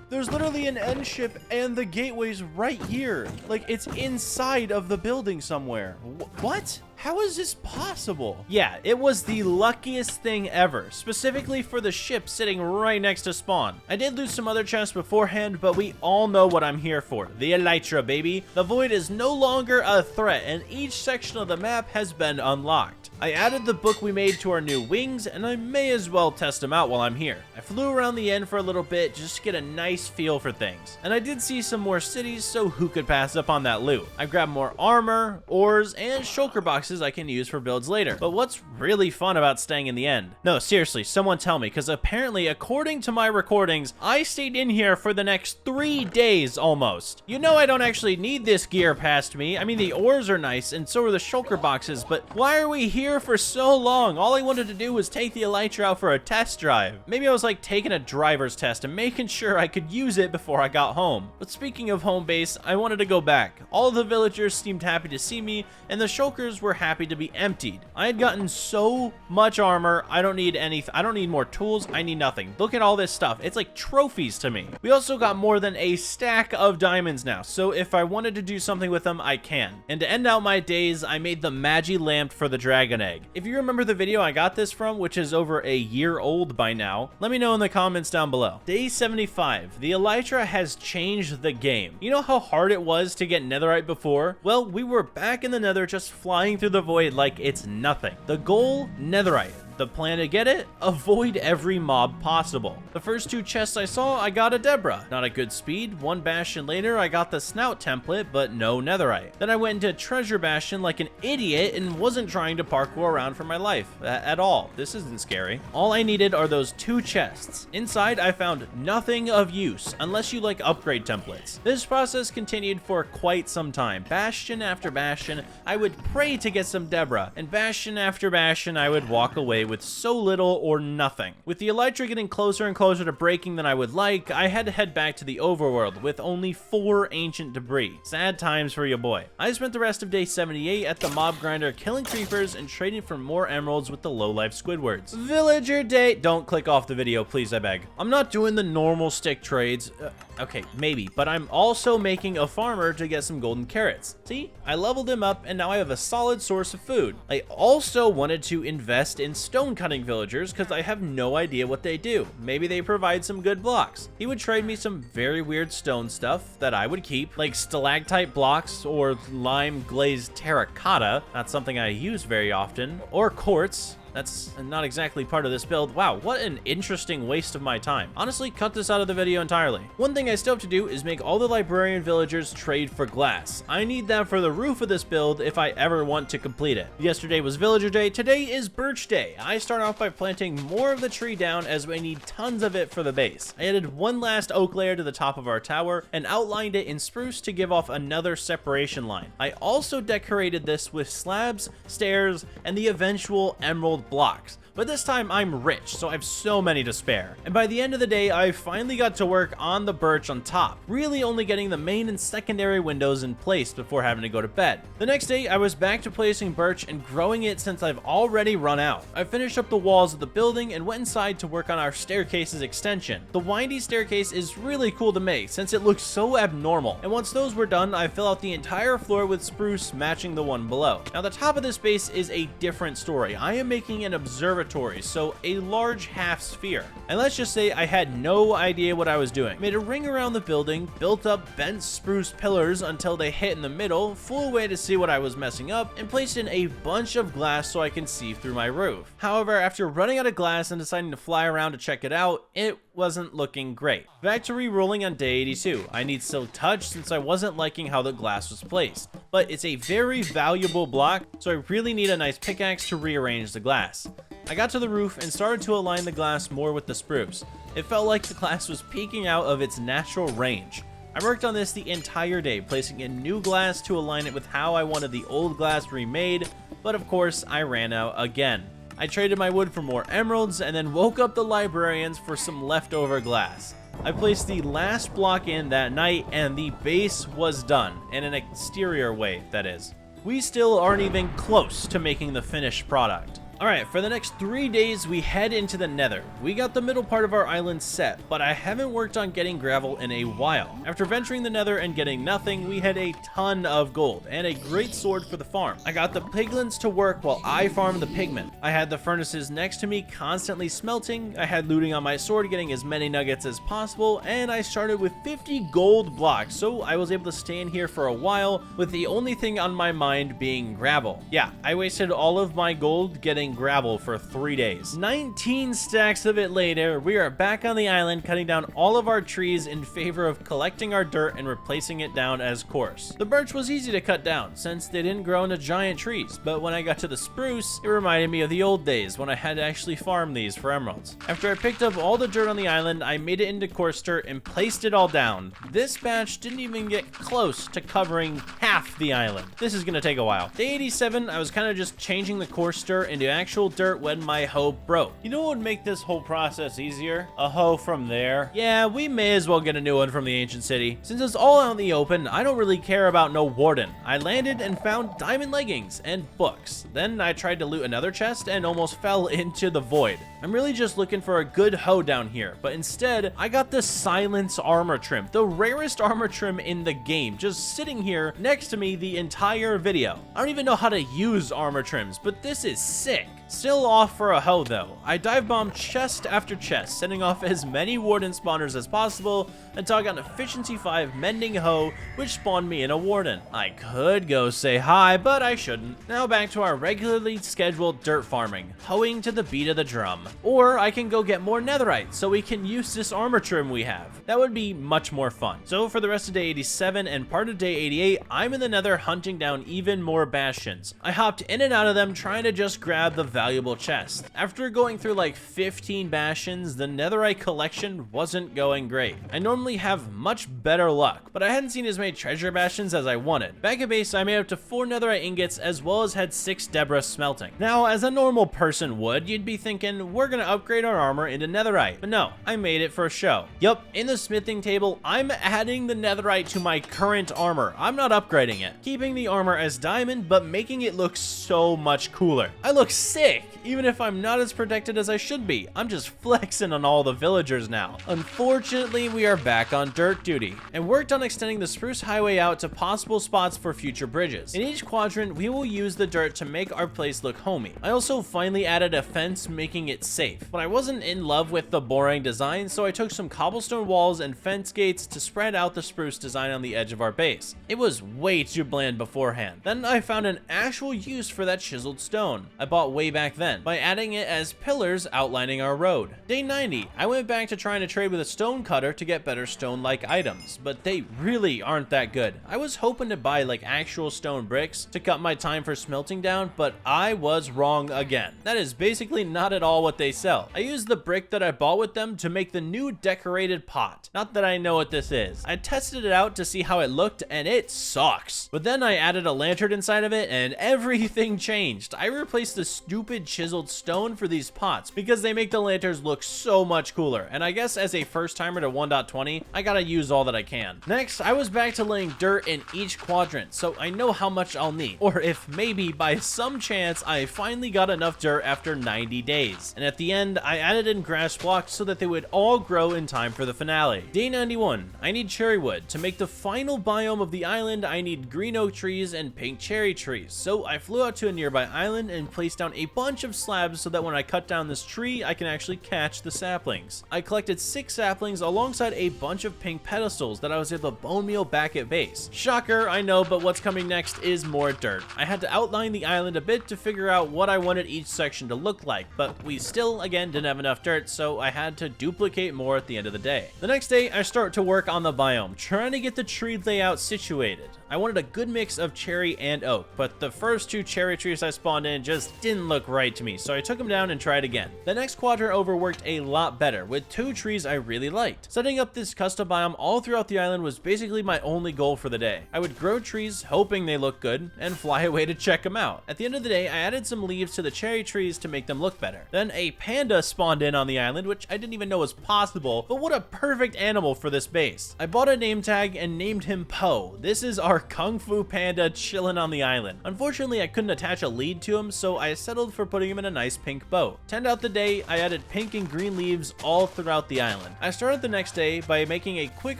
There's literally an end ship and the gateway's right here. Like, it's inside of the building somewhere. What? How is this possible? Yeah, it was the luckiest thing ever, specifically for the ship sitting right next to spawn. I did lose some other chests beforehand, but we all know what I'm here for. The elytra, baby. The void is no longer a threat, and each section of the map has been unlocked. I added the book we made to our new wings, and I may as well test them out while I'm here. I flew around the end for a little bit just to get a nice feel for things. And I did see some more cities, so who could pass up on that loot? I grabbed more armor, ores, and shulker boxes I can use for builds later. But what's really fun about staying in the end? No, seriously, someone tell me, because apparently, according to my recordings, I stayed in here for the next 3 days almost. You know I don't actually need this gear past me. I mean, the ores are nice, and so are the shulker boxes, but why are we here for so long? All I wanted to do was take the elytra out for a test drive. Maybe I was like taking a driver's test and making sure I could use it before I got home. But speaking of home base, I wanted to go back. All the villagers seemed happy to see me, and the shulkers were happy to be emptied. I had gotten so much armor, I don't need anything. I don't need more tools, I need nothing. Look at all this stuff. It's like trophies to me. We also got more than a stack of diamonds now, so if I wanted to do something with them, I can. And to end out my days, I made the magi lamp for the dragon egg. If you remember the video I got this from, which is over a year old by now, let me know in the comments down below. Day 75. The elytra has changed the game. You know how hard it was to get netherite before? Well, we were back in the nether just flying through the void like it's nothing. The goal, netherite. The plan to get it? Avoid every mob possible. The first 2 chests I saw, I got a Deborah. Not a good speed. 1 bastion later, I got the snout template, but no netherite. Then I went into treasure bastion like an idiot and wasn't trying to parkour around for my life at all. This isn't scary. All I needed are those 2 chests. Inside, I found nothing of use, unless you like upgrade templates. This process continued for quite some time. Bastion after bastion, I would pray to get some Deborah, and bastion after bastion, I would walk away with so little or nothing. With the elytra getting closer and closer to breaking than I would like, I had to head back to the overworld with only 4 ancient debris. Sad times for your boy. I spent the rest of day 78 at the mob grinder killing creepers and trading for more emeralds with the low-life Squidwards. Villager day. Don't click off the video, please, I beg. I'm not doing the normal stick trades. Okay, maybe, but I'm also making a farmer to get some golden carrots. See, I leveled him up and now I have a solid source of food. I also wanted to invest in stone cutting villagers because I have no idea what they do. Maybe they provide some good blocks. He would trade me some very weird stone stuff that I would keep, like stalactite blocks or lime glazed terracotta, not something I use very often, or quartz. That's not exactly part of this build. Wow, what an interesting waste of my time. Honestly, cut this out of the video entirely. One thing I still have to do is make all the librarian villagers trade for glass. I need that for the roof of this build if I ever want to complete it. Yesterday was villager day, today is birch day. I start off by planting more of the tree down as we need tons of it for the base. I added 1 last oak layer to the top of our tower and outlined it in spruce to give off another separation line. I also decorated this with slabs, stairs, and the eventual emerald blocks. But this time I'm rich, so I have so many to spare. And by the end of the day, I finally got to work on the birch on top, really only getting the main and secondary windows in place before having to go to bed. The next day, I was back to placing birch and growing it since I've already run out. I finished up the walls of the building and went inside to work on our staircase's extension. The windy staircase is really cool to make since it looks so abnormal. And once those were done, I fill out the entire floor with spruce matching the one below. Now the top of this base is a different story. I am making an observatory, so a large half sphere. And let's just say I had no idea what I was doing. Made a ring around the building, built up bent spruce pillars until they hit in the middle, flew away to see what I was messing up, and placed in a bunch of glass so I can see through my roof. However, after running out of glass and deciding to fly around to check it out, it wasn't looking great. Back to re-rolling on day 82. I need silk touch since I wasn't liking how the glass was placed, but it's a very valuable block, so I really need a nice pickaxe to rearrange the glass. I got to the roof and started to align the glass more with the spruce. It felt like the glass was peeking out of its natural range. I worked on this the entire day, placing in new glass to align it with how I wanted the old glass remade, but of course I ran out again. I traded my wood for more emeralds and then woke up the librarians for some leftover glass. I placed the last block in that night and the base was done, in an exterior way, that is. We still aren't even close to making the finished product. Alright, for the next 3 days, we head into the Nether. We got the middle part of our island set, but I haven't worked on getting gravel in a while. After venturing the Nether and getting nothing, we had a ton of gold and a great sword for the farm. I got the piglins to work while I farmed the pigmen. I had the furnaces next to me constantly smelting. I had looting on my sword, getting as many nuggets as possible, and I started with 50 gold blocks, so I was able to stay in here for a while with the only thing on my mind being gravel. Yeah, I wasted all of my gold getting gravel for 3 days. 19 stacks of it later, we are back on the island cutting down all of our trees in favor of collecting our dirt and replacing it down as coarse. The birch was easy to cut down since they didn't grow into giant trees, but when I got to the spruce, it reminded me of the old days when I had to actually farm these for emeralds. After I picked up all the dirt on the island, I made it into coarse dirt and placed it all down. This batch didn't even get close to covering half the island. This is gonna take a while. Day 87, I was kind of just changing the coarse dirt into actual dirt when my hoe broke. You know what would make this whole process easier? A hoe from there. Yeah, we may as well get a new one from the ancient city. Since it's all out in the open, I don't really care about no warden. I landed and found diamond leggings and books. Then I tried to loot another chest and almost fell into the void. I'm really just looking for a good hoe down here, but instead, I got the silence armor trim, the rarest armor trim in the game, just sitting here next to me the entire video. I don't even know how to use armor trims, but this is sick. Still off for a hoe though. I dive bombed chest after chest, setting off as many warden spawners as possible until I got an efficiency 5 mending hoe, which spawned me in a warden. I could go say hi, but I shouldn't. Now back to our regularly scheduled dirt farming, hoeing to the beat of the drum. Or I can go get more netherite so we can use this armor trim we have. That would be much more fun. So for the rest of day 87 and part of day 88, I'm in the nether hunting down even more bastions. I hopped in and out of them trying to just grab the valuable chest. After going through like 15 bastions, the netherite collection wasn't going great. I normally have much better luck, but I hadn't seen as many treasure bastions as I wanted. Back at base, I made up to 4 netherite ingots as well as had 6 debris smelting. Now, as a normal person would, you'd be thinking, we're gonna upgrade our armor into netherite. But no, I made it for a show. Yup, in the smithing table, I'm adding the netherite to my current armor. I'm not upgrading it. Keeping the armor as diamond, but making it look so much cooler. I look sick, even if I'm not as protected as I should be. I'm just flexing on all the villagers now. Unfortunately, we are back on dirt duty and worked on extending the spruce highway out to possible spots for future bridges. In each quadrant, we will use the dirt to make our place look homey. I also finally added a fence, making it safe, but I wasn't in love with the boring design, so I took some cobblestone walls and fence gates to spread out the spruce design on the edge of our base. It was way too bland beforehand. Then I found an actual use for that chiseled stone I bought way back then by adding it as pillars outlining our road. Day 90, I went back to trying to trade with a stone cutter to get better stone-like items, but they really aren't that good. I was hoping to buy like actual stone bricks to cut my time for smelting down, but I was wrong again. That is basically not at all what they sell. I used the brick that I bought with them to make the new decorated pot. Not that I know what this is. I tested it out to see how it looked and it sucks. But then I added a lantern inside of it and everything changed. I replaced the stupid chiseled stone for these pots because they make the lanterns look so much cooler, and I guess as a first timer to 1.20, I gotta use all that I can. Next, I was back to laying dirt in each quadrant, so I know how much I'll need, or if maybe by some chance I finally got enough dirt after 90 days. And at the end, I added in grass blocks so that they would all grow in time for the finale. Day 91, I need cherry wood. To make the final biome of the island, I need green oak trees and pink cherry trees, so I flew out to a nearby island and placed down a bunch of slabs so that when I cut down this tree, I can actually catch the saplings. I collected 6 saplings alongside a bunch of pink pedestals that I was able to bone meal back at base. Shocker, I know, but what's coming next is more dirt. I had to outline the island a bit to figure out what I wanted each section to look like, but we still, again, didn't have enough dirt, so I had to duplicate more at the end of the day. The next day, I start to work on the biome, trying to get the tree layout situated. I wanted a good mix of cherry and oak, but the first 2 cherry trees I spawned in just didn't look right to me, so I took them down and tried again. The next quadrant over worked a lot better, with 2 trees I really liked. Setting up this custom biome all throughout the island was basically my only goal for the day. I would grow trees, hoping they look good, and fly away to check them out. At the end of the day, I added some leaves to the cherry trees to make them look better. Then a panda spawned in on the island, which I didn't even know was possible, but what a perfect animal for this base. I bought a name tag and named him Poe. This is our Kung Fu panda chilling on the island. Unfortunately, I couldn't attach a lead to him, so I settled thrilled for putting him in a nice pink bow. To end out the day, I added pink and green leaves all throughout the island. I started the next day by making a quick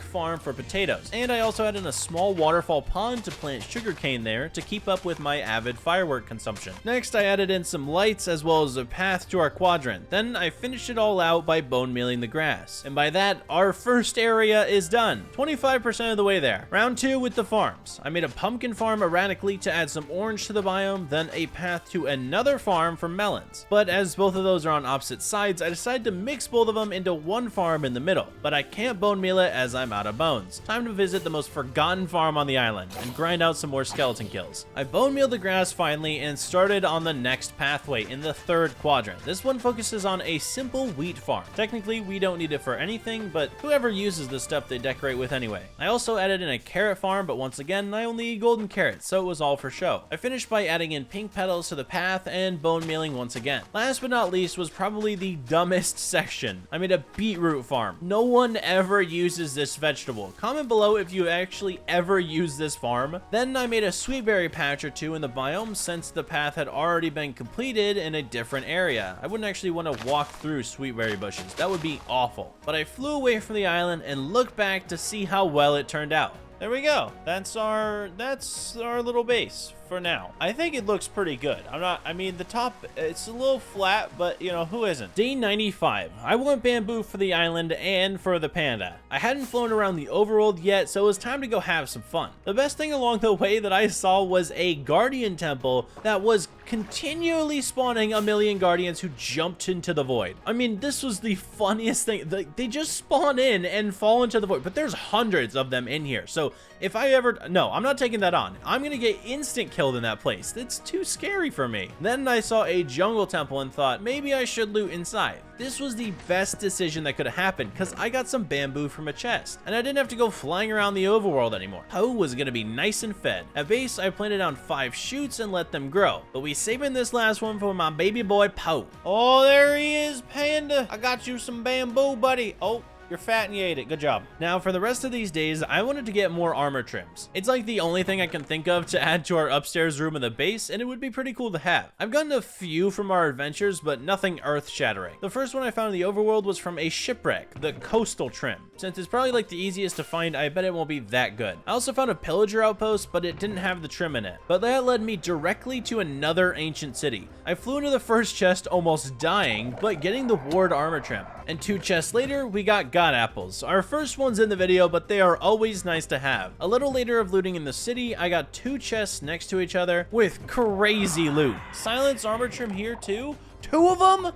farm for potatoes, and I also added a small waterfall pond to plant sugarcane there to keep up with my avid firework consumption. Next, I added in some lights as well as a path to our quadrant. Then I finished it all out by bone mealing the grass. And by that, our first area is done. 25% of the way there. Round 2 with the farms. I made a pumpkin farm erratically to add some orange to the biome, then a path to another farm for melons. But as both of those are on opposite sides, I decided to mix both of them into one farm in the middle. But I can't bone meal it as I'm out of bones. Time to visit the most forgotten farm on the island and grind out some more skeleton kills. I bone mealed the grass finally and started on the next pathway in the third quadrant. This one focuses on a simple wheat farm. Technically, we don't need it for anything, but whoever uses the stuff they decorate with anyway. I also added in a carrot farm, but once again, I only eat golden carrots, so it was all for show. I finished by adding in pink petals to the path and bone mealing once again. Last but not least was probably the dumbest section. I made a beetroot farm. No one ever uses this vegetable. Comment below if you actually ever use this farm. Then I made a sweetberry patch or two in the biome since the path had already been completed in a different area. I wouldn't actually want to walk through sweetberry bushes. That would be awful. But I flew away from the island and looked back to see how well it turned out. There we go. That's our little base for now. I think it looks pretty good. I mean, the top, it's a little flat, but you know, who isn't? Day 95. I want bamboo for the island and for the panda. I hadn't flown around the overworld yet, so it was time to go have some fun. The best thing along the way that I saw was a guardian temple that was continually spawning a million guardians who jumped into the void. I mean, this was the funniest thing. They just spawn in and fall into the void, but there's hundreds of them in here. So if I ever, no, I'm not taking that on. I'm gonna get instant killed in that place. It's too scary for me. Then I saw a jungle temple and thought maybe I should loot inside. This was the best decision that could have happened because I got some bamboo from a chest and I didn't have to go flying around the overworld anymore. Poe was gonna be nice and fed. At base, I planted down 5 shoots and let them grow, but we saving this last one for my baby boy Poe. Oh, there he is, Panda. I got you some bamboo, buddy. Oh, you're fat and you ate it. Good job. Now, for the rest of these days, I wanted to get more armor trims. It's like the only thing I can think of to add to our upstairs room in the base, and it would be pretty cool to have. I've gotten a few from our adventures, but nothing earth-shattering. The first one I found in the overworld was from a shipwreck, the coastal trim. Since it's probably like the easiest to find, I bet it won't be that good. I also found a pillager outpost, but it didn't have the trim in it. But that led me directly to another ancient city. I flew into the first chest almost dying, but getting the ward armor trim. And 2 chests later, we got God apples. Our first one's in the video, but they are always nice to have. A little later of looting in the city, I got 2 chests next to each other with crazy loot. Silence armor trim here too? 2 of them?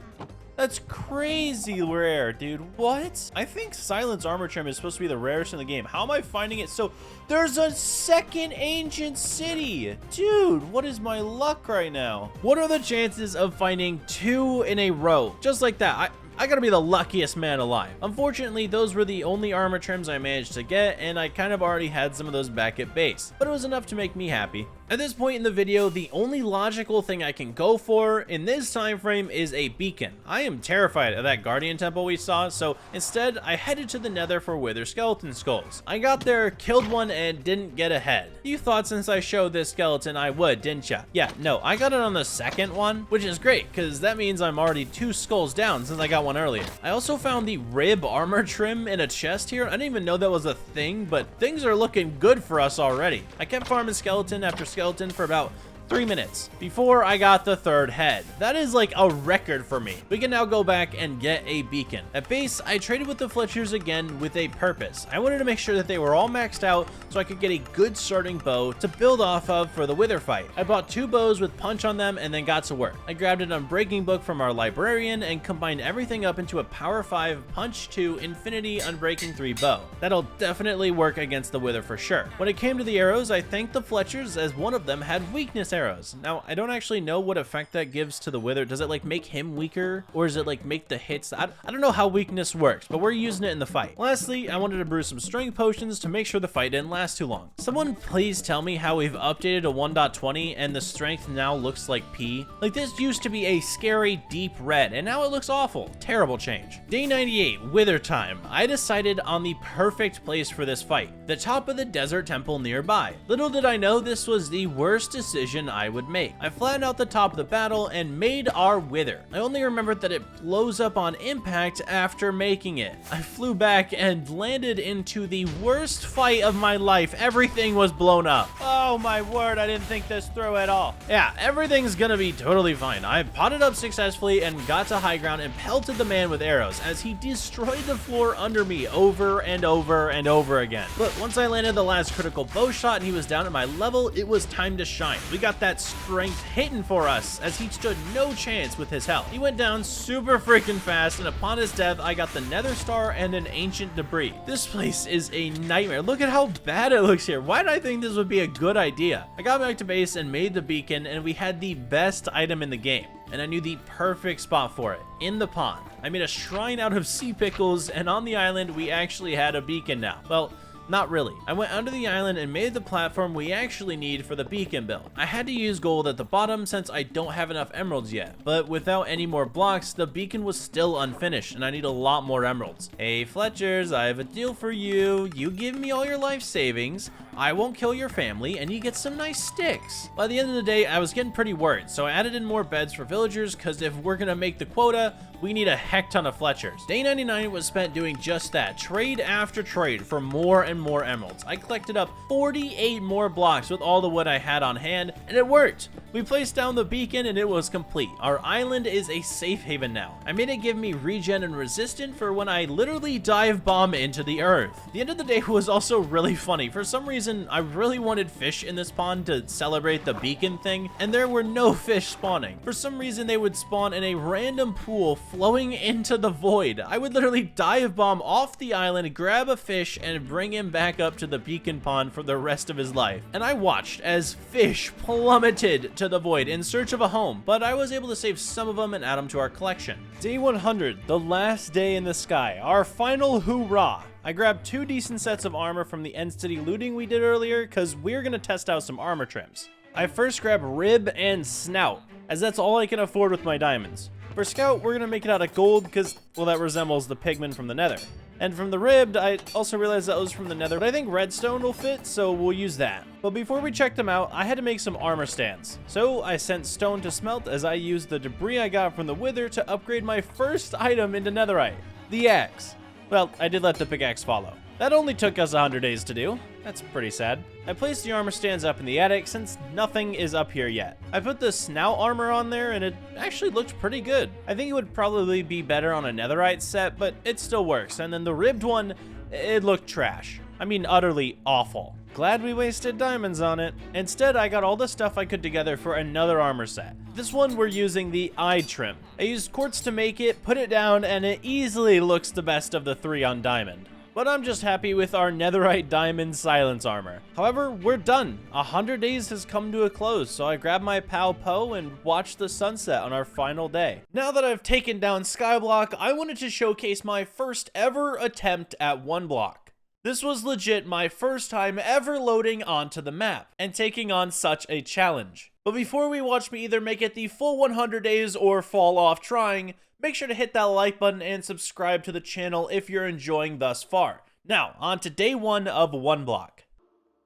That's crazy rare, dude. What? I think silence armor trim is supposed to be the rarest in the game. How am I finding it? So there's a second ancient city. Dude, what is my luck right now? What are the chances of finding 2 in a row? Just like that. I gotta be the luckiest man alive. Unfortunately, those were the only armor trims I managed to get, and I kind of already had some of those back at base, but it was enough to make me happy. At this point in the video, the only logical thing I can go for in this time frame is a beacon. I am terrified of that guardian temple we saw, so instead I headed to the nether for wither skeleton skulls. I got there, killed one, and didn't get ahead. You thought since I showed this skeleton I would, didn't ya? Yeah, no, I got it on the second one, which is great, because that means I'm already 2 skulls down since I got one earlier. I also found the rib armor trim in a chest here. I didn't even know that was a thing, but things are looking good for us already. I kept farming skeleton after skeleton for about 3 minutes before I got the 3rd head. That is like a record for me. We can now go back and get a beacon. At base, I traded with the Fletchers again with a purpose. I wanted to make sure that they were all maxed out so I could get a good starting bow to build off of for the wither fight. I bought 2 bows with punch on them and then got to work. I grabbed an unbreaking book from our librarian and combined everything up into a power 5 punch 2 infinity unbreaking 3 bow. That'll definitely work against the wither for sure. When it came to the arrows, I thanked the Fletchers as one of them had weakness arrows. Now, I don't actually know what effect that gives to the wither. Does it like make him weaker, or is it like make the hits? I don't know how weakness works, but we're using it in the fight. Lastly, I wanted to brew some strength potions to make sure the fight didn't last too long. Someone please tell me how we've updated to 1.20 and the strength now looks like P. Like this used to be a scary deep red and now it looks awful. Terrible change. Day 98, wither time. I decided on the perfect place for this fight, the top of the desert temple nearby. Little did I know this was the worst decision decision I would make. I flattened out the top of the battle and made our wither. I only remembered that it blows up on impact after making it. I flew back and landed into the worst fight of my life. Everything was blown up. Oh my word, I didn't think this through at all. Yeah, everything's gonna be totally fine. I potted up successfully and got to high ground and pelted the man with arrows as he destroyed the floor under me over and over and over again. But once I landed the last critical bow shot and he was down at my level, it was time to shine. We got that strength hitting for us as he stood no chance with his health. He went down super freaking fast, and upon his death, I got the nether star and an ancient debris. This place is a nightmare. Look at how bad it looks here. Why did I think this would be a good idea? I got back to base and made the beacon, and we had the best item in the game. And I knew the perfect spot for it, in the pond. I made a shrine out of sea pickles, and on the island, we actually had a beacon now. Well, not really. I went under the island and made the platform we actually need for the beacon build. I had to use gold at the bottom since I don't have enough emeralds yet, but without any more blocks, the beacon was still unfinished and I need a lot more emeralds. Hey Fletchers, I have a deal for you. You give me all your life savings, I won't kill your family, and you get some nice sticks. By the end of the day, I was getting pretty worried, so I added in more beds for villagers because if we're gonna make the quota, we need a heck ton of Fletchers. Day 99 was spent doing just that, trade after trade for more and more emeralds. I collected up 48 more blocks with all the wood I had on hand, and it worked. We placed down the beacon and it was complete. Our island is a safe haven now. I made it give me regen and resistant for when I literally dive bomb into the earth. The end of the day was also really funny. For some reason, I really wanted fish in this pond to celebrate the beacon thing, and there were no fish spawning. For some reason, they would spawn in a random pool flowing into the void. I would literally dive bomb off the island, grab a fish, and bring him back up to the beacon pond for the rest of his life. And I watched as fish plummeted to the void in search of a home, but I was able to save some of them and add them to our collection. Day 100, the last day in the sky, our final hoorah. I grabbed 2 decent sets of armor from the end city looting we did earlier because we're going to test out some armor trims. I first grabbed rib and snout, as that's all I can afford with my diamonds. For scout, we're going to make it out of gold because, well, that resembles the pigment from the nether. And from the ribbed, I also realized that was from the nether, but I think redstone will fit, so we'll use that. But before we checked them out, I had to make some armor stands. So I sent stone to smelt as I used the debris I got from the wither to upgrade my first item into netherite, the axe. Well, I did let the pickaxe follow. That only took us 100 days to do. That's pretty sad. I placed the armor stands up in the attic since nothing is up here yet. I put the snout armor on there and it actually looked pretty good. I think it would probably be better on a netherite set, but it still works. And then the ribbed one, it looked trash. I mean, utterly awful. Glad we wasted diamonds on it. Instead, I got all the stuff I could together for another armor set. This one, we're using the eye trim. I used quartz to make it, put it down, and it easily looks the best of the 3 on diamond. But I'm just happy with our netherite diamond silence armor. However, we're done. 100 days has come to a close, so I grabbed my pal Poe and watched the sunset on our final day. Now that I've taken down Skyblock, I wanted to showcase my first ever attempt at OneBlock. This was legit my first time ever loading onto the map and taking on such a challenge. But before we watch me either make it the full 100 days or fall off trying, make sure to hit that like button and subscribe to the channel if you're enjoying thus far. Now, on to day 1 of OneBlock.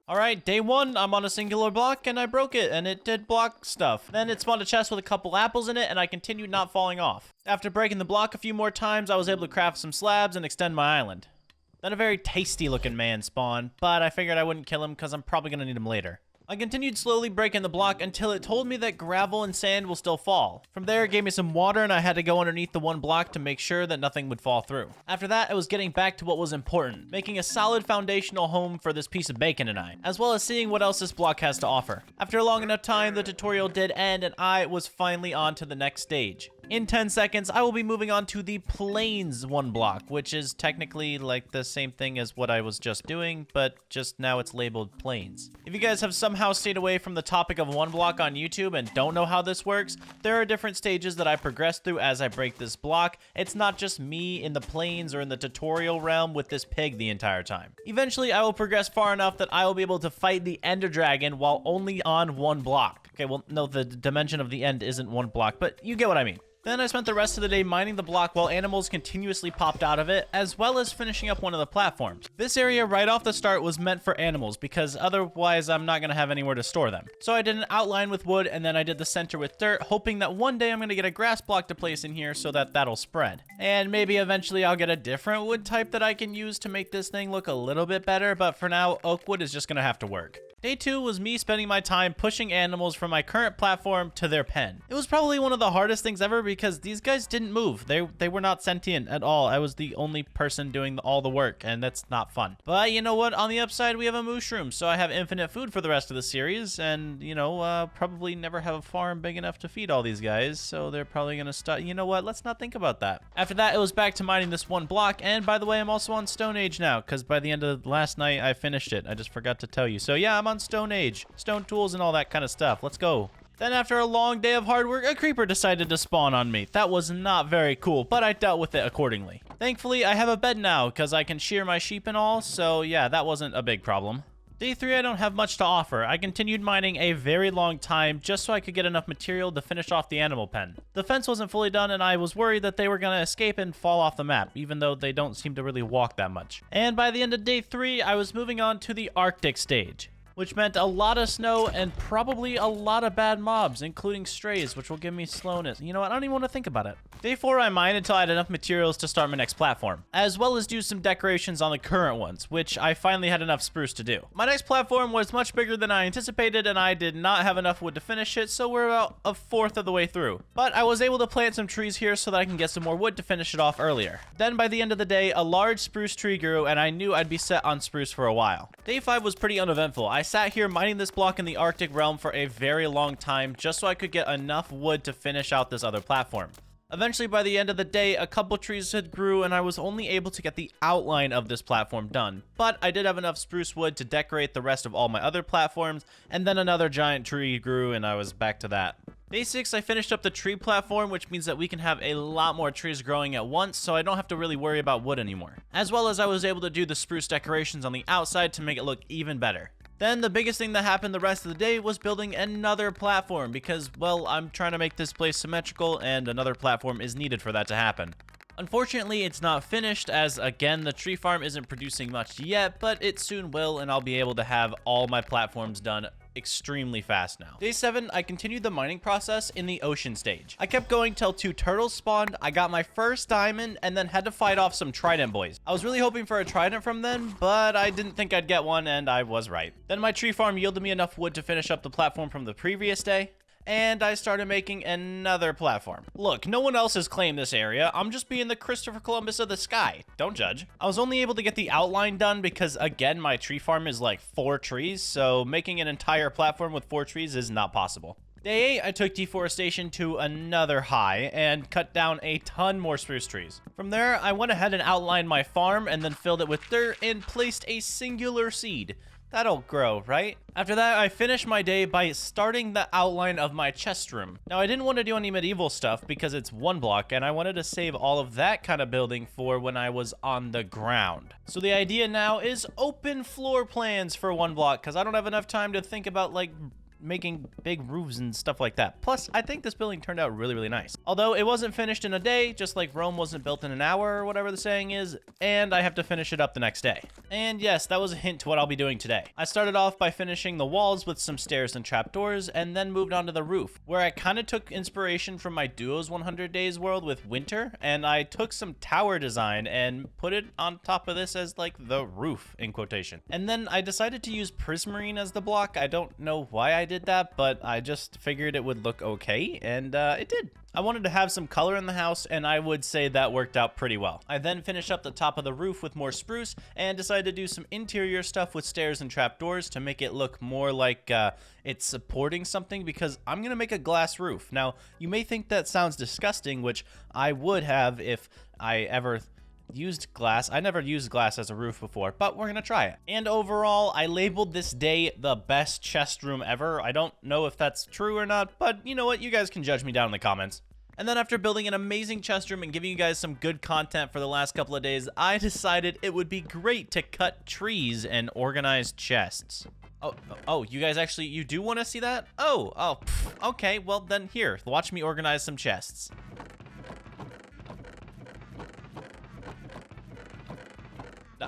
Alright, day 1, I'm on a singular block and I broke it and it did block stuff. Then it spawned a chest with a couple apples in it and I continued not falling off. After breaking the block a few more times, I was able to craft some slabs and extend my island. Then a very tasty looking man spawned, but I figured I wouldn't kill him because I'm probably going to need him later. I continued slowly breaking the block until it told me that gravel and sand will still fall. From there, it gave me some water and I had to go underneath the one block to make sure that nothing would fall through. After that, I was getting back to what was important, making a solid foundational home for this piece of bacon tonight, as well as seeing what else this block has to offer. After a long enough time, the tutorial did end and I was finally on to the next stage. In 10 seconds, I will be moving on to the plains one block, which is technically like the same thing as what I was just doing, but just now it's labeled plains. If you guys have somehow stayed away from the topic of one block on YouTube and don't know how this works, there are different stages that I progress through as I break this block. It's not just me in the plains or in the tutorial realm with this pig the entire time. Eventually, I will progress far enough that I will be able to fight the Ender Dragon while only on one block. Okay, well, no, the dimension of the end isn't one block, but you get what I mean. Then I spent the rest of the day mining the block while animals continuously popped out of it, as well as finishing up one of the platforms. This area right off the start was meant for animals because otherwise I'm not going to have anywhere to store them. So I did an outline with wood and then I did the center with dirt, hoping that one day I'm going to get a grass block to place in here so that that'll spread. And maybe eventually I'll get a different wood type that I can use to make this thing look a little bit better, but for now, oak wood is just going to have to work. Day 2 was me spending my time pushing animals from my current platform to their pen. It was probably one of the hardest things ever because these guys didn't move. They were not sentient at all. I was the only person doing all the work, and that's not fun. But you know what? On the upside, we have a mushroom, so I have infinite food for the rest of the series, and, you know, probably never have a farm big enough to feed all these guys, so they're probably gonna start. You know what? Let's not think about that. After that, it was back to mining this one block, and by the way, I'm also on Stone Age now, because by the end of last night, I finished it. I just forgot to tell you. So yeah, I'm on Stone Age, stone tools and all that kind of stuff. Let's go. Then after a long day of hard work, a creeper decided to spawn on me. That was not very cool, but I dealt with it accordingly. Thankfully, I have a bed now because I can shear my sheep and all, so yeah, that wasn't a big problem. Day 3, I don't have much to offer. I continued mining a very long time just so I could get enough material to finish off the animal pen. The fence wasn't fully done and I was worried that they were going to escape and fall off the map, even though they don't seem to really walk that much. And by the end of day 3, I was moving on to the Arctic stage, which meant a lot of snow and probably a lot of bad mobs, including strays, which will give me slowness. You know what? I don't even want to think about it. Day 4, I mined until I had enough materials to start my next platform, as well as do some decorations on the current ones, which I finally had enough spruce to do. My next platform was much bigger than I anticipated, and I did not have enough wood to finish it, so we're about a fourth of the way through. But I was able to plant some trees here so that I can get some more wood to finish it off earlier. Then by the end of the day, a large spruce tree grew, and I knew I'd be set on spruce for a while. Day 5 was pretty uneventful. I sat here mining this block in the Arctic realm for a very long time just so I could get enough wood to finish out this other platform. Eventually, by the end of the day, a couple trees had grew and I was only able to get the outline of this platform done. But I did have enough spruce wood to decorate the rest of all my other platforms, and then another giant tree grew and I was back to that. Day 6, I finished up the tree platform, which means that we can have a lot more trees growing at once, so I don't have to really worry about wood anymore. As well as I was able to do the spruce decorations on the outside to make it look even better. Then the biggest thing that happened the rest of the day was building another platform because, well, I'm trying to make this place symmetrical and another platform is needed for that to happen. Unfortunately, it's not finished as, again, the tree farm isn't producing much yet, but it soon will and I'll be able to have all my platforms done extremely fast now. Day 7, I continued the mining process in the ocean stage. I kept going till 2 turtles spawned, I got my first diamond, and then had to fight off some trident boys. I was really hoping for a trident from them, but I didn't think I'd get one, and I was right. Then my tree farm yielded me enough wood to finish up the platform from the previous day, and I started making another platform. Look, no one else has claimed this area. I'm just being the Christopher Columbus of the sky. Don't judge. I was only able to get the outline done because, again, my tree farm is like 4 trees, so making an entire platform with 4 trees is not possible. Day 8, I took deforestation to another high and cut down a ton more spruce trees. From there, I went ahead and outlined my farm and then filled it with dirt and placed a singular seed. That'll grow, right? After that, I finished my day by starting the outline of my chest room. Now, I didn't want to do any medieval stuff because it's OneBlock, and I wanted to save all of that kind of building for when I was on the ground. So the idea now is open floor plans for OneBlock, because I don't have enough time to think about, like, making big roofs and stuff like that. Plus, I think this building turned out really, really nice. Although it wasn't finished in a day, just like Rome wasn't built in an hour or whatever the saying is, and I have to finish it up the next day. And yes, that was a hint to what I'll be doing today. I started off by finishing the walls with some stairs and trapdoors, and then moved on to the roof, where I kind of took inspiration from my Duo's 100 Days world with winter, and I took some tower design and put it on top of this as like the roof in quotation. And then I decided to use prismarine as the block. I don't know why I did that, but I just figured it would look okay, and it did. I wanted to have some color in the house, and I would say that worked out pretty well. I then finished up the top of the roof with more spruce, and decided to do some interior stuff with stairs and trapdoors to make it look more like it's supporting something, because I'm gonna make a glass roof. Now, you may think that sounds disgusting, which I would have if I ever used glass. I never used glass as a roof before, but we're gonna try it. And overall, I labeled this day the best chest room ever. I don't know if that's true or not, but you know what? You guys can judge me down in the comments. And then after building an amazing chest room and giving you guys some good content for the last couple of days, I decided it would be great to cut trees and organize chests. Oh, you guys actually, you do want to see that? Pff, okay, well then here, watch me organize some chests.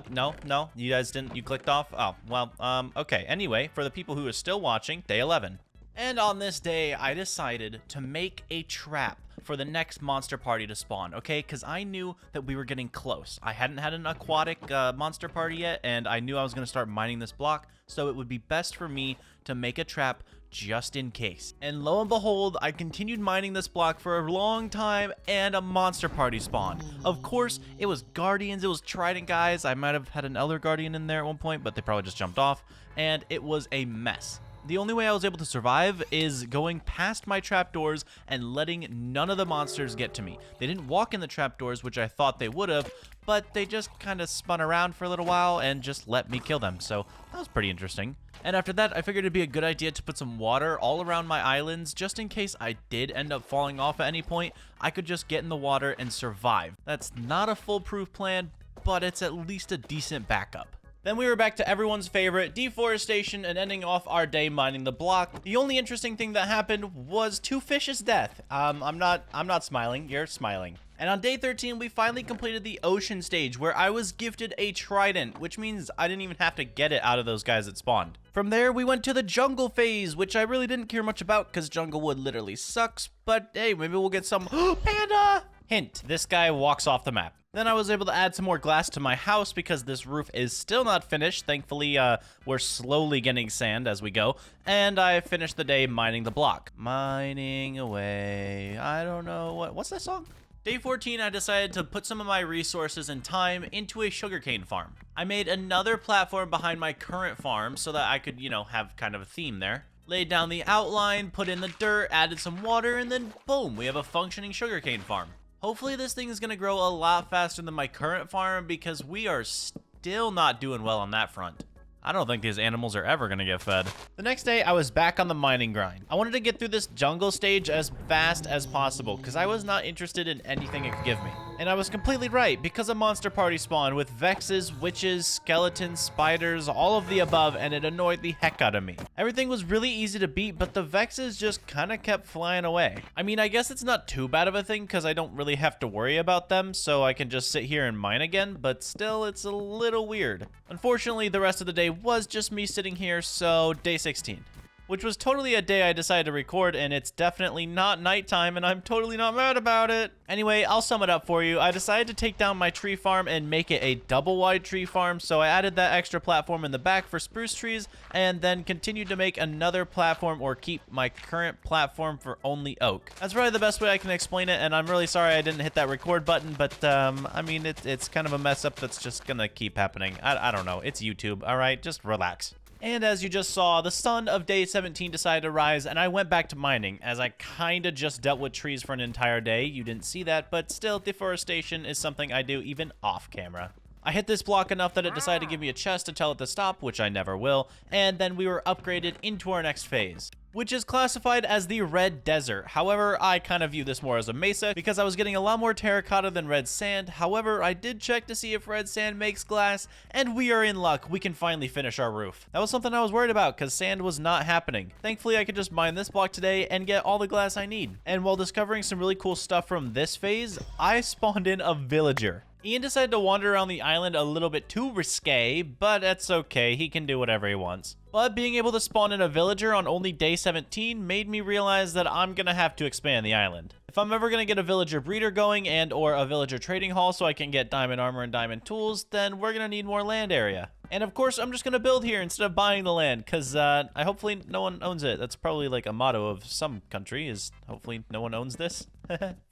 No, you guys didn't, you clicked off? Oh, well, okay. Anyway, for the people who are still watching, day 11. And on this day, I decided to make a trap for the next monster party to spawn, okay? Because I knew that we were getting close. I hadn't had an aquatic monster party yet, and I knew I was going to start mining this block, so it would be best for me to make a trap just in case. And lo and behold, I continued mining this block for a long time, and a monster party spawned. Of course, it was guardians, it was trident guys. I might have had an elder guardian in there at one point, but they probably just jumped off, and it was a mess. The only way I was able to survive is going past my trapdoors and letting none of the monsters get to me. They didn't walk in the trapdoors, which I thought they would have, but they just kind of spun around for a little while and just let me kill them, so that was pretty interesting. And after that, I figured it'd be a good idea to put some water all around my islands, just in case I did end up falling off at any point, I could just get in the water and survive. That's not a foolproof plan, but it's at least a decent backup. Then we were back to everyone's favorite, deforestation, and ending off our day mining the block. The only interesting thing that happened was 2 fish's death. I'm not smiling, you're smiling. And on day 13, we finally completed the ocean stage, where I was gifted a trident, which means I didn't even have to get it out of those guys that spawned. From there, we went to the jungle phase, which I really didn't care much about, because jungle wood literally sucks, but hey, maybe we'll get some panda! Hint, this guy walks off the map. Then I was able to add some more glass to my house because this roof is still not finished. Thankfully, we're slowly getting sand as we go. And I finished the day mining the block. Mining away. I don't know what's that song? Day 14, I decided to put some of my resources and time into a sugarcane farm. I made another platform behind my current farm so that I could, have kind of a theme there. Laid down the outline, put in the dirt, added some water, and then boom, we have a functioning sugarcane farm. Hopefully this thing is going to grow a lot faster than my current farm because we are still not doing well on that front. I don't think these animals are ever going to get fed. The next day, I was back on the mining grind. I wanted to get through this jungle stage as fast as possible because I was not interested in anything it could give me. And I was completely right because a monster party spawned with vexes, witches, skeletons, spiders, all of the above, and it annoyed the heck out of me. Everything was really easy to beat, but the vexes just kind of kept flying away. I mean, I guess it's not too bad of a thing because I don't really have to worry about them, so I can just sit here and mine again, but still, it's a little weird. Unfortunately, the rest of the day was just me sitting here, so day 16. Which was totally a day I decided to record, and it's definitely not nighttime, and I'm totally not mad about it. Anyway, I'll sum it up for you. I decided to take down my tree farm and make it a double-wide tree farm, so I added that extra platform in the back for spruce trees, and then continued to make another platform or keep my current platform for only oak. That's probably the best way I can explain it, and I'm really sorry I didn't hit that record button, but, I mean, it's kind of a mess up that's just gonna keep happening. I don't know. It's YouTube, all right? Just relax. And as you just saw, the sun of day 17 decided to rise, and I went back to mining, as I kinda just dealt with trees for an entire day. You didn't see that, but still, deforestation is something I do even off camera. I hit this block enough that it decided to give me a chest to tell it to stop, which I never will, and then we were upgraded into our next phase, which is classified as the Red Desert. However, I kind of view this more as a mesa because I was getting a lot more terracotta than red sand. However, I did check to see if red sand makes glass, and we are in luck. We can finally finish our roof. That was something I was worried about because sand was not happening. Thankfully, I could just mine this block today and get all the glass I need. And while discovering some really cool stuff from this phase, I spawned in a villager. Ian decided to wander around the island a little bit too risque, but that's okay. He can do whatever he wants. But being able to spawn in a villager on only day 17 made me realize that I'm gonna have to expand the island. If I'm ever gonna get a villager breeder going and or a villager trading hall so I can get diamond armor and diamond tools, then we're gonna need more land area. And of course, I'm just gonna build here instead of buying the land, because hopefully no one owns it. That's probably like a motto of some country, is hopefully no one owns this.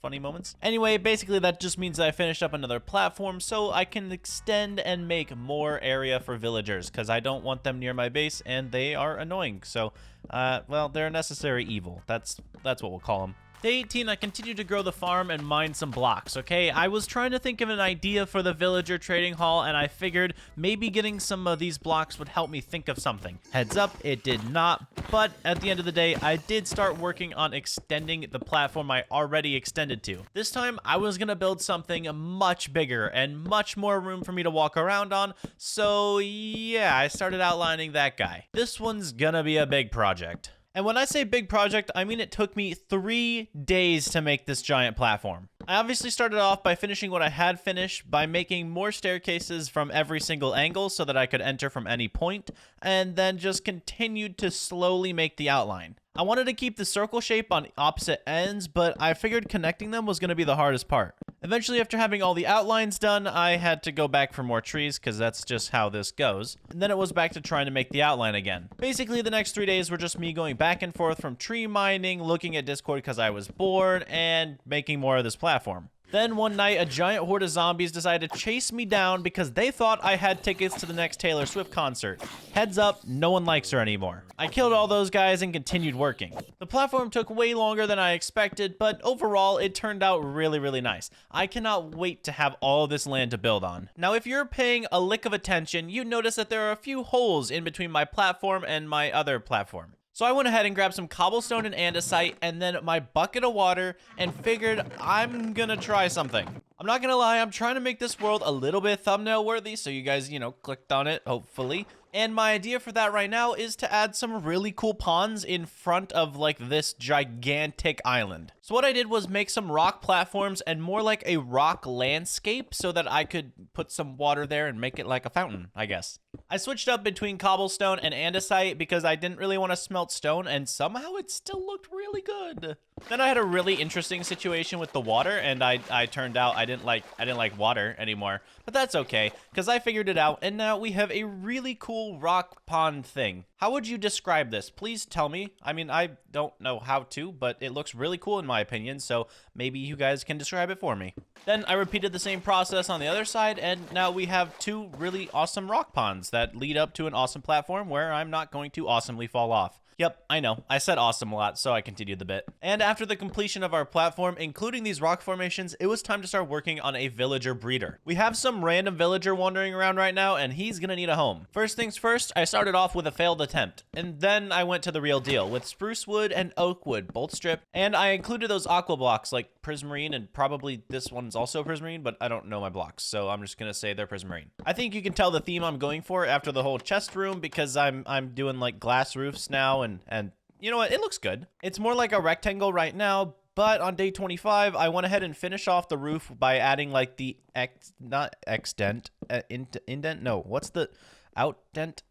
Funny moments. Anyway, basically that just means that I finished up another platform so I can extend and make more area for villagers, because I don't want them near my base and they are annoying. So, well, they're a necessary evil. That's what we'll call them. Day 18, I continued to grow the farm and mine some blocks, okay? I was trying to think of an idea for the villager trading hall, and I figured maybe getting some of these blocks would help me think of something. Heads up, it did not, but at the end of the day, I did start working on extending the platform I already extended to. This time, I was gonna build something much bigger and much more room for me to walk around on, so yeah, I started outlining that guy. This one's gonna be a big project. And when I say big project, I mean it took me 3 days to make this giant platform. I obviously started off by finishing what I had finished by making more staircases from every single angle so that I could enter from any point, and then just continued to slowly make the outline. I wanted to keep the circle shape on opposite ends, but I figured connecting them was going to be the hardest part. Eventually, after having all the outlines done, I had to go back for more trees because that's just how this goes. And then it was back to trying to make the outline again. Basically, the next 3 days were just me going back and forth from tree mining, looking at Discord because I was bored, and making more of this platform. Then one night, a giant horde of zombies decided to chase me down because they thought I had tickets to the next Taylor Swift concert. Heads up, no one likes her anymore. I killed all those guys and continued working. The platform took way longer than I expected, but overall, it turned out really nice. I cannot wait to have all of this land to build on. Now, if you're paying a lick of attention, you notice that there are a few holes in between my platform and my other platform. So I went ahead and grabbed some cobblestone and andesite and then my bucket of water and figured I'm gonna try something. I'm not gonna lie, I'm trying to make this world a little bit thumbnail worthy, so you guys, clicked on it, hopefully. And my idea for that right now is to add some really cool ponds in front of like this gigantic island. So what I did was make some rock platforms and more like a rock landscape so that I could put some water there and make it like a fountain, I guess. I switched up between cobblestone and andesite because I didn't really want to smelt stone, and somehow it still looked really good. Then I had a really interesting situation with the water, and I turned out I didn't like water anymore, but that's okay because I figured it out, and now we have a really cool rock pond thing. How would you describe this? Please tell me. I mean, I don't know how to, but it looks really cool in my opinion, so maybe you guys can describe it for me. Then I repeated the same process on the other side, and now we have 2 really awesome rock ponds that lead up to an awesome platform where I'm not going to awesomely fall off. Yep, I know. I said awesome a lot, so I continued the bit. And after the completion of our platform, including these rock formations, it was time to start working on a villager breeder. We have some random villager wandering around right now, and he's gonna need a home. First things first, I started off with a failed attempt, and then I went to the real deal with spruce wood and oak wood, bolt strip, and I included those aqua blocks like prismarine, and probably this one's also prismarine, but I don't know my blocks, so I'm just gonna say they're prismarine. I think you can tell the theme I'm going for after the whole chest room because I'm doing like glass roofs now, and you know what, it looks good. It's more like a rectangle right now, but on day 25, I went ahead and finished off the roof by adding like the outdent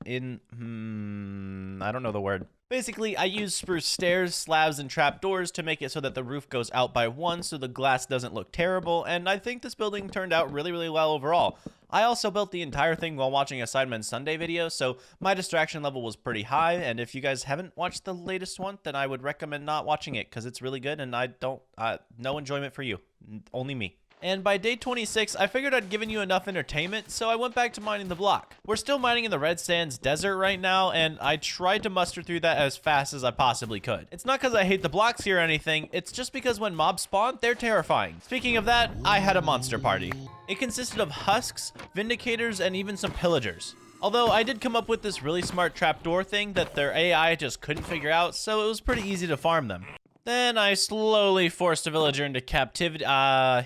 in, I don't know the word. Basically, I used spruce stairs, slabs, and trapdoors to make it so that the roof goes out by 1 so the glass doesn't look terrible, and I think this building turned out really well overall. I also built the entire thing while watching a Sidemen Sunday video, so my distraction level was pretty high, and if you guys haven't watched the latest one, then I would recommend not watching it, because it's really good, and no enjoyment for you. Only me. And by day 26, I figured I'd given you enough entertainment, so I went back to mining the block. We're still mining in the Red Sands Desert right now, and I tried to muster through that as fast as I possibly could. It's not because I hate the blocks here or anything, it's just because when mobs spawn, they're terrifying. Speaking of that, I had a monster party. It consisted of husks, vindicators, and even some pillagers. Although I did come up with this really smart trapdoor thing that their AI just couldn't figure out, so it was pretty easy to farm them. Then I slowly forced a villager into captivity,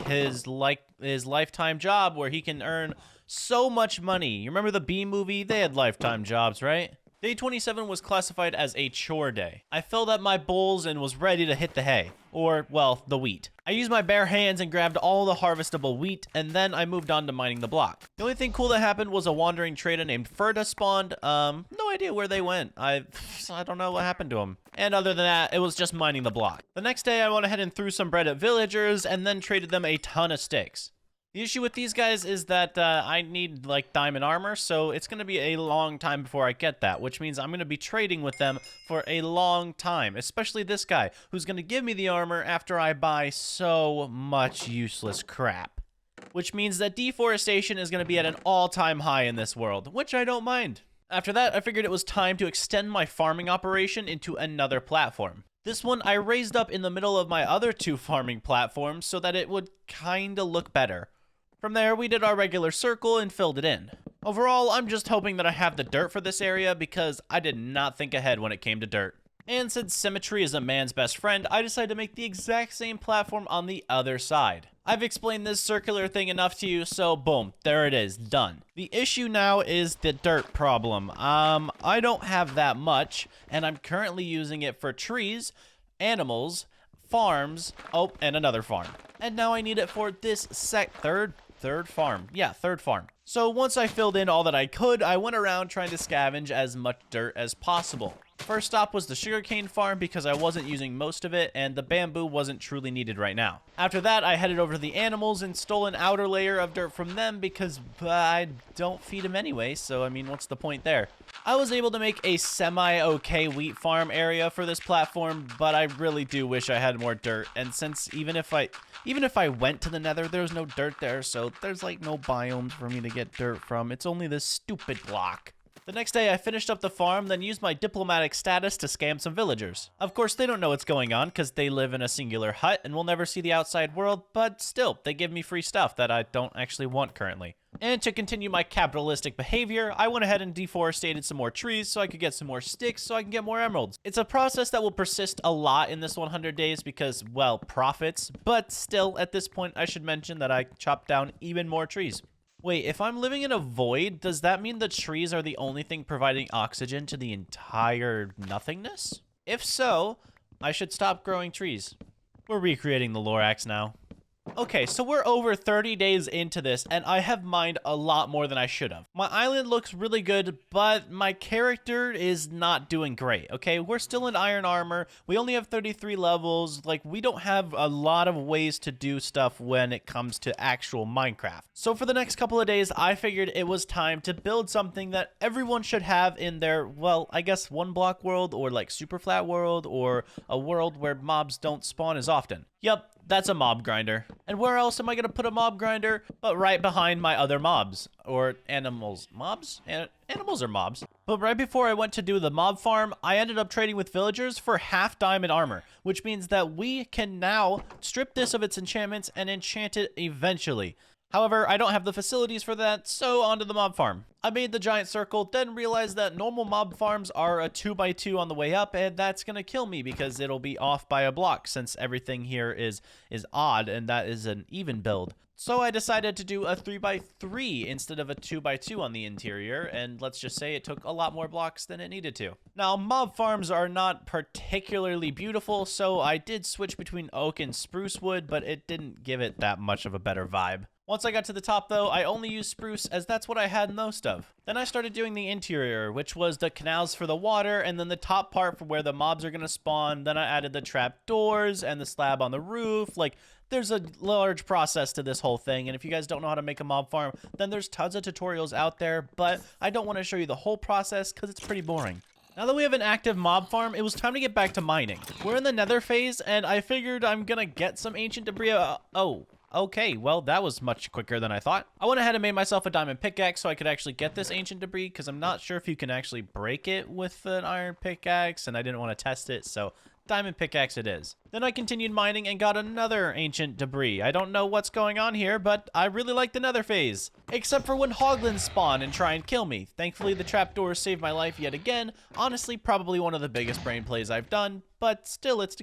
his lifetime job where he can earn so much money. You remember the Bee movie? They had lifetime jobs, right? Day 27 was classified as a chore day. I filled up my bowls and was ready to hit the hay. Or, well, the wheat. I used my bare hands and grabbed all the harvestable wheat, and then I moved on to mining the block. The only thing cool that happened was a wandering trader named Ferda spawned. No idea where they went. I don't know what happened to them. And other than that, it was just mining the block. The next day, I went ahead and threw some bread at villagers, and then traded them a ton of sticks. The issue with these guys is that I need like diamond armor, so it's going to be a long time before I get that, which means I'm going to be trading with them for a long time, especially this guy, who's going to give me the armor after I buy so much useless crap. Which means that deforestation is going to be at an all-time high in this world, which I don't mind. After that, I figured it was time to extend my farming operation into another platform. This one I raised up in the middle of my other 2 farming platforms so that it would kinda look better. From there, we did our regular circle and filled it in. Overall, I'm just hoping that I have the dirt for this area because I did not think ahead when it came to dirt. And since symmetry is a man's best friend, I decided to make the exact same platform on the other side. I've explained this circular thing enough to you, so boom, there it is, done. The issue now is the dirt problem. I don't have that much, and I'm currently using it for trees, animals, farms, oh, and another farm. And now I need it for this third farm. Yeah, third farm. So once I filled in all that I could, I went around trying to scavenge as much dirt as possible. First stop was the sugarcane farm because I wasn't using most of it and the bamboo wasn't truly needed right now. After that, I headed over to the animals and stole an outer layer of dirt from them because I don't feed them anyway, so I mean, what's the point there? I was able to make a semi-okay wheat farm area for this platform, but I really do wish I had more dirt, and since even if I went to the nether, there's no dirt there, so there's like no biomes for me to get dirt from. It's only this stupid block. The next day, I finished up the farm, then used my diplomatic status to scam some villagers. Of course, they don't know what's going on because they live in a singular hut and will never see the outside world, but still, they give me free stuff that I don't actually want currently. And to continue my capitalistic behavior, I went ahead and deforested some more trees so I could get some more sticks so I can get more emeralds. It's a process that will persist a lot in this 100 days because, well, profits, but still, at this point, I should mention that I chopped down even more trees. Wait, if I'm living in a void, does that mean the trees are the only thing providing oxygen to the entire nothingness? If so, I should stop growing trees. We're recreating the Lorax now. Okay, so we're over 30 days into this, and I have mined a lot more than I should have. My island looks really good, but my character is not doing great, okay? We're still in iron armor. We only have 33 levels. Like, we don't have a lot of ways to do stuff when it comes to actual Minecraft. So for the next couple of days, I figured it was time to build something that everyone should have in their, well, I guess OneBlock world, or like super flat world, or a world where mobs don't spawn as often. Yep, that's a mob grinder. And where else am I going to put a mob grinder but right behind my other mobs? Or animals. Mobs? Animals are mobs. But right before I went to do the mob farm, I ended up trading with villagers for half diamond armor, which means that we can now strip this of its enchantments and enchant it eventually. However, I don't have the facilities for that, so onto the mob farm. I made the giant circle, then realized that normal mob farms are a 2x2 on the way up, and that's gonna kill me because it'll be off by a block since everything here is odd, and that is an even build. So I decided to do a 3x3 instead of a 2x2 on the interior, and let's just say it took a lot more blocks than it needed to. Now, mob farms are not particularly beautiful, so I did switch between oak and spruce wood, but it didn't give it that much of a better vibe. Once I got to the top though, I only used spruce as that's what I had most of. Then I started doing the interior, which was the canals for the water, and then the top part for where the mobs are gonna spawn. Then I added the trap doors and the slab on the roof. Like, there's a large process to this whole thing, and if you guys don't know how to make a mob farm, then there's tons of tutorials out there, but I don't want to show you the whole process because it's pretty boring. Now that we have an active mob farm, it was time to get back to mining. We're in the nether phase, and I figured I'm gonna get some ancient debris. Okay, well, that was much quicker than I thought. I went ahead and made myself a diamond pickaxe so I could actually get this ancient debris because I'm not sure if you can actually break it with an iron pickaxe, and I didn't want to test it, so diamond pickaxe it is. Then I continued mining and got another ancient debris. I don't know what's going on here, but I really like the nether phase. Except for when hoglins spawn and try and kill me. Thankfully, the trapdoors saved my life yet again. Honestly, probably one of the biggest brain plays I've done, but still, it's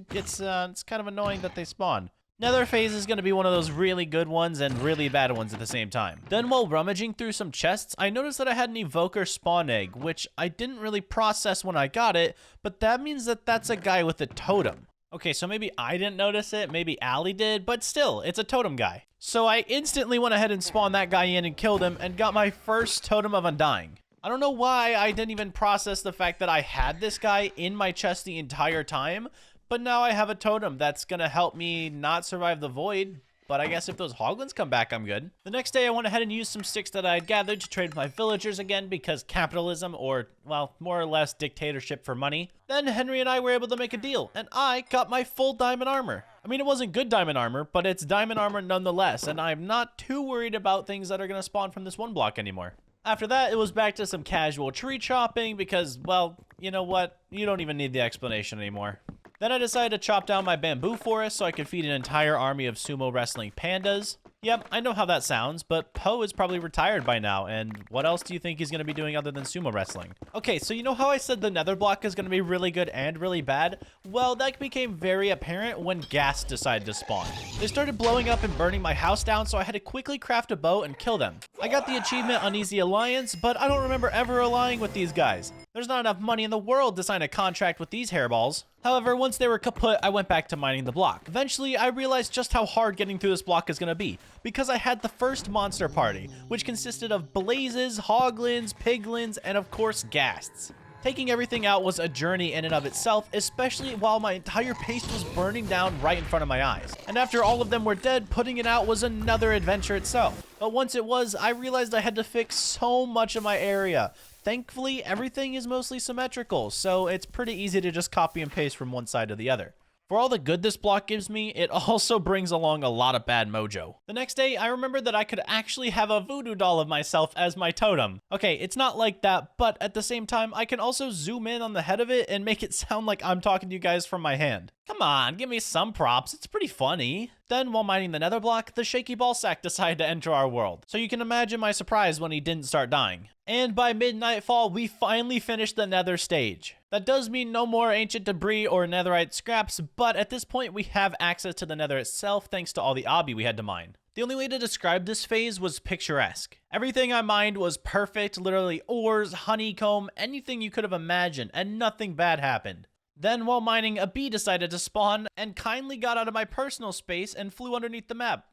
kind of annoying that they spawn. Nether phase is going to be one of those really good ones and really bad ones at the same time. Then while rummaging through some chests, I noticed that I had an evoker spawn egg, which I didn't really process when I got it, but that means that that's a guy with a totem. Okay, so maybe I didn't notice it, maybe Allie did, but still, it's a totem guy. So I instantly went ahead and spawned that guy in and killed him and got my first totem of undying. I don't know why I didn't even process the fact that I had this guy in my chest the entire time, but now I have a totem that's gonna help me not survive the void. But I guess if those hoglins come back, I'm good. The next day, I went ahead and used some sticks that I had gathered to trade with my villagers again because capitalism, or, well, more or less dictatorship for money. Then Henry and I were able to make a deal, and I got my full diamond armor. I mean, it wasn't good diamond armor, but it's diamond armor nonetheless, and I'm not too worried about things that are gonna spawn from this one block anymore. After that, it was back to some casual tree chopping because, well, you know what? You don't even need the explanation anymore. Then I decided to chop down my bamboo forest so I could feed an entire army of sumo wrestling pandas. Yep, I know how that sounds, but Poe is probably retired by now, and what else do you think he's going to be doing other than sumo wrestling? Okay, so you know how I said the nether block is going to be really good and really bad? Well, that became very apparent when gas decided to spawn. They started blowing up and burning my house down, so I had to quickly craft a bow and kill them. I got the achievement Uneasy Alliance, but I don't remember ever allying with these guys. There's not enough money in the world to sign a contract with these hairballs. However, once they were kaput, I went back to mining the block. Eventually, I realized just how hard getting through this block is going to be, because I had the first monster party, which consisted of blazes, hoglins, piglins, and of course, ghasts. Taking everything out was a journey in and of itself, especially while my entire paste was burning down right in front of my eyes. And after all of them were dead, putting it out was another adventure itself. But once it was, I realized I had to fix so much of my area. Thankfully, everything is mostly symmetrical, so it's pretty easy to just copy and paste from one side to the other. For all the good this block gives me, it also brings along a lot of bad mojo. The next day, I remembered that I could actually have a voodoo doll of myself as my totem. Okay, it's not like that, but at the same time, I can also zoom in on the head of it and make it sound like I'm talking to you guys from my hand. Come on, give me some props, it's pretty funny. Then, while mining the nether block, the shaky ball sack decided to enter our world. So you can imagine my surprise when he didn't start dying. And by mid-nightfall, we finally finished the nether stage. That does mean no more ancient debris or netherite scraps, but at this point we have access to the nether itself thanks to all the obby we had to mine. The only way to describe this phase was picturesque. Everything I mined was perfect, literally ores, honeycomb, anything you could have imagined, and nothing bad happened. Then, while mining, a bee decided to spawn and kindly got out of my personal space and flew underneath the map.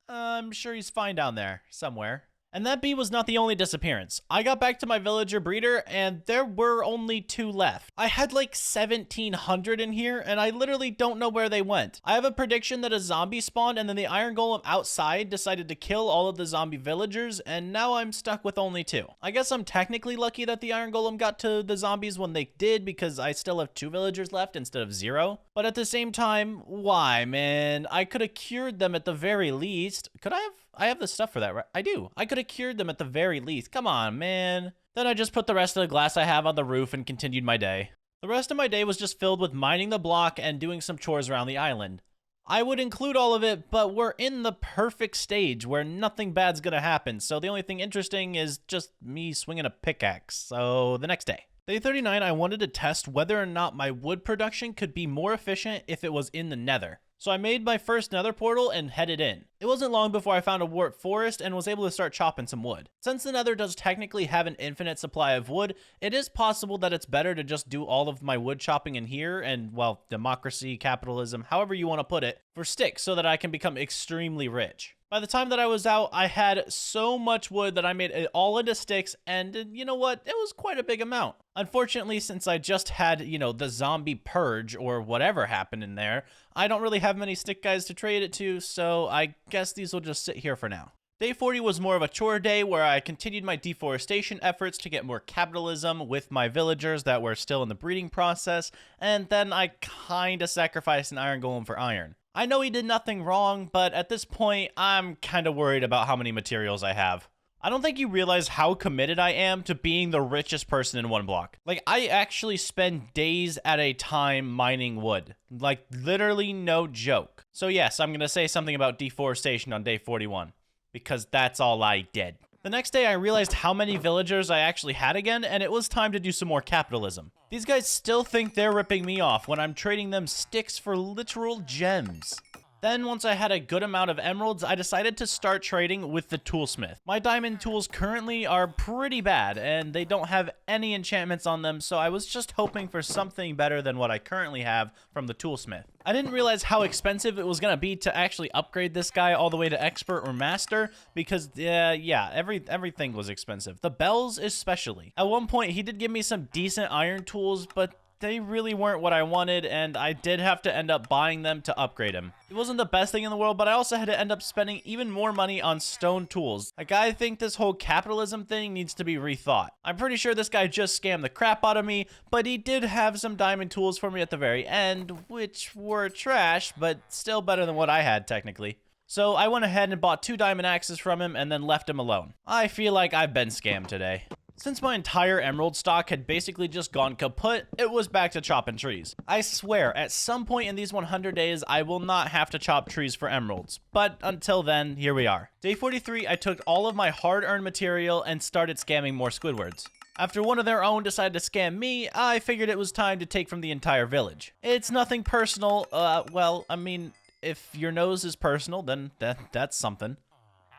I'm sure he's fine down there, somewhere. And that bee was not the only disappearance. I got back to my villager breeder, and there were only 2 left. I had like 1,700 in here, and I literally don't know where they went. I have a prediction that a zombie spawned, and then the iron golem outside decided to kill all of the zombie villagers, and now I'm stuck with only 2. I guess I'm technically lucky that the iron golem got to the zombies when they did, because I still have 2 villagers left instead of 0. But at the same time, why, man? I could have cured them at the very least. Could I have? I have the stuff for that, right? I do. I could have cured them at the very least. Come on, man. Then I just put the rest of the glass I have on the roof and continued my day. The rest of my day was just filled with mining the block and doing some chores around the island. I would include all of it, but we're in the perfect stage where nothing bad's gonna happen, so the only thing interesting is just me swinging a pickaxe. So the next day. Day 39, I wanted to test whether or not my wood production could be more efficient if it was in the nether. So I made my first nether portal and headed in. It wasn't long before I found a warped forest and was able to start chopping some wood. Since the nether does technically have an infinite supply of wood, it is possible that it's better to just do all of my wood chopping in here and, well, democracy, capitalism, however you want to put it, for sticks so that I can become extremely rich. By the time that I was out, I had so much wood that I made it all into sticks, and you know what? It was quite a big amount. Unfortunately, since I just had, the zombie purge or whatever happened in there, I don't really have many stick guys to trade it to, so I guess these will just sit here for now. Day 40 was more of a chore day where I continued my deforestation efforts to get more capitalism with my villagers that were still in the breeding process, and then I kinda sacrificed an iron golem for iron. I know he did nothing wrong, but at this point, I'm kinda worried about how many materials I have. I don't think you realize how committed I am to being the richest person in OneBlock. Like, I actually spend days at a time mining wood. Like, literally no joke. So yes, I'm gonna say something about deforestation on day 41, because that's all I did. The next day, I realized how many villagers I actually had again, and it was time to do some more capitalism. These guys still think they're ripping me off when I'm trading them sticks for literal gems. Then, once I had a good amount of emeralds, I decided to start trading with the toolsmith. My diamond tools currently are pretty bad, and they don't have any enchantments on them, so I was just hoping for something better than what I currently have from the toolsmith. I didn't realize how expensive it was going to be to actually upgrade this guy all the way to expert or master, because, everything was expensive. The bells especially. At one point, he did give me some decent iron tools, but they really weren't what I wanted, and I did have to end up buying them to upgrade him. It wasn't the best thing in the world, but I also had to end up spending even more money on stone tools. Like, I think this whole capitalism thing needs to be rethought. I'm pretty sure this guy just scammed the crap out of me, but he did have some diamond tools for me at the very end, which were trash, but still better than what I had, technically. So I went ahead and bought 2 diamond axes from him and then left him alone. I feel like I've been scammed today. Since my entire emerald stock had basically just gone kaput, it was back to chopping trees. I swear, at some point in these 100 days, I will not have to chop trees for emeralds. But until then, here we are. Day 43, I took all of my hard-earned material and started scamming more Squidwards. After one of their own decided to scam me, I figured it was time to take from the entire village. It's nothing personal, well, I mean, if your nose is personal, then that's something.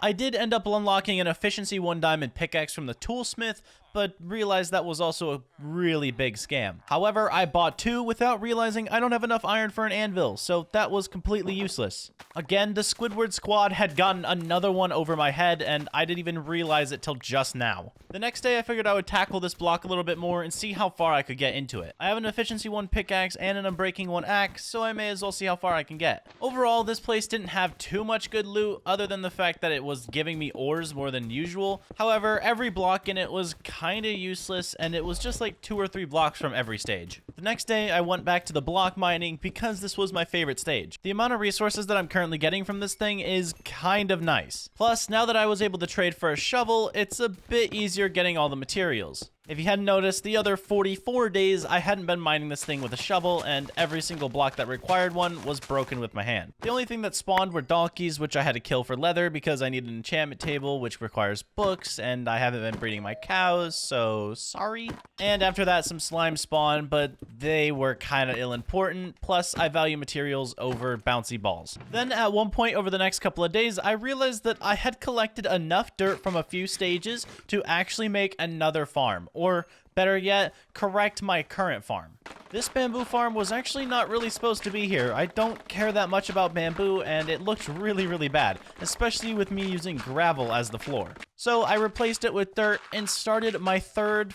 I did end up unlocking an efficiency 1 diamond pickaxe from the toolsmith, but realized that was also a really big scam. However, I bought 2 without realizing I don't have enough iron for an anvil, so that was completely useless. Again, the Squidward squad had gotten another one over my head, and I didn't even realize it till just now. The next day, I figured I would tackle this block a little bit more and see how far I could get into it. I have an efficiency 1 pickaxe and an unbreaking 1 axe, so I may as well see how far I can get. Overall, this place didn't have too much good loot other than the fact that it was giving me ores more than usual. However, every block in it was kinda useless, and it was just like 2 or 3 blocks from every stage. The next day, I went back to the block mining because this was my favorite stage. The amount of resources that I'm currently getting from this thing is kind of nice. Plus, now that I was able to trade for a shovel, it's a bit easier getting all the materials. If you hadn't noticed, the other 44 days, I hadn't been mining this thing with a shovel, and every single block that required one was broken with my hand. The only thing that spawned were donkeys, which I had to kill for leather because I need an enchantment table, which requires books, and I haven't been breeding my cows, so sorry. And after that, some slime spawned, but they were kind of ill-important, plus I value materials over bouncy balls. Then at one point over the next couple of days, I realized that I had collected enough dirt from a few stages to actually make another farm. Or, better yet, correct my current farm. This bamboo farm was actually not really supposed to be here. I don't care that much about bamboo, and it looked really bad, especially with me using gravel as the floor. So I replaced it with dirt and started my fourth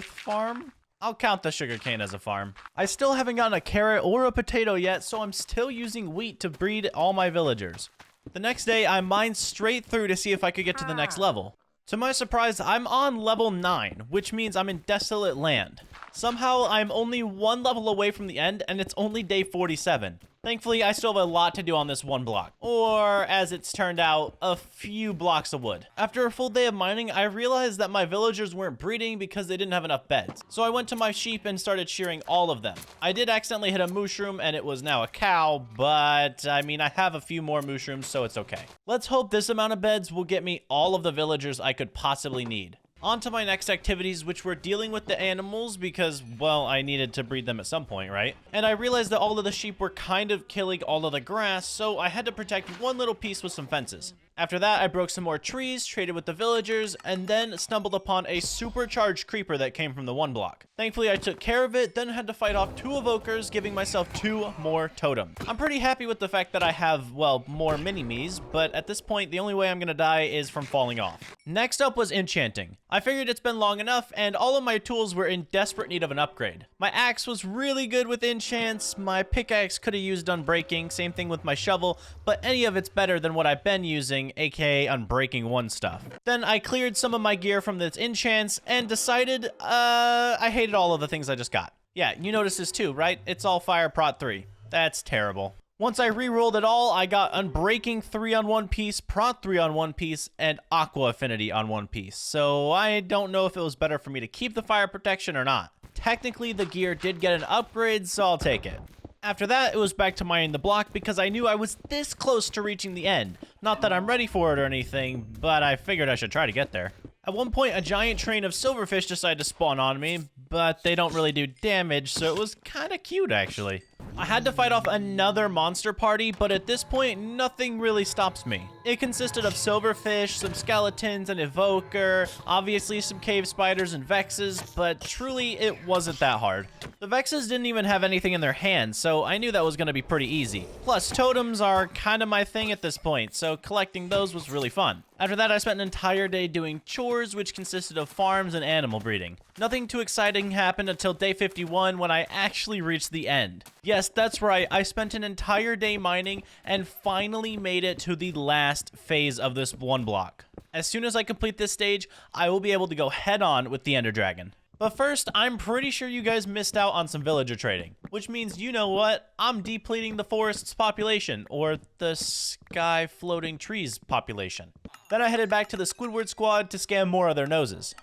farm? I'll count the sugarcane as a farm. I still haven't gotten a carrot or a potato yet, so I'm still using wheat to breed all my villagers. The next day, I mined straight through to see if I could get to the next level. To my surprise, I'm on level 9, which means I'm in desolate land. Somehow, I'm only 1 level away from the end, and it's only day 47. Thankfully, I still have a lot to do on this 1 block. Or, as it's turned out, a few blocks of wood. After a full day of mining, I realized that my villagers weren't breeding because they didn't have enough beds. So I went to my sheep and started shearing all of them. I did accidentally hit a mushroom, and it was now a cow, but, I mean, I have a few more mushrooms, so it's okay. Let's hope this amount of beds will get me all of the villagers I could possibly need. On to my next activities, which were dealing with the animals because, well, I needed to breed them at some point, right? And I realized that all of the sheep were kind of killing all of the grass, so I had to protect one little piece with some fences. After that, I broke some more trees, traded with the villagers, and then stumbled upon a supercharged creeper that came from the 1 block. Thankfully, I took care of it, then had to fight off 2 evokers, giving myself 2 more totems. I'm pretty happy with the fact that I have, well, more mini-me's, but at this point, the only way I'm gonna die is from falling off. Next up was enchanting. I figured it's been long enough, and all of my tools were in desperate need of an upgrade. My axe was really good with enchants, my pickaxe could have used unbreaking, same thing with my shovel, but any of it's better than what I've been using, aka unbreaking 1 stuff. Then I cleared some of my gear from its enchants and decided, I hated all of the things I just got. Yeah, you noticed this too, right? It's all fire prot 3. That's terrible. Once I re-rolled it all, I got unbreaking 3 on 1 piece, prot 3 on 1 piece, and aqua affinity on 1 piece. So I don't know if it was better for me to keep the fire protection or not. Technically, the gear did get an upgrade, so I'll take it. After that, it was back to mining the block because I knew I was this close to reaching the end. Not that I'm ready for it or anything, but I figured I should try to get there. At one point, a giant train of silverfish decided to spawn on me, but they don't really do damage, so it was kinda cute, actually. I had to fight off another monster party, but at this point, nothing really stops me. It consisted of silverfish, some skeletons, an evoker, obviously some cave spiders and vexes, but truly, it wasn't that hard. The vexes didn't even have anything in their hands, so I knew that was gonna be pretty easy. Plus, totems are kinda my thing at this point, so collecting those was really fun. After that, I spent an entire day doing chores, which consisted of farms and animal breeding. Nothing too exciting happened until day 51 when I actually reached the end. Yes, that's right, I spent an entire day mining and finally made it to the last phase of this 1 block. As soon as I complete this stage, I will be able to go head on with the Ender Dragon. But first, I'm pretty sure you guys missed out on some villager trading, which means, you know what, I'm depleting the forest's population, or the sky floating trees population. Then I headed back to the Squidward squad to scam more of their noses.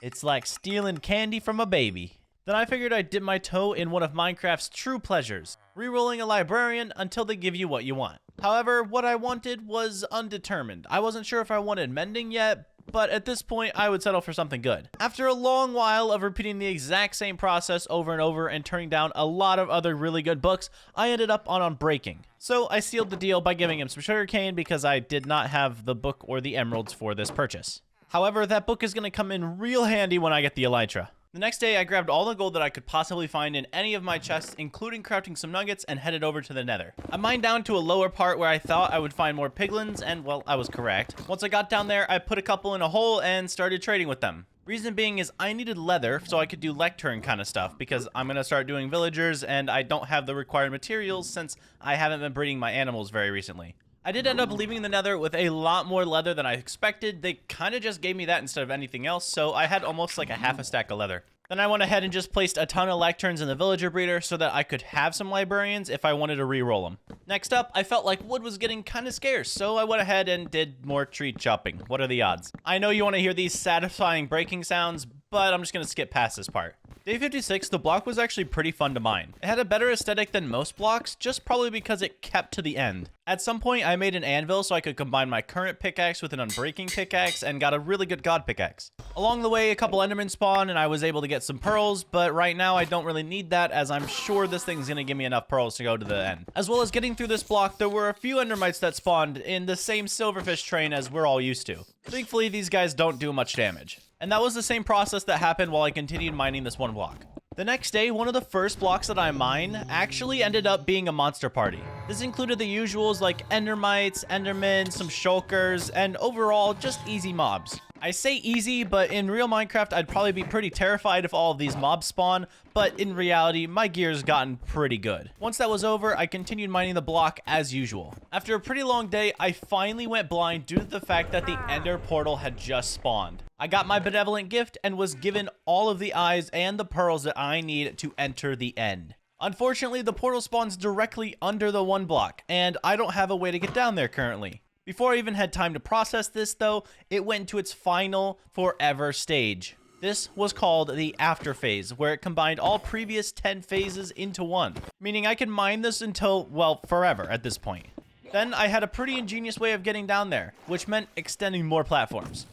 It's like stealing candy from a baby. Then I figured I'd dip my toe in one of Minecraft's true pleasures, rerolling a librarian until they give you what you want. However, what I wanted was undetermined. I wasn't sure if I wanted mending yet, but at this point, I would settle for something good. After a long while of repeating the exact same process over and over and turning down a lot of other really good books, I ended up on Unbreaking. So I sealed the deal by giving him some sugarcane because I did not have the book or the emeralds for this purchase. However, that book is going to come in real handy when I get the elytra. The next day, I grabbed all the gold that I could possibly find in any of my chests, including crafting some nuggets, and headed over to the nether. I mined down to a lower part where I thought I would find more piglins, and well, I was correct. Once I got down there, I put a couple in a hole and started trading with them. Reason being is I needed leather so I could do lectern kind of stuff because I'm going to start doing villagers and I don't have the required materials since I haven't been breeding my animals very recently. I did end up leaving the nether with a lot more leather than I expected. They kind of just gave me that instead of anything else, so I had almost like a half a stack of leather. Then I went ahead and just placed a ton of lecterns in the villager breeder so that I could have some librarians if I wanted to re-roll them. Next up, I felt like wood was getting kind of scarce, so I went ahead and did more tree chopping. What are the odds? I know you want to hear these satisfying breaking sounds, but I'm just going to skip past this part. Day 56, the block was actually pretty fun to mine. It had a better aesthetic than most blocks, just probably because it kept to the end. At some point, I made an anvil so I could combine my current pickaxe with an unbreaking pickaxe and got a really good god pickaxe. Along the way, a couple endermen spawned and I was able to get some pearls, but right now I don't really need that as I'm sure this thing's going to give me enough pearls to go to the end. As well as getting through this block, there were a few endermites that spawned in the same silverfish train as we're all used to. Thankfully, these guys don't do much damage. And that was the same process that happened while I continued mining this one block. The next day, one of the first blocks that I mined actually ended up being a monster party. This included the usuals like endermites, endermen, some shulkers, and overall just easy mobs. I say easy, but in real Minecraft, I'd probably be pretty terrified if all of these mobs spawn, but in reality, my gear's gotten pretty good. Once that was over, I continued mining the block as usual. After a pretty long day, I finally went blind due to the fact that the ender portal had just spawned. I got my benevolent gift and was given all of the eyes and the pearls that I need to enter the end. Unfortunately, the portal spawns directly under the one block, and I don't have a way to get down there currently. Before I even had time to process this though, it went into its final forever stage. This was called the after phase, where it combined all previous 10 phases into one, meaning I could mine this until, well, forever at this point. Then I had a pretty ingenious way of getting down there, which meant extending more platforms.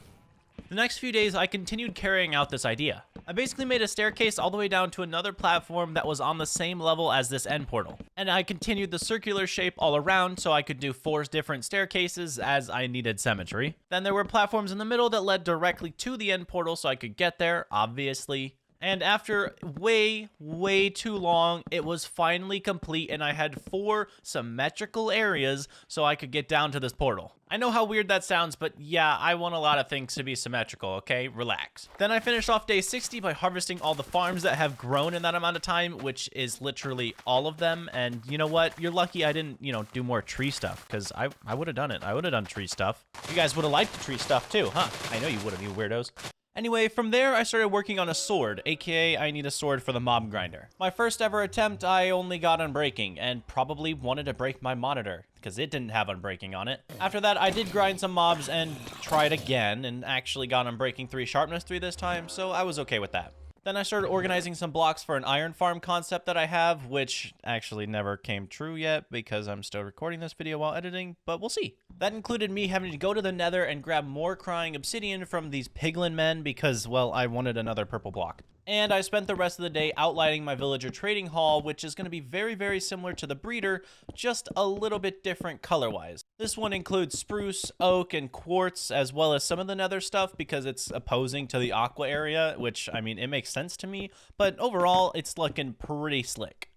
The next few days, I continued carrying out this idea. I basically made a staircase all the way down to another platform that was on the same level as this end portal. And I continued the circular shape all around so I could do 4 different staircases as I needed symmetry. Then there were platforms in the middle that led directly to the end portal so I could get there, obviously. And after way too long, it was finally complete and I had 4 symmetrical areas so I could get down to this portal. I know how weird that sounds, but yeah, I want a lot of things to be symmetrical, okay? Relax. Then I finished off day 60 by harvesting all the farms that have grown in that amount of time, which is literally all of them. And you know what? You're lucky I didn't, do more tree stuff, because I would have done it. I would have done tree stuff. You guys would have liked the tree stuff too, huh? I know you would have, you weirdos. Anyway, from there, I started working on a sword, aka I need a sword for the mob grinder. My first ever attempt, I only got unbreaking, and probably wanted to break my monitor, because it didn't have unbreaking on it. After that, I did grind some mobs and tried again, and actually got unbreaking 3 sharpness 3 this time, so I was okay with that. Then I started organizing some blocks for an iron farm concept that I have, which actually never came true yet because I'm still recording this video while editing, but we'll see. That included me having to go to the nether and grab more crying obsidian from these piglin men because, well, I wanted another purple block. And I spent the rest of the day outlining my villager trading hall, which is going to be very similar to the breeder, just a little bit different color-wise. This one includes spruce, oak, and quartz, as well as some of the nether stuff because it's opposing to the aqua area, which, I mean, it makes sense to me, but overall, it's looking pretty slick.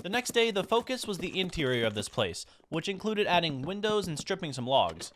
The next day, the focus was the interior of this place, which included adding windows and stripping some logs.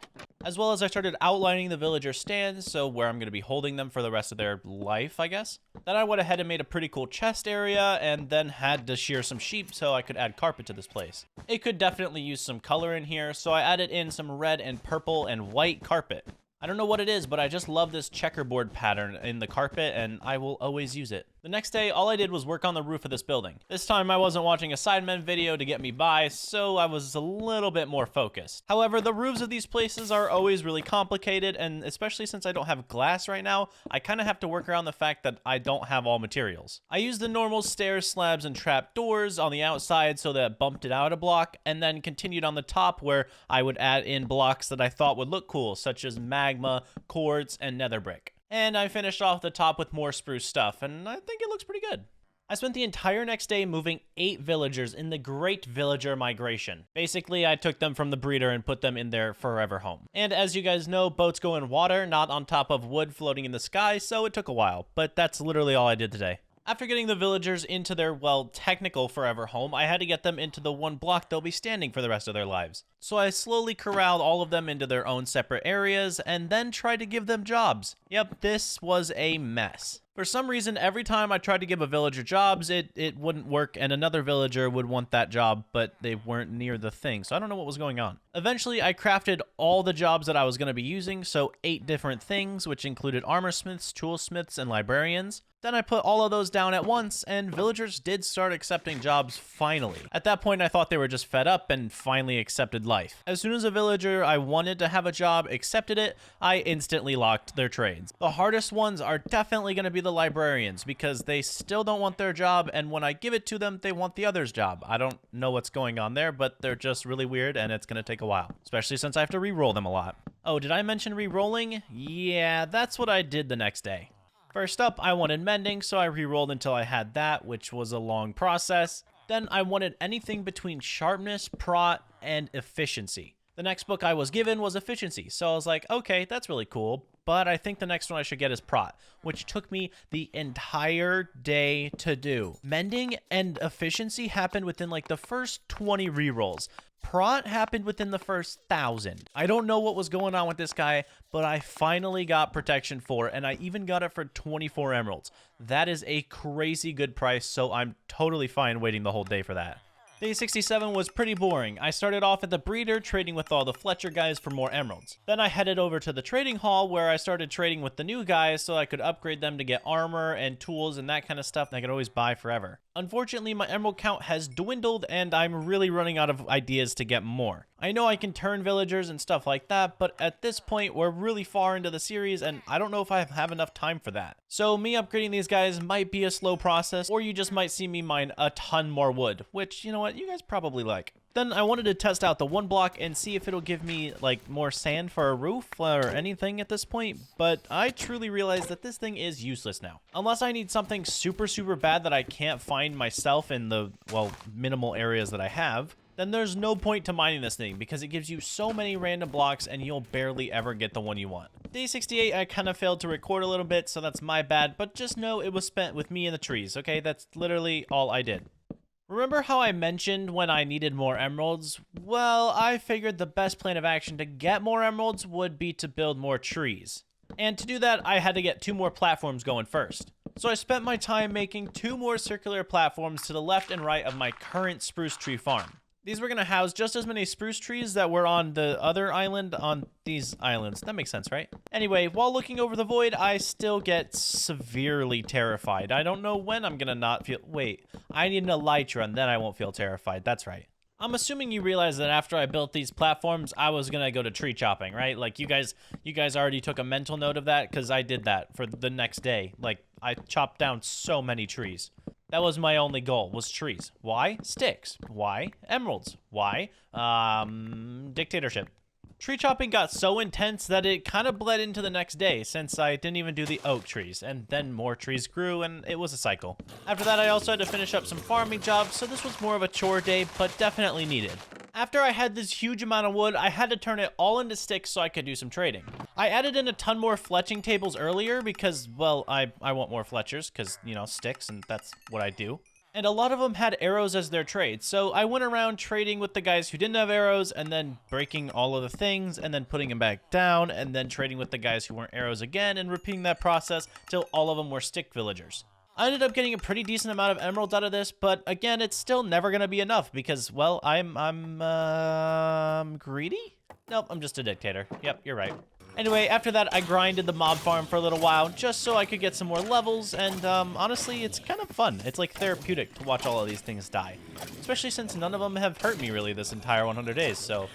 As well as I started outlining the villager stands, so where I'm going to be holding them for the rest of their life, I guess. Then I went ahead and made a pretty cool chest area, and then had to shear some sheep so I could add carpet to this place. It could definitely use some color in here, so I added in some red and purple and white carpet. I don't know what it is, but I just love this checkerboard pattern in the carpet, and I will always use it. The next day, all I did was work on the roof of this building. This time I wasn't watching a Sidemen video to get me by, so I was a little bit more focused. However, the roofs of these places are always really complicated, and especially since I don't have glass right now, I kind of have to work around the fact that I don't have all materials. I used the normal stairs, slabs, and trap doors on the outside so that it bumped it out a block, and then continued on the top where I would add in blocks that I thought would look cool, such as magma, quartz, and nether brick. And I finished off the top with more spruce stuff, and I think it looks pretty good. I spent the entire next day moving 8 villagers in the Great Villager Migration. Basically, I took them from the breeder and put them in their forever home. And as you guys know, boats go in water, not on top of wood floating in the sky, so it took a while, but that's literally all I did today. After getting the villagers into their, well, technical forever home, I had to get them into the one block they'll be standing for the rest of their lives. So I slowly corralled all of them into their own separate areas, and then tried to give them jobs. Yep, this was a mess. For some reason, every time I tried to give a villager jobs, it wouldn't work, and another villager would want that job, but they weren't near the thing, so I don't know what was going on. Eventually, I crafted all the jobs that I was going to be using, so 8 different things, which included armorsmiths, toolsmiths, and librarians. Then I put all of those down at once, and villagers did start accepting jobs finally. At that point, I thought they were just fed up and finally accepted life. As soon as a villager I wanted to have a job accepted it, I instantly locked their trades. The hardest ones are definitely going to be the librarians, because they still don't want their job, and when I give it to them, they want the other's job. I don't know what's going on there, but they're just really weird, and it's going to take a while, especially since I have to re-roll them a lot. Oh, did I mention re-rolling? Yeah, that's what I did the next day. First up, I wanted mending, so I re-rolled until I had that, which was a long process. Then I wanted anything between sharpness, prot, and efficiency. The next book I was given was efficiency, so I was like, okay, that's really cool, but I think the next one I should get is prot, which took me the entire day to do. Mending and efficiency happened within like the first 20 rerolls. Prot happened within the first 1,000. I don't know what was going on with this guy, but I finally got protection 4, and I even got it for 24 emeralds. That is a crazy good price, so I'm totally fine waiting the whole day for that. Day 67 was pretty boring. I started off at the breeder, trading with all the Fletcher guys for more emeralds. Then I headed over to the trading hall, where I started trading with the new guys so I could upgrade them to get armor and tools and that kind of stuff that I could always buy forever. Unfortunately, my emerald count has dwindled, and I'm really running out of ideas to get more. I know I can turn villagers and stuff like that, but at this point, we're really far into the series, and I don't know if I have enough time for that. So me upgrading these guys might be a slow process, or you just might see me mine a ton more wood, which, you know what, you guys probably like. Then I wanted to test out the OneBlock and see if it'll give me like more sand for a roof or anything at this point, but I truly realized that this thing is useless now. Unless I need something super bad that I can't find myself in the, well, minimal areas that I have, then there's no point to mining this thing because it gives you so many random blocks and you'll barely ever get the one you want. Day 68, I kind of failed to record a little bit, so that's my bad, but just know it was spent with me in the trees, okay? That's literally all I did. Remember how I mentioned when I needed more emeralds? Well, I figured the best plan of action to get more emeralds would be to build more trees. And to do that, I had to get 2 more platforms going first. So I spent my time making 2 more circular platforms to the left and right of my current spruce tree farm. These were going to house just as many spruce trees that were on the other island on these islands. That makes sense, right? Anyway, while looking over the void, I still get severely terrified. I don't know when I'm going to not feel... Wait, I need an elytra and then I won't feel terrified. That's right. I'm assuming you realize that after I built these platforms, I was going to go to tree chopping, right? Like you guys already took a mental note of that because I did that for the next day. Like I chopped down so many trees. That was my only goal, was trees. Why? Sticks. Why? Emeralds. Why? Dictatorship. Tree chopping got so intense that it kind of bled into the next day since I didn't even do the oak trees, and then more trees grew and it was a cycle. After that, I also had to finish up some farming jobs, so this was more of a chore day, but definitely needed. After I had this huge amount of wood, I had to turn it all into sticks so I could do some trading. I added in a ton more fletching tables earlier because, well, I want more fletchers because, you know, sticks, and that's what I do. And a lot of them had arrows as their trade, so I went around trading with the guys who didn't have arrows, and then breaking all of the things, and then putting them back down, and then trading with the guys who weren't arrows again, and repeating that process till all of them were stick villagers. I ended up getting a pretty decent amount of emeralds out of this, but again, it's still never gonna be enough because, well, I'm greedy? Nope, I'm just a dictator. Yep, you're right. Anyway, after that, I grinded the mob farm for a little while just so I could get some more levels, and honestly, it's kind of fun. It's like therapeutic to watch all of these things die, especially since none of them have hurt me really this entire 100 days, so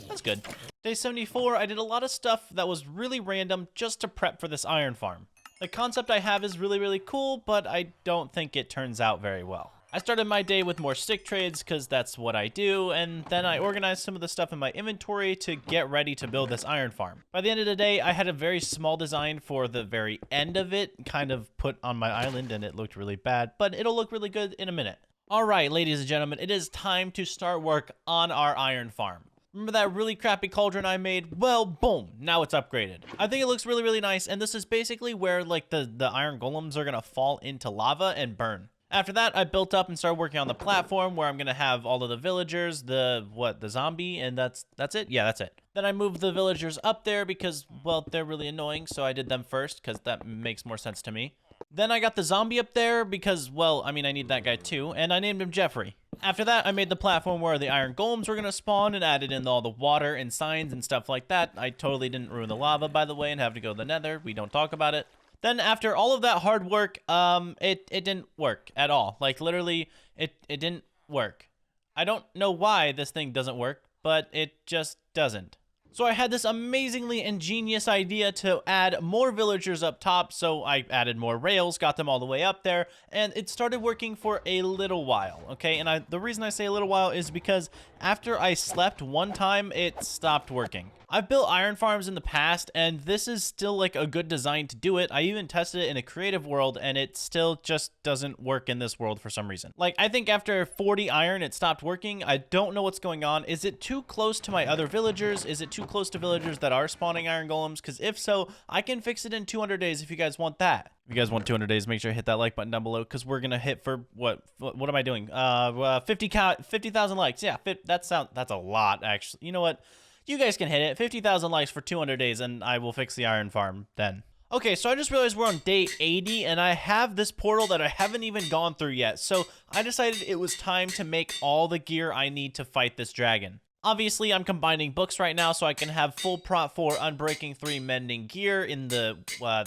that's good. Day 74, I did a lot of stuff that was really random just to prep for this iron farm. The concept I have is really, really cool, but I don't think it turns out very well. I started my day with more stick trades because that's what I do, and then I organized some of the stuff in my inventory to get ready to build this iron farm. By the end of the day, I had a very small design for the very end of it, kind of put on my island, and it looked really bad, but it'll look really good in a minute. All right, ladies and gentlemen, it is time to start work on our iron farm. Remember that really crappy cauldron I made? Well, boom, now it's upgraded. I think it looks really, really nice, and this is basically where like the iron golems are gonna fall into lava and burn. After that, I built up and started working on the platform where I'm going to have all of the villagers, the zombie, and that's it? Yeah, that's it. Then I moved the villagers up there because, well, they're really annoying, so I did them first because that makes more sense to me. Then I got the zombie up there because, well, I mean, I need that guy too, and I named him Jeffrey. After that, I made the platform where the iron golems were going to spawn and added in all the water and signs and stuff like that. I totally didn't ruin the lava, by the way, and have to go to the nether. We don't talk about it. Then after all of that hard work, it didn't work at all. Like literally, it didn't work. I don't know why this thing doesn't work, but it just doesn't. So I had this amazingly ingenious idea to add more villagers up top, so I added more rails, got them all the way up there, and it started working for a little while, okay? And the reason I say a little while is because after I slept one time, it stopped working. I've built iron farms in the past, and this is still like a good design to do it. I even tested it in a creative world, and it still just doesn't work in this world for some reason. Like, I think after 40 iron, it stopped working. I don't know what's going on. Is it too close to my other villagers? Is it too close to villagers that are spawning iron golems? Because if so, I can fix it in 200 days if you guys want that. If you guys want 200 days, make sure to hit that like button down below, because we're going to hit for, what am I doing? 50,000 likes. Yeah, that's a lot, actually. You know what? You guys can hit it. 50,000 likes for 200 days, and I will fix the iron farm then. Okay, so I just realized we're on day 80, and I have this portal that I haven't even gone through yet, so I decided it was time to make all the gear I need to fight this dragon. Obviously, I'm combining books right now, so I can have full prot 4 Unbreaking 3 mending gear in the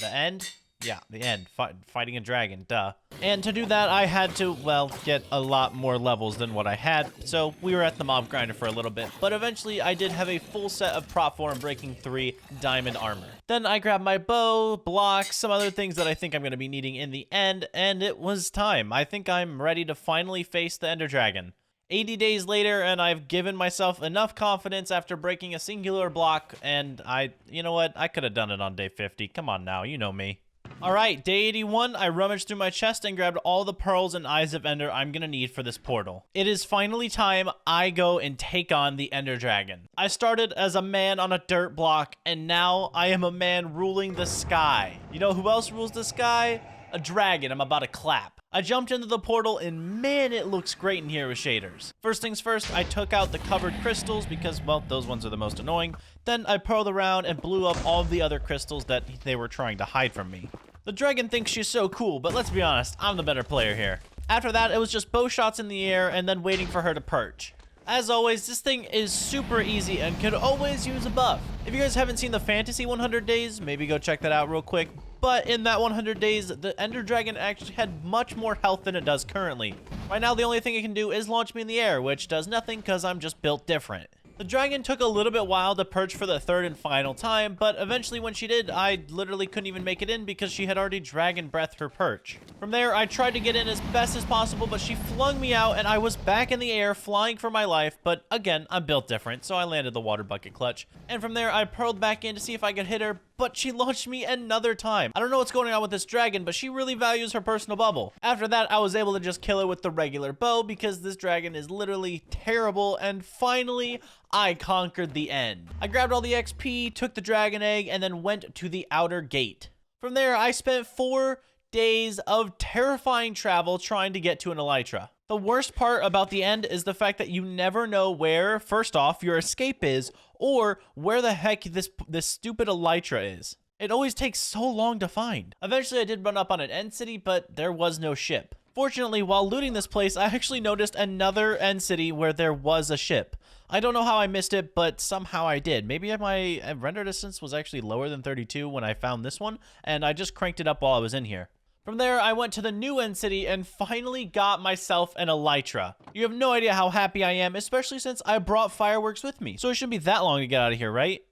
end. Yeah, the end. Fighting a dragon, duh. And to do that, I had to, well, get a lot more levels than what I had, so we were at the mob grinder for a little bit, but eventually I did have a full set of prot 4 and Breaking 3 diamond armor. Then I grabbed my bow, blocks, some other things that I think I'm going to be needing in the end, and it was time. I think I'm ready to finally face the Ender Dragon. 80 days later, and I've given myself enough confidence after breaking a singular block, and you know what, I could have done it on day 50. Come on now, you know me. Alright, day 81, I rummaged through my chest and grabbed all the pearls and eyes of Ender I'm gonna need for this portal. It is finally time I go and take on the Ender Dragon. I started as a man on a dirt block, and now I am a man ruling the sky. You know who else rules the sky? A dragon I'm about to clap. I jumped into the portal, and man, it looks great in here with shaders. First things first, I took out the covered crystals because, well, those ones are the most annoying. Then I pearled around and blew up all of the other crystals that they were trying to hide from me. The dragon thinks she's so cool, but let's be honest, I'm the better player here. After that, it was just bow shots in the air and then waiting for her to perch. As always, this thing is super easy and could always use a buff. If you guys haven't seen the Fantasy 100 Days, maybe go check that out real quick. But in that 100 days, the Ender Dragon actually had much more health than it does currently. Right now, the only thing it can do is launch me in the air, which does nothing because I'm just built different. The dragon took a little bit while to perch for the third and final time, but eventually when she did, I literally couldn't even make it in because she had already dragon breathed her perch. From there, I tried to get in as best as possible, but she flung me out and I was back in the air flying for my life, but again, I'm built different, so I landed the water bucket clutch. And from there, I pearled back in to see if I could hit her, but she launched me another time. I don't know what's going on with this dragon, but she really values her personal bubble. After that, I was able to just kill her with the regular bow because this dragon is literally terrible, and finally, I conquered the end. I grabbed all the XP, took the dragon egg, and then went to the outer gate. From there, I spent 4 days of terrifying travel trying to get to an elytra. The worst part about the end is the fact that you never know where, first off, your escape is, or where the heck this stupid elytra is. It always takes so long to find. Eventually, I did run up on an end city, but there was no ship. Fortunately, while looting this place, I actually noticed another end city where there was a ship. I don't know how I missed it, but somehow I did. Maybe my render distance was actually lower than 32 when I found this one, and I just cranked it up while I was in here. From there, I went to the new end city and finally got myself an elytra. You have no idea how happy I am, especially since I brought fireworks with me. So it shouldn't be that long to get out of here, right?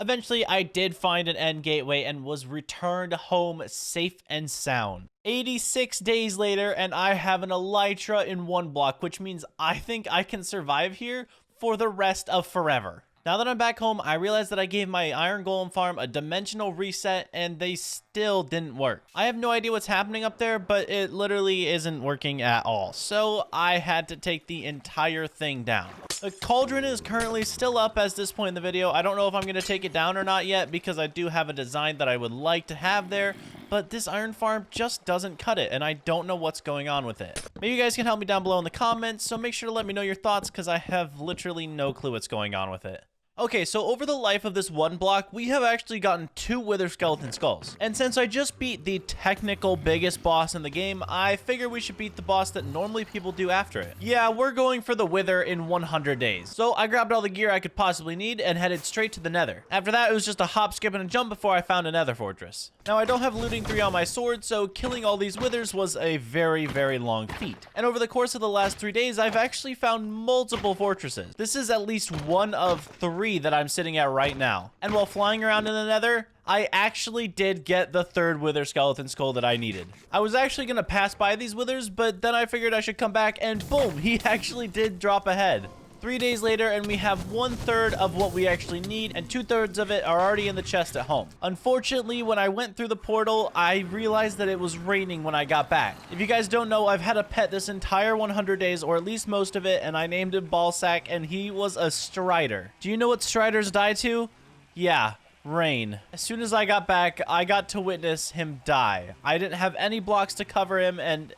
Eventually, I did find an end gateway and was returned home safe and sound. 86 days later, and I have an elytra in OneBlock, which means I think I can survive here for the rest of forever. Now that I'm back home, I realized that I gave my iron golem farm a dimensional reset and they still didn't work. I have no idea what's happening up there, but it literally isn't working at all. So I had to take the entire thing down. The cauldron is currently still up at this point in the video. I don't know if I'm going to take it down or not yet because I do have a design that I would like to have there, but this iron farm just doesn't cut it and I don't know what's going on with it. Maybe you guys can help me down below in the comments, so make sure to let me know your thoughts because I have literally no clue what's going on with it. Okay, so over the life of this OneBlock, we have actually gotten 2 wither skeleton skulls. And since I just beat the technical biggest boss in the game, I figure we should beat the boss that normally people do after it. Yeah, we're going for the wither in 100 days. So I grabbed all the gear I could possibly need and headed straight to the nether. After that, it was just a hop, skip, and a jump before I found a nether fortress. Now, I don't have looting 3 on my sword, so killing all these withers was a very, very long feat. And over the course of the last 3 days, I've actually found multiple fortresses. This is at least one of 3 that I'm sitting at right now. And while flying around in the nether, I actually did get the 3rd wither skeleton skull that I needed. I was actually going to pass by these withers, but then I figured I should come back and boom, he actually did drop a head. 3 days later, and we have 1/3 of what we actually need, and 2/3 of it are already in the chest at home. Unfortunately, when I went through the portal, I realized that it was raining when I got back. If you guys don't know, I've had a pet this entire 100 days, or at least most of it, and I named him Ballsack, and he was a strider. Do you know what striders die to? Yeah. Rain. As soon as I got back, I got to witness him die. I didn't have any blocks to cover him, and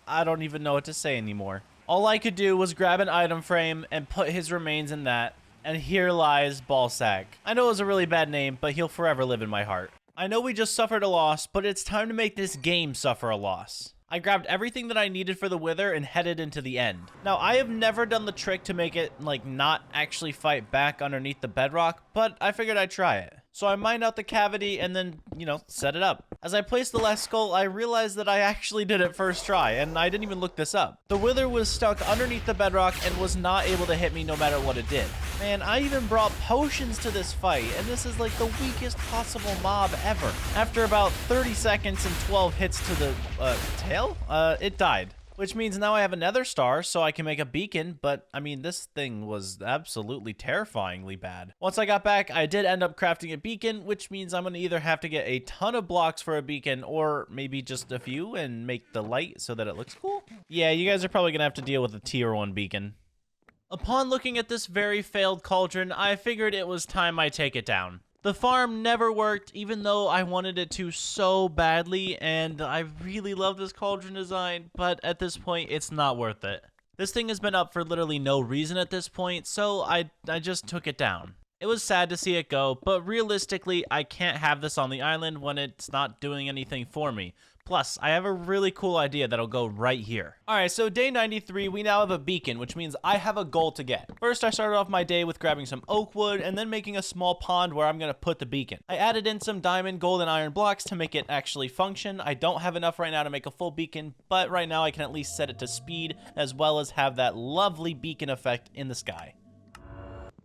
I don't even know what to say anymore. All I could do was grab an item frame and put his remains in that, and here lies Ballsack. I know it was a really bad name, but he'll forever live in my heart. I know we just suffered a loss, but it's time to make this game suffer a loss. I grabbed everything that I needed for the wither and headed into the end. Now, I have never done the trick to make it, like, not actually fight back underneath the bedrock, but I figured I'd try it. So I mined out the cavity and then, set it up. As I placed the last skull, I realized that I actually did it first try, and I didn't even look this up. The wither was stuck underneath the bedrock and was not able to hit me no matter what it did. Man, I even brought potions to this fight, and this is like the weakest possible mob ever. After about 30 seconds and 12 hits to the tail, it died. Which means now I have a nether star, so I can make a beacon, but, I mean, this thing was absolutely terrifyingly bad. Once I got back, I did end up crafting a beacon, which means I'm going to either have to get a ton of blocks for a beacon, or maybe just a few and make the light so that it looks cool. Yeah, you guys are probably going to have to deal with a tier 1 beacon. Upon looking at this very failed cauldron, I figured it was time I take it down. The farm never worked, even though I wanted it to so badly, and I really love this cauldron design, but at this point, it's not worth it. This thing has been up for literally no reason at this point, so I just took it down. It was sad to see it go, but realistically, I can't have this on the island when it's not doing anything for me. Plus, I have a really cool idea that'll go right here. Alright, so day 93, we now have a beacon, which means I have a goal to get. First, I started off my day with grabbing some oak wood, and then making a small pond where I'm going to put the beacon. I added in some diamond, gold, and iron blocks to make it actually function. I don't have enough right now to make a full beacon, but right now I can at least set it to speed, as well as have that lovely beacon effect in the sky.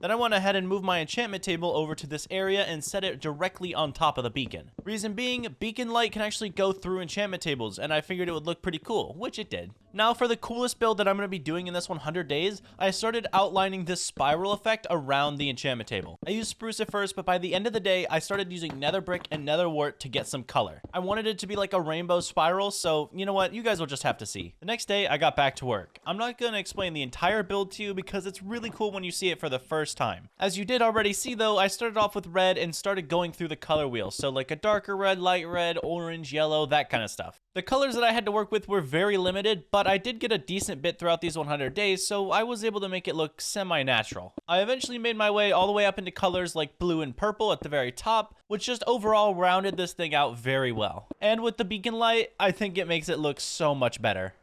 Then I went ahead and moved my enchantment table over to this area and set it directly on top of the beacon. Reason being, beacon light can actually go through enchantment tables, and I figured it would look pretty cool, which it did. Now for the coolest build that I'm going to be doing in this 100 days, I started outlining this spiral effect around the enchantment table. I used spruce at first, but by the end of the day, I started using nether brick and nether wart to get some color. I wanted it to be like a rainbow spiral, so you know what, you guys will just have to see. The next day, I got back to work. I'm not going to explain the entire build to you because it's really cool when you see it for the first time. As you did already see though, I started off with red and started going through the color wheel, so like a darker red, light red, orange, yellow, that kind of stuff. The colors that I had to work with were very limited, but but I did get a decent bit throughout these 100 days, so I was able to make it look semi-natural. I eventually made my way all the way up into colors like blue and purple at the very top, which just overall rounded this thing out very well. And with the beacon light, I think it makes it look so much better.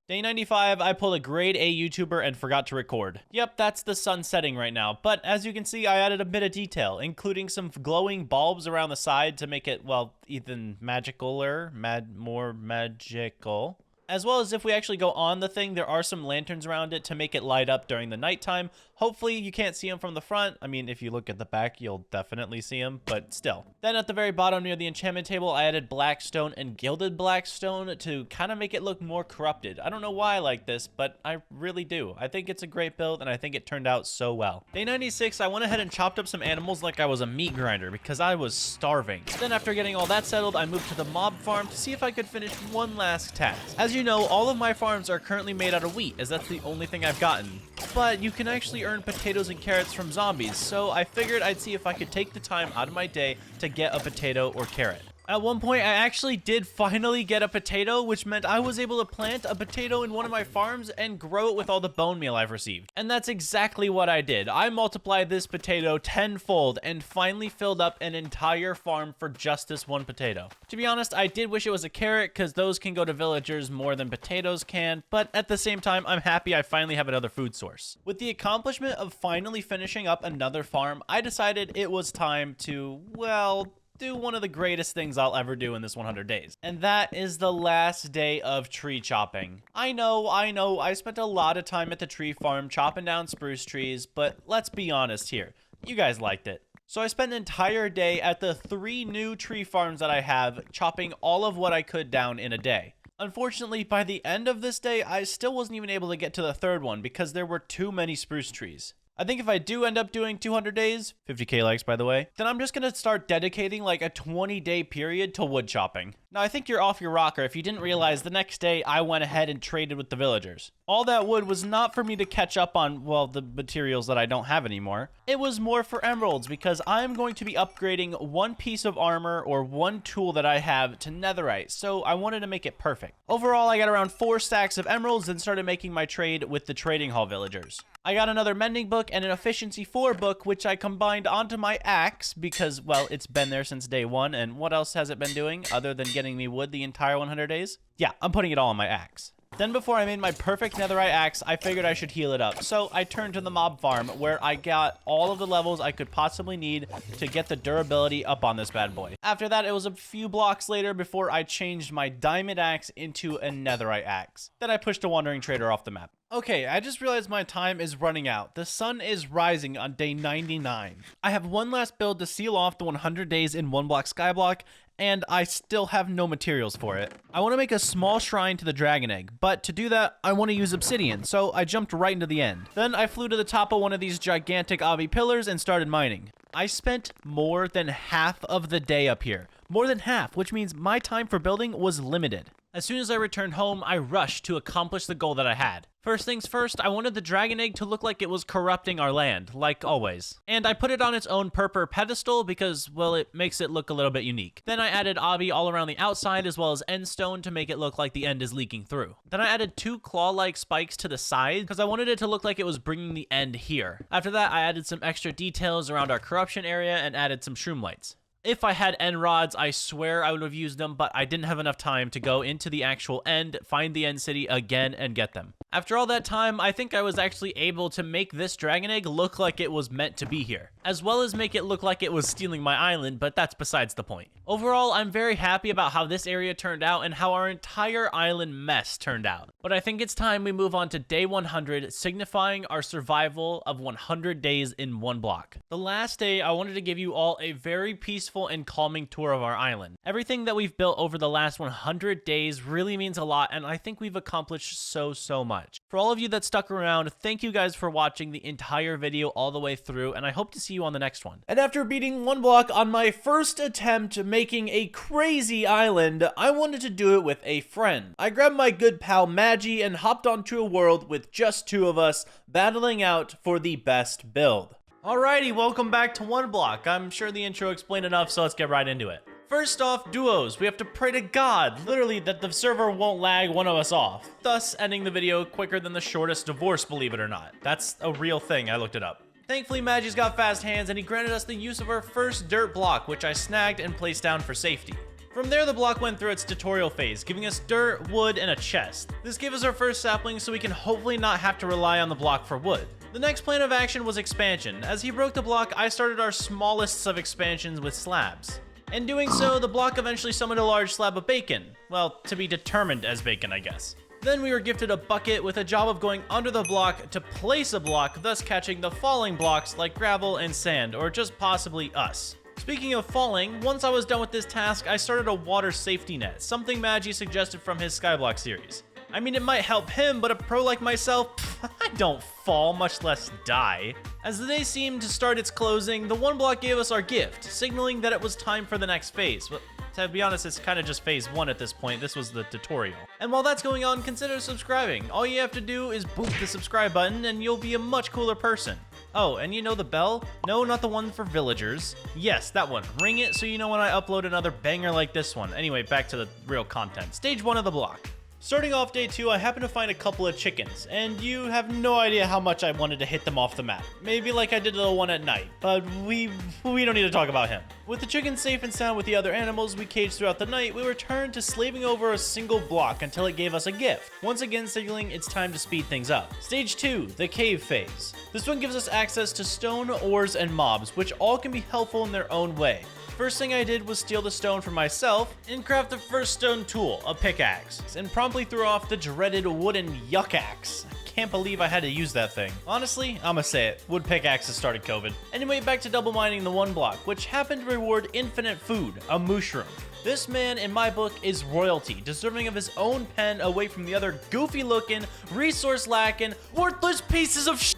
Day 95, I pulled a grade A YouTuber and forgot to record. Yep, that's the sun setting right now, but as you can see, I added a bit of detail, including some glowing bulbs around the side to make it, well, even more magical. As well as if we actually go on the thing, there are some lanterns around it to make it light up during the nighttime. Hopefully you can't see them from the front. I mean, if you look at the back, you'll definitely see them, but still. Then at the very bottom near the enchantment table, I added blackstone and gilded blackstone to kind of make it look more corrupted. I don't know why I like this, but I really do. I think it's a great build, and I think it turned out so well. Day 96, I went ahead and chopped up some animals like I was a meat grinder because I was starving. Then after getting all that settled, I moved to the mob farm to see if I could finish one last task. As you know, all of my farms are currently made out of wheat, as that's the only thing I've gotten. But you can actually earn potatoes and carrots from zombies, so I figured I'd see if I could take the time out of my day to get a potato or carrot. At one point, I actually did finally get a potato, which meant I was able to plant a potato in one of my farms and grow it with all the bone meal I've received. And that's exactly what I did. I multiplied this potato tenfold and finally filled up an entire farm for just this one potato. To be honest, I did wish it was a carrot because those can go to villagers more than potatoes can, but at the same time, I'm happy I finally have another food source. With the accomplishment of finally finishing up another farm, I decided it was time to, well, do one of the greatest things I'll ever do in this 100 days. And that is the last day of tree chopping. I know, I spent a lot of time at the tree farm chopping down spruce trees, but let's be honest here. You guys liked it. So I spent an entire day at the 3 new tree farms that I have, chopping all of what I could down in a day. Unfortunately, by the end of this day, I still wasn't even able to get to the 3rd one because there were too many spruce trees. I think if I do end up doing 200 days, 50k likes by the way, then I'm just gonna start dedicating like a 20-day period to wood chopping. Now I think you're off your rocker if you didn't realize the next day I went ahead and traded with the villagers. All that wood was not for me to catch up on, well, the materials that I don't have anymore. It was more for emeralds because I'm going to be upgrading one piece of armor or one tool that I have to Netherite, so I wanted to make it perfect. Overall, I got around 4 stacks of emeralds and started making my trade with the trading hall villagers. I got another mending book and an efficiency 4 book, which I combined onto my axe because, well, it's been there since day 1, and what else has it been doing other than getting me wood the entire 100 days? Yeah, I'm putting it all on my axe. Then before I made my perfect netherite axe, I figured I should heal it up. So I turned to the mob farm where I got all of the levels I could possibly need to get the durability up on this bad boy. After that, it was a few blocks later before I changed my diamond axe into a netherite axe. Then I pushed a wandering trader off the map. Okay, I just realized my time is running out. The sun is rising on day 99. I have one last build to seal off the 100 days in OneBlock Skyblock, and I still have no materials for it. I want to make a small shrine to the dragon egg, but to do that, I want to use obsidian, so I jumped right into the end. Then I flew to the top of one of these gigantic obby pillars and started mining. I spent more than half of the day up here. More than half, which means my time for building was limited. As soon as I returned home, I rushed to accomplish the goal that I had. First things first, I wanted the dragon egg to look like it was corrupting our land, like always. And I put it on its own purple pedestal because, well, it makes it look a little bit unique. Then I added obby all around the outside as well as end stone to make it look like the end is leaking through. Then I added 2 claw-like spikes to the side because I wanted it to look like it was bringing the end here. After that, I added some extra details around our corruption area and added some shroom lights. If I had end rods, I swear I would have used them, but I didn't have enough time to go into the actual end, find the end city again, and get them. After all that time, I think I was actually able to make this dragon egg look like it was meant to be here, as well as make it look like it was stealing my island, but that's besides the point. Overall, I'm very happy about how this area turned out and how our entire island mess turned out. But I think it's time we move on to day 100, signifying our survival of 100 days in OneBlock. The last day, I wanted to give you all a very peaceful and calming tour of our island. Everything that we've built over the last 100 days really means a lot, and I think we've accomplished so much. For all of you that stuck around, thank you guys for watching the entire video all the way through, and I hope to see you on the next one. And after beating OneBlock on my first attempt making a crazy island, I wanted to do it with a friend. I grabbed my good pal Maggie and hopped onto a world with just 2 of us, battling out for the best build. Alrighty, welcome back to OneBlock. I'm sure the intro explained enough, so let's get right into it. First off, duos. We have to pray to God, literally, that the server won't lag one of us off, thus ending the video quicker than the shortest divorce, believe it or not. That's a real thing, I looked it up. Thankfully, Magi's got fast hands and he granted us the use of our first dirt block, which I snagged and placed down for safety. From there, the block went through its tutorial phase, giving us dirt, wood, and a chest. This gave us our first sapling so we can hopefully not have to rely on the block for wood. The next plan of action was expansion. As he broke the block, I started our smallest of expansions with slabs. In doing so, the block eventually summoned a large slab of bacon. Well, to be determined as bacon, I guess. Then we were gifted a bucket with a job of going under the block to place a block, thus catching the falling blocks like gravel and sand, or just possibly us. Speaking of falling, once I was done with this task, I started a water safety net, something Magi suggested from his Skyblock series. I mean, it might help him, but a pro like myself, I don't fall, much less die. As the day seemed to start its closing, the OneBlock gave us our gift, signaling that it was time for the next phase. But to be honest, it's kind of just phase 1 at this point. This was the tutorial. And while that's going on, consider subscribing. All you have to do is boop the subscribe button and you'll be a much cooler person. Oh, and you know the bell? No, not the one for villagers. Yes, that one. Ring it so you know when I upload another banger like this one. Anyway, back to the real content. Stage 1 of the block. Starting off day 2, I happened to find a couple of chickens, and you have no idea how much I wanted to hit them off the map. Maybe like I did the one at night, but we don't need to talk about him. With the chickens safe and sound with the other animals we caged throughout the night, we returned to slaving over a single block until it gave us a gift, once again signaling it's time to speed things up. Stage 2, the cave phase. This one gives us access to stone, ores, and mobs, which all can be helpful in their own way. First thing I did was steal the stone for myself and craft the first stone tool, a pickaxe, and promptly threw off the dreaded wooden yuck axe. I can't believe I had to use that thing. Honestly, I'ma say it, wood pickaxes started COVID. Anyway, back to double mining the OneBlock, which happened to reward infinite food, a mushroom. This man, in my book, is royalty, deserving of his own pen away from the other goofy-looking, resource-lacking, worthless pieces of shit.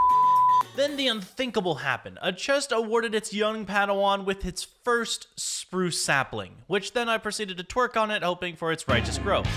Then the unthinkable happened. A chest awarded its young Padawan with its first spruce sapling, which then I proceeded to twerk on it, hoping for its righteous growth.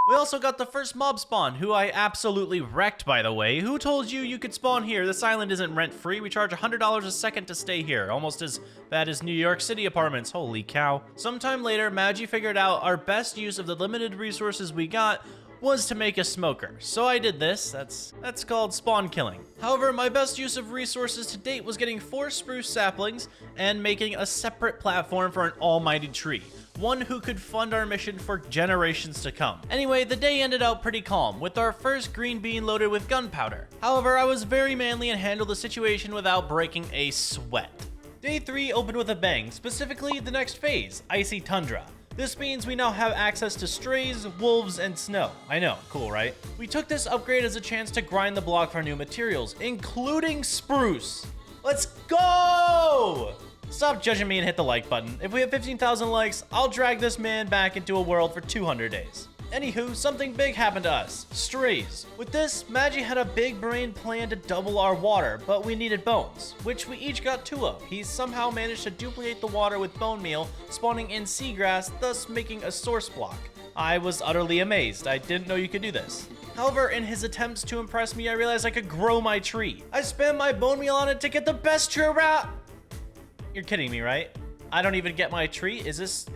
We also got the first mob spawn, who I absolutely wrecked, by the way. Who told you you could spawn here? This island isn't rent-free. We charge $100 a second to stay here, almost as bad as New York City apartments. Holy cow. Sometime later, Magi figured out our best use of the limited resources we got was to make a smoker. So I did this. That's called spawn killing. However, my best use of resources to date was getting 4 spruce saplings and making a separate platform for an almighty tree. One who could fund our mission for generations to come. Anyway, the day ended out pretty calm, with our first green bean loaded with gunpowder. However, I was very manly and handled the situation without breaking a sweat. Day 3 opened with a bang, specifically the next phase, Icy Tundra. This means we now have access to strays, wolves, and snow. I know, cool, right? We took this upgrade as a chance to grind the block for new materials, including spruce. Let's go! Stop judging me and hit the like button. If we have 15,000 likes, I'll drag this man back into a world for 200 days. Anywho, something big happened to us. Strays. With this, Magi had a big brain plan to double our water, but we needed bones, which we each got 2 of. He somehow managed to duplicate the water with bone meal, spawning in seagrass, thus making a source block. I was utterly amazed. I didn't know you could do this. However, in his attempts to impress me, I realized I could grow my tree. I spammed my bone meal on it to get the best tree around. You're kidding me, right? I don't even get my tree? This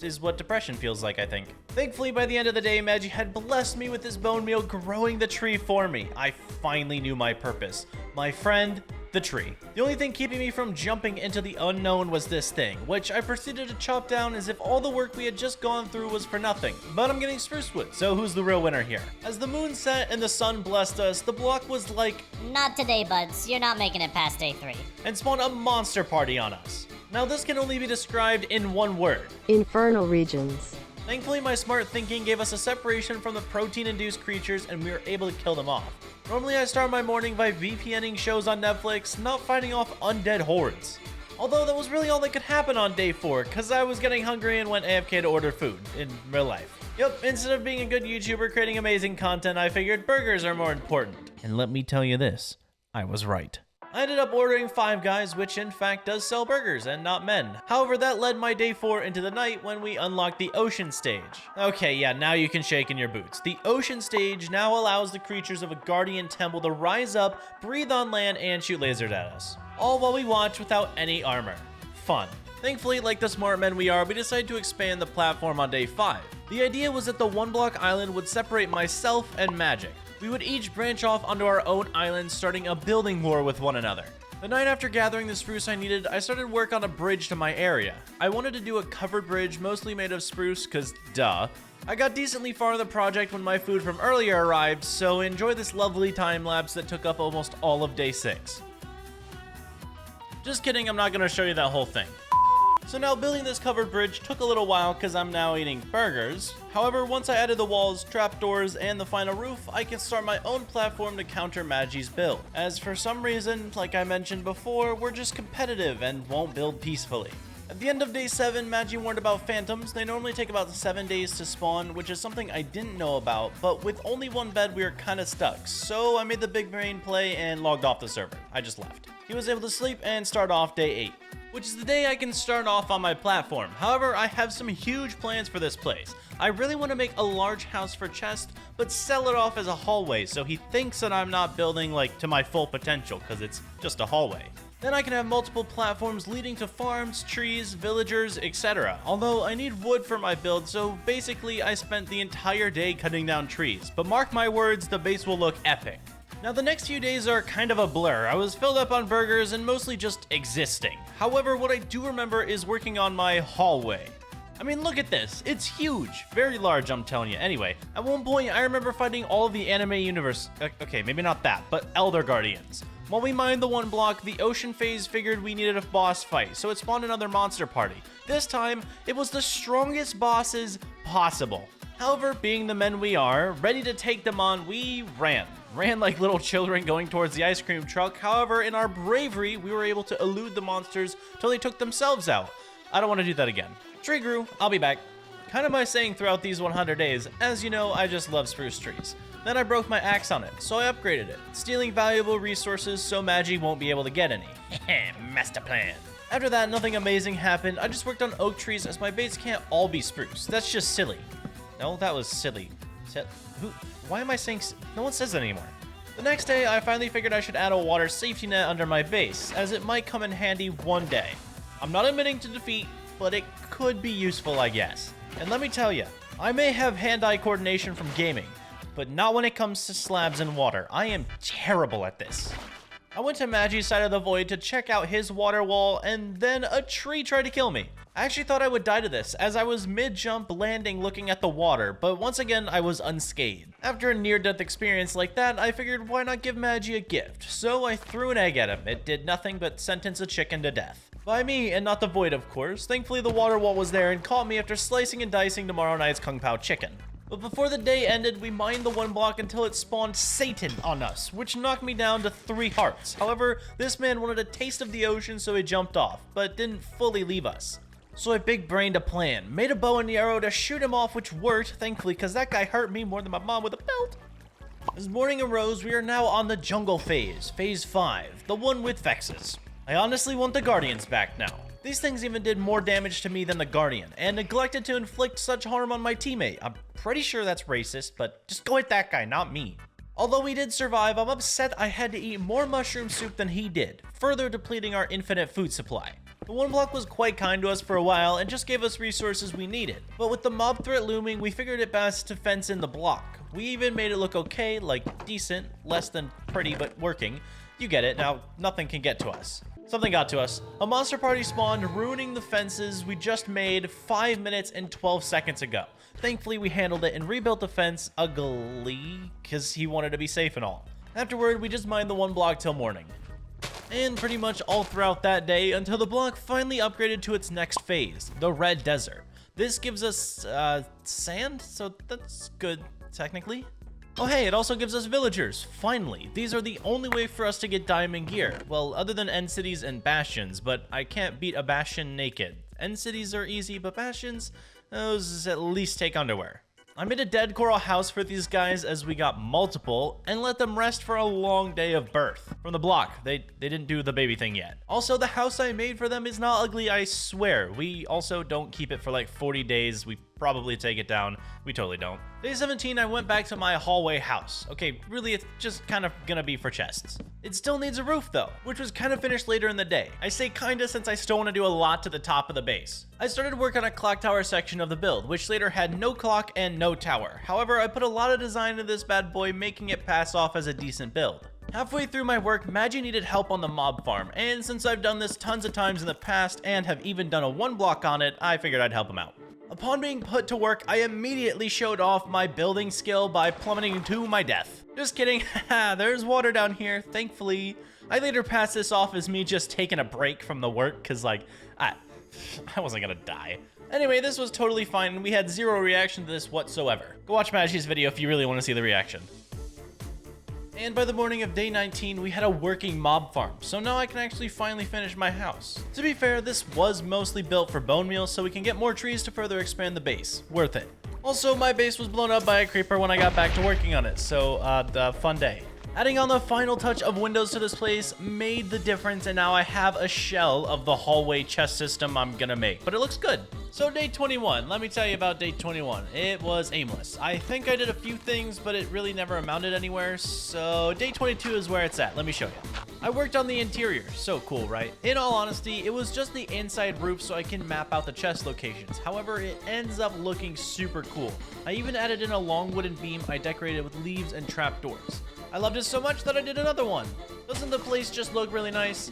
is what depression feels like, I think. Thankfully, by the end of the day, Magi had blessed me with his bone meal, growing the tree for me. I finally knew my purpose. My friend, the tree. The only thing keeping me from jumping into the unknown was this thing, which I proceeded to chop down as if all the work we had just gone through was for nothing. But I'm getting spruce wood, so who's the real winner here? As the moon set and the sun blessed us, the block was like, not today, buds. You're not making it past day 3. And spawned a monster party on us. Now this can only be described in one word. Infernal regions. Thankfully, my smart thinking gave us a separation from the protein-induced creatures and we were able to kill them off. Normally I start my morning by VPNing shows on Netflix, not fighting off undead hordes. Although that was really all that could happen on day 4, cause I was getting hungry and went AFK to order food, in real life. Yep, instead of being a good YouTuber creating amazing content, I figured burgers are more important. And let me tell you this, I was right. I ended up ordering Five Guys, which in fact does sell burgers and not men. However, that led my day 4 into the night when we unlocked the ocean stage. Okay, yeah, now you can shake in your boots. The ocean stage now allows the creatures of a guardian temple to rise up, breathe on land, and shoot lasers at us. All while we watch without any armor. Fun. Thankfully, like the smart men we are, we decided to expand the platform on day 5. The idea was that the OneBlock island would separate myself and Magic. We would each branch off onto our own island, starting a building war with one another. The night after gathering the spruce I needed, I started work on a bridge to my area. I wanted to do a covered bridge mostly made of spruce, cause duh. I got decently far in the project when my food from earlier arrived, so enjoy this lovely time lapse that took up almost all of day 6. Just kidding, I'm not gonna show you that whole thing. So now building this covered bridge took a little while because I'm now eating burgers. However, once I added the walls, trapdoors, and the final roof, I can start my own platform to counter Magi's build. As for some reason, like I mentioned before, we're just competitive and won't build peacefully. At the end of day 7, Magi warned about phantoms. They normally take about 7 days to spawn, which is something I didn't know about, but with only one bed we were kinda stuck. So I made the big brain play and logged off the server. I just left. He was able to sleep and start off day 8. Which is the day I can start off on my platform. However, I have some huge plans for this place. I really want to make a large house for Chest, but sell it off as a hallway so he thinks that I'm not building like to my full potential because it's just a hallway. Then I can have multiple platforms leading to farms, trees, villagers, etc. Although I need wood for my build, so basically I spent the entire day cutting down trees. But mark my words, the base will look epic. Now the next few days are kind of a blur. I was filled up on burgers and mostly just existing. However, what I do remember is working on my hallway. I mean, look at this. It's huge. Very large, I'm telling you. Anyway, at one point, I remember fighting all of the anime universe. Okay, maybe not that, but Elder Guardians. While we mined the OneBlock, the ocean phase figured we needed a boss fight, so it spawned another monster party. This time, it was the strongest bosses possible. However, being the men we are, ready to take them on, we ran like little children going towards the ice cream truck. However, in our bravery, we were able to elude the monsters till they took themselves out. I don't want to do that again. Tree grew, I'll be back. Kind of my saying throughout these 100 days, as you know, I just love spruce trees. Then I broke my axe on it, so I upgraded it, stealing valuable resources so Magi won't be able to get any. Master plan. After that, nothing amazing happened. I just worked on oak trees as my base can't all be spruce. That's just silly. No, that was silly. Why am I saying no one says that anymore? The next day, I finally figured I should add a water safety net under my base, as it might come in handy one day. I'm not admitting to defeat, but it could be useful, I guess. And let me tell you, I may have hand-eye coordination from gaming, but not when it comes to slabs and water. I am terrible at this. I went to Magi's side of the void to check out his water wall, and then a tree tried to kill me. I actually thought I would die to this, as I was mid-jump landing looking at the water, but once again, I was unscathed. After a near-death experience like that, I figured why not give Magi a gift, so I threw an egg at him. It did nothing but sentence a chicken to death. By me, and not the void, of course. Thankfully, the water wall was there and caught me after slicing and dicing tomorrow night's Kung Pao chicken. But before the day ended, we mined the OneBlock until it spawned Satan on us, which knocked me down to 3 hearts. However, this man wanted a taste of the ocean, so he jumped off, but didn't fully leave us. So I big-brained a plan, made a bow and arrow to shoot him off, which worked, thankfully, because that guy hurt me more than my mom with a belt. As morning arose, we are now on the jungle phase, phase 5, the one with Vexes. I honestly want the Guardians back now. These things even did more damage to me than the Guardian, and neglected to inflict such harm on my teammate. I'm pretty sure that's racist, but just go at that guy, not me. Although we did survive, I'm upset I had to eat more mushroom soup than he did, further depleting our infinite food supply. The OneBlock was quite kind to us for a while and just gave us resources we needed, but with the mob threat looming, we figured it best to fence in the block. We even made it look okay, like decent, less than pretty, but working. You get it, now nothing can get to us. Something got to us. A monster party spawned, ruining the fences we just made 5 minutes and 12 seconds ago. Thankfully, we handled it and rebuilt the fence ugly, because he wanted to be safe and all. Afterward, we just mined the OneBlock till morning. And pretty much all throughout that day until the block finally upgraded to its next phase, the Red Desert. This gives us, sand, so that's good, technically. Oh hey, it also gives us villagers, finally. These are the only way for us to get diamond gear. Well, other than end cities and bastions, but I can't beat a bastion naked. End cities are easy, but bastions, those at least take underwear. I made a dead coral house for these guys as we got multiple and let them rest for a long day of birth. From the block, they didn't do the baby thing yet. Also, the house I made for them is not ugly, I swear. We also don't keep it for like 40 days. We probably take it down. We totally don't. Day 17, I went back to my hallway house. Okay, really, it's just kind of gonna be for chests. It still needs a roof though, which was kind of finished later in the day. I say kinda since I still want to do a lot to the top of the base. I started work on a clock tower section of the build, which later had no clock and no tower. However, I put a lot of design into this bad boy, making it pass off as a decent build. Halfway through my work, Maggie needed help on the mob farm, and since I've done this tons of times in the past and have even done a OneBlock on it, I figured I'd help him out. Upon being put to work, I immediately showed off my building skill by plummeting to my death. Just kidding, haha, there's water down here, thankfully. I later passed this off as me just taking a break from the work, cause like, I wasn't gonna die. Anyway, this was totally fine, and we had zero reaction to this whatsoever. Go watch Maggie's video if you really want to see the reaction. And by the morning of day 19, we had a working mob farm, so now I can actually finally finish my house. To be fair, this was mostly built for bone meal, so we can get more trees to further expand the base. Worth it. Also, my base was blown up by a creeper when I got back to working on it, so fun day. Adding on the final touch of windows to this place made the difference, and now I have a shell of the hallway chest system I'm gonna make, but it looks good. So day 21, let me tell you about day 21. It was aimless. I think I did a few things, but it really never amounted anywhere, so day 22 is where it's at. Let me show you. I worked on the interior. So cool, right? In all honesty, it was just the inside roof so I can map out the chest locations. However, it ends up looking super cool. I even added in a long wooden beam I decorated with leaves and trapdoors. I loved it so much that I did another one. Doesn't the place just look really nice?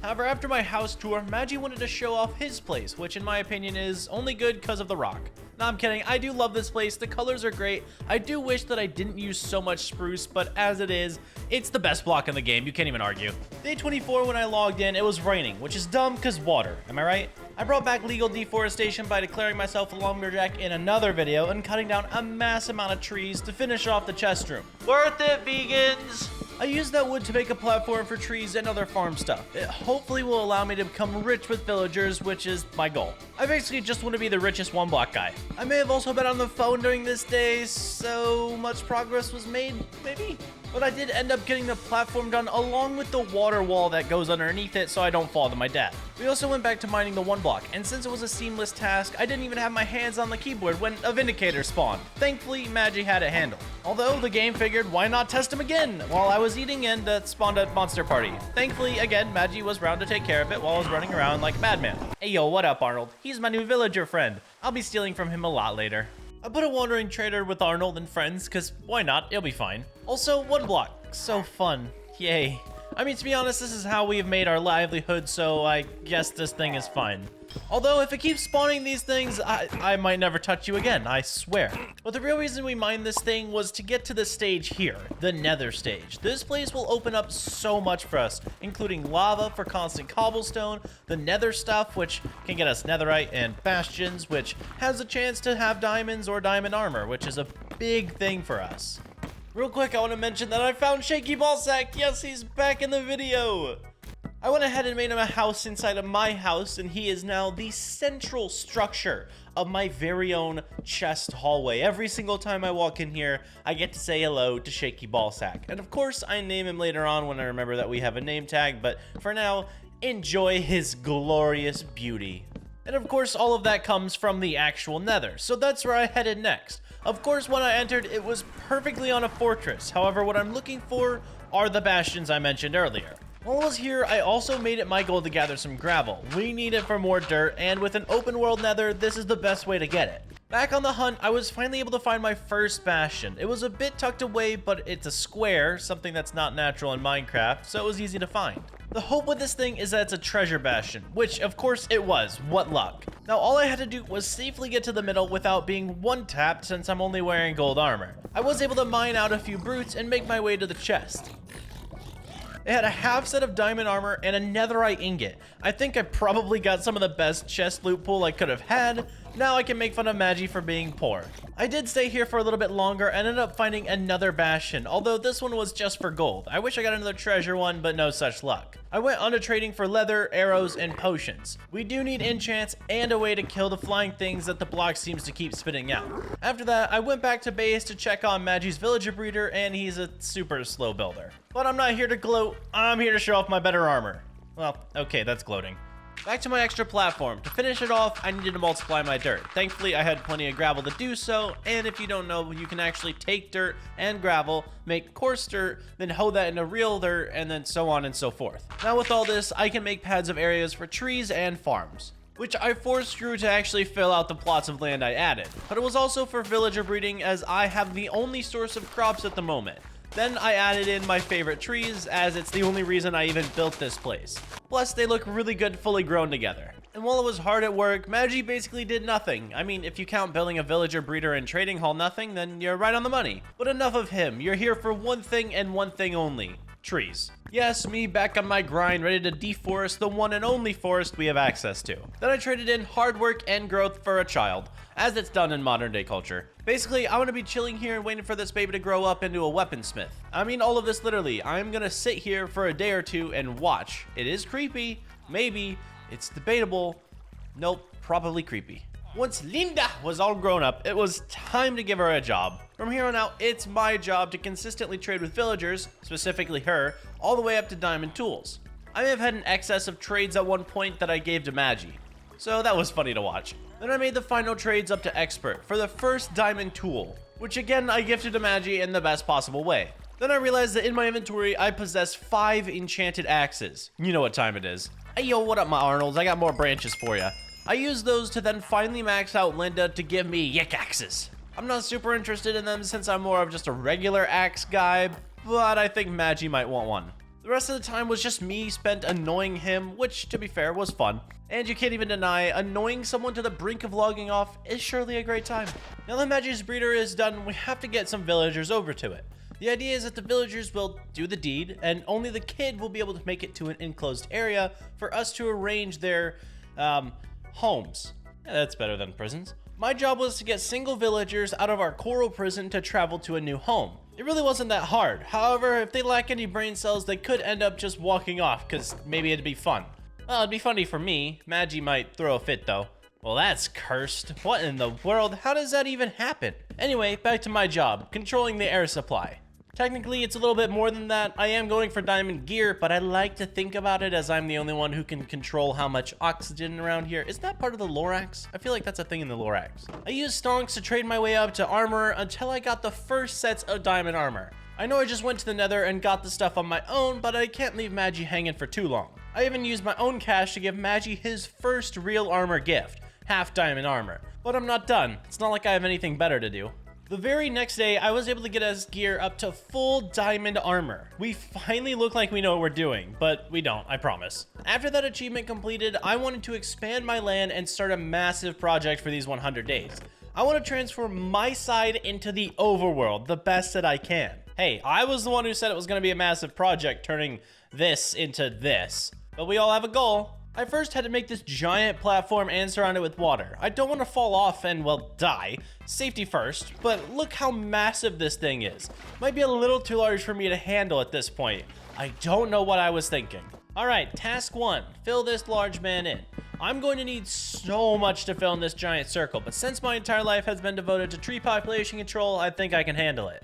However, after my house tour, Maggie wanted to show off his place, which in my opinion is only good because of the rock. No, I'm kidding. I do love this place. The colors are great. I do wish that I didn't use so much spruce, but as it is, it's the best block in the game. You can't even argue. Day 24, when I logged in, it was raining, which is dumb because water. Am I right? I brought back legal deforestation by declaring myself a lumberjack in another video and cutting down a mass amount of trees to finish off the chest room. Worth it, vegans! I used that wood to make a platform for trees and other farm stuff. It hopefully will allow me to become rich with villagers, which is my goal. I basically just want to be the richest OneBlock guy. I may have also been on the phone during this day, so much progress was made, maybe? But I did end up getting the platform done along with the water wall that goes underneath it so I don't fall to my death. We also went back to mining the OneBlock, and since it was a seamless task, I didn't even have my hands on the keyboard when a Vindicator spawned. Thankfully, Maggie had it handled. Although the game figured why not test him again while I was eating and spawned a monster party. Thankfully, again, Maggie was around to take care of it while I was running around like a madman. Hey yo, what up Arnold? He's my new villager friend. I'll be stealing from him a lot later. I put a wandering trader with Arnold and friends, cause why not, it'll be fine. Also, OneBlock, so fun, yay. I mean, to be honest, this is how we have made our livelihood, so I guess this thing is fine. Although, if it keeps spawning these things, I might never touch you again, I swear. But the real reason we mined this thing was to get to the stage here, the Nether stage. This place will open up so much for us, including lava for constant cobblestone, the Nether stuff, which can get us Netherite, and bastions, which has a chance to have diamonds or diamond armor, which is a big thing for us. Real quick, I want to mention that I found Shaky Ballsack. Yes, he's back in the video. I went ahead and made him a house inside of my house, and he is now the central structure of my very own chest hallway. Every single time I walk in here, I get to say hello to Shaky Ballsack. And of course, I name him later on when I remember that we have a name tag, but for now, enjoy his glorious beauty. And of course, all of that comes from the actual Nether, so that's where I headed next. Of course, when I entered, it was perfectly on a fortress. However, what I'm looking for are the bastions I mentioned earlier. While I was here, I also made it my goal to gather some gravel. We need it for more dirt, and with an open world Nether, this is the best way to get it. Back on the hunt, I was finally able to find my first bastion. It was a bit tucked away, but it's a square, something that's not natural in Minecraft, so it was easy to find. The hope with this thing is that it's a treasure bastion, which of course it was. What luck. Now all I had to do was safely get to the middle without being one-tapped since I'm only wearing gold armor. I was able to mine out a few brutes and make my way to the chest. It had a half set of diamond armor and a netherite ingot. I think I probably got some of the best chest loot pool I could have had. Now I can make fun of Magi for being poor. I did stay here for a little bit longer and ended up finding another bastion, although this one was just for gold. I wish I got another treasure one, but no such luck. I went on to trading for leather, arrows, and potions. We do need enchants and a way to kill the flying things that the block seems to keep spitting out. After that, I went back to base to check on Magi's villager breeder, and he's a super slow builder. But I'm not here to gloat, I'm here to show off my better armor. Well, okay, that's gloating. Back to my extra platform. To finish it off, I needed to multiply my dirt. Thankfully, I had plenty of gravel to do so, and if you don't know, you can actually take dirt and gravel, make coarse dirt, then hoe that into real dirt, and then so on and so forth. Now with all this, I can make pads of areas for trees and farms, which I forced Drew to actually fill out the plots of land I added. But it was also for villager breeding, as I have the only source of crops at the moment. Then I added in my favorite trees, as it's the only reason I even built this place. Plus, they look really good fully grown together. And while it was hard at work, Magi basically did nothing. I mean, if you count building a villager breeder and trading hall nothing, then you're right on the money. But enough of him, you're here for one thing and one thing only. Trees. Yes, me back on my grind, ready to deforest the one and only forest we have access to. Then I traded in hard work and growth for a child, as it's done in modern day culture. Basically, I want to be chilling here and waiting for this baby to grow up into a weaponsmith. I mean all of this literally. I'm gonna sit here for a day or two and watch. It is creepy, maybe, it's debatable, nope, probably creepy. Once Linda was all grown up, it was time to give her a job. From here on out, it's my job to consistently trade with villagers, specifically her, all the way up to diamond tools. I may have had an excess of trades at one point that I gave to Magi, so that was funny to watch. Then I made the final trades up to expert for the first diamond tool, which again I gifted to Magi in the best possible way. Then I realized that in my inventory I possess 5 enchanted axes. You know what time it is. Hey yo, what up my Arnolds? I got more branches for ya. I used those to then finally max out Linda to give me yick axes. I'm not super interested in them since I'm more of just a regular axe guy, but I think Magi might want one. The rest of the time was just me spent annoying him, which to be fair was fun. And you can't even deny, annoying someone to the brink of logging off is surely a great time. Now that Magi's breeder is done, we have to get some villagers over to it. The idea is that the villagers will do the deed, and only the kid will be able to make it to an enclosed area for us to arrange their, homes. Yeah, that's better than prisons. My job was to get single villagers out of our coral prison to travel to a new home. It really wasn't that hard. However, if they lack any brain cells, they could end up just walking off, because maybe it'd be fun. Well, it'd be funny for me. Magi might throw a fit though. Well, that's cursed. What in the world? How does that even happen? Anyway, back to my job, controlling the air supply. Technically, it's a little bit more than that. I am going for diamond gear, but I like to think about it as I'm the only one who can control how much oxygen around here. Is that part of the Lorax? I feel like that's a thing in the Lorax. I used stonks to trade my way up to armor until I got the first sets of diamond armor. I know I just went to the Nether and got the stuff on my own, but I can't leave Magi hanging for too long. I even used my own cash to give Magi his first real armor gift, half diamond armor. But I'm not done. It's not like I have anything better to do. The very next day, I was able to get us gear up to full diamond armor. We finally look like we know what we're doing, but we don't, I promise. After that achievement completed, I wanted to expand my land and start a massive project for these 100 days. I want to transform my side into the overworld, the best that I can. Hey, I was the one who said it was going to be a massive project, turning this into this. But we all have a goal. I first had to make this giant platform and surround it with water. I don't want to fall off and, well, die. Safety first, but look how massive this thing is. Might be a little too large for me to handle at this point. I don't know what I was thinking. Alright, task 1, fill this large man in. I'm going to need so much to fill in this giant circle, but since my entire life has been devoted to tree population control, I think I can handle it.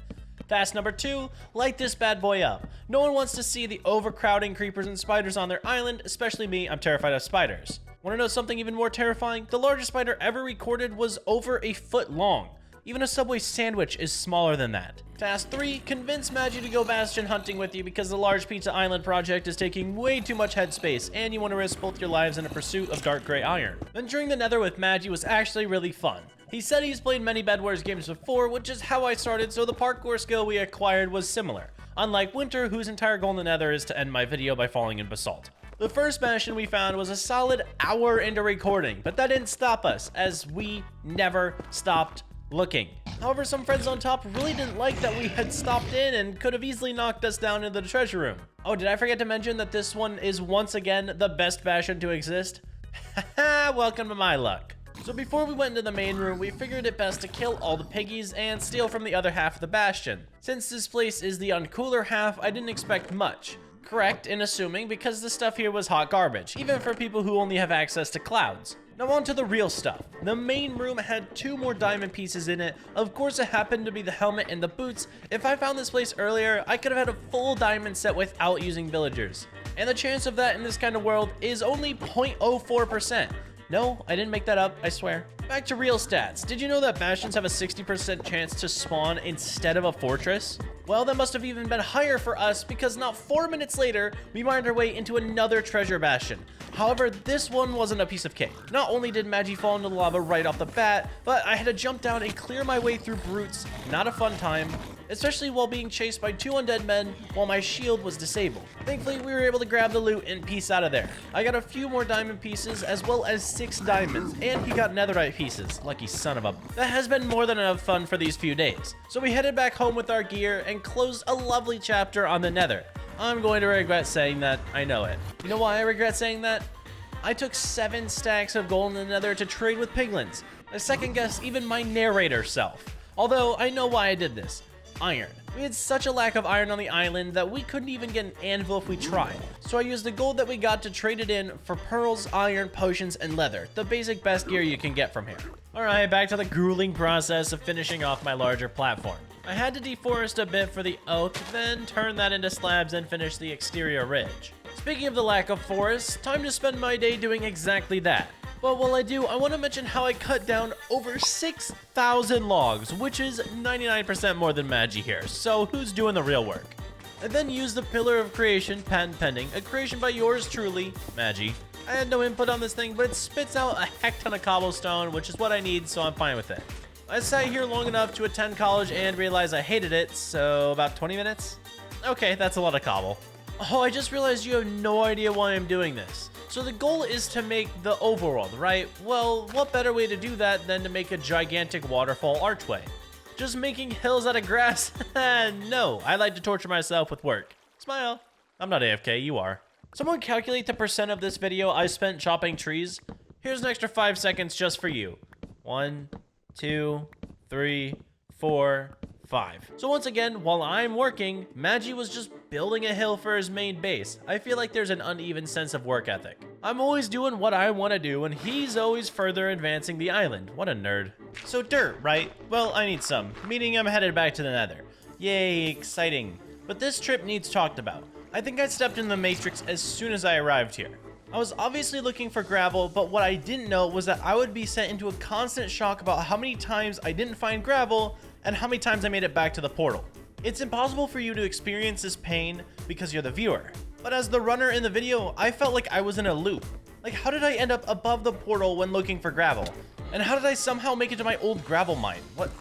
Task number 2, light this bad boy up. No one wants to see the overcrowding creepers and spiders on their island, especially me. I'm terrified of spiders. Want to know something even more terrifying? The largest spider ever recorded was over a foot long. Even a Subway sandwich is smaller than that. Task 3, convince Magi to go bastion hunting with you because the large pizza island project is taking way too much headspace and you want to risk both your lives in a pursuit of dark gray iron. Venturing the Nether with Magi was actually really fun. He said he's played many Bed Wars games before, which is how I started, so the parkour skill we acquired was similar. Unlike Winter, whose entire goal in the Nether is to end my video by falling in basalt. The first bastion we found was a solid hour into recording, but that didn't stop us, as we never stopped looking. However, some friends on top really didn't like that we had stopped in and could have easily knocked us down into the treasure room. Oh, did I forget to mention that this one is once again the best bastion to exist? Haha, welcome to my luck. So before we went into the main room, we figured it best to kill all the piggies and steal from the other half of the bastion. Since this place is the uncooler half, I didn't expect much. Correct in assuming, because the stuff here was hot garbage, even for people who only have access to clouds. Now on to the real stuff. The main room had 2 more diamond pieces in it. Of course it happened to be the helmet and the boots. If I found this place earlier, I could have had a full diamond set without using villagers. And the chance of that in this kind of world is only 0.04%. No, I didn't make that up, I swear. Back to real stats. Did you know that bastions have a 60% chance to spawn instead of a fortress? Well, that must have even been higher for us because not 4 minutes later, we mined our way into another treasure bastion. However, this one wasn't a piece of cake. Not only did Magi fall into the lava right off the bat, but I had to jump down and clear my way through brutes. Not a fun time, especially while being chased by 2 undead men while my shield was disabled. Thankfully, we were able to grab the loot and piece out of there. I got a few more diamond pieces as well as 6 diamonds, and he got netherite pieces. Lucky son of a... That has been more than enough fun for these few days. So we headed back home with our gear and closed a lovely chapter on the nether. I'm going to regret saying that, I know it. You know why I regret saying that? I took 7 stacks of gold in the nether to trade with piglins. I second guessed even my narrator self. Although, I know why I did this. Iron. We had such a lack of iron on the island that we couldn't even get an anvil if we tried. So I used the gold that we got to trade it in for pearls, iron, potions, and leather. The basic best gear you can get from here. Alright, back to the grueling process of finishing off my larger platform. I had to deforest a bit for the oak, then turn that into slabs and finish the exterior ridge. Speaking of the lack of forest, time to spend my day doing exactly that. But while I do, I want to mention how I cut down over 6,000 logs, which is 99% more than Magi here, so who's doing the real work? I then used the Pillar of Creation, patent pending, a creation by yours truly, Magi. I had no input on this thing, but it spits out a heck ton of cobblestone, which is what I need, so I'm fine with it. I sat here long enough to attend college and realize I hated it, so about 20 minutes? Okay, that's a lot of cobble. Oh, I just realized you have no idea why I'm doing this. So the goal is to make the overworld, right? Well, what better way to do that than to make a gigantic waterfall archway? Just making hills out of grass? No, I like to torture myself with work. Smile. I'm not AFK, you are. Someone calculate the percent of this video I spent chopping trees. Here's an extra 5 seconds just for you. 1, 2, 3, 4, 5. So once again, while I'm working, Magi was just building a hill for his main base. I feel like there's an uneven sense of work ethic. I'm always doing what I want to do, and he's always further advancing the island. What a nerd. So dirt, right? Well, I need some, meaning I'm headed back to the nether. Yay, exciting. But this trip needs talked about. I think I stepped in the matrix as soon as I arrived here. I was obviously looking for gravel, but what I didn't know was that I would be sent into a constant shock about how many times I didn't find gravel and how many times I made it back to the portal. It's impossible for you to experience this pain because you're the viewer. But as the runner in the video, I felt like I was in a loop. Like, how did I end up above the portal when looking for gravel? And how did I somehow make it to my old gravel mine? What?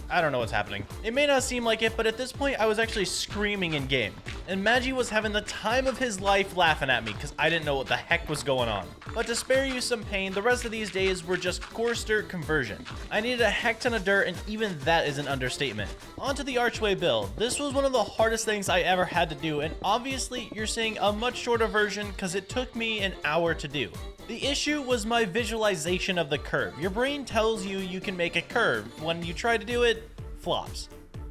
I don't know what's happening. It may not seem like it, but at this point I was actually screaming in game. And Magi was having the time of his life laughing at me because I didn't know what the heck was going on. But to spare you some pain, the rest of these days were just coarse dirt conversion. I needed a heck ton of dirt, and even that is an understatement. On to the archway build. This was one of the hardest things I ever had to do, and obviously you're seeing a much shorter version because it took me an hour to do. The issue was my visualization of the curve. Your brain tells you you can make a curve. When you try to do it, flops.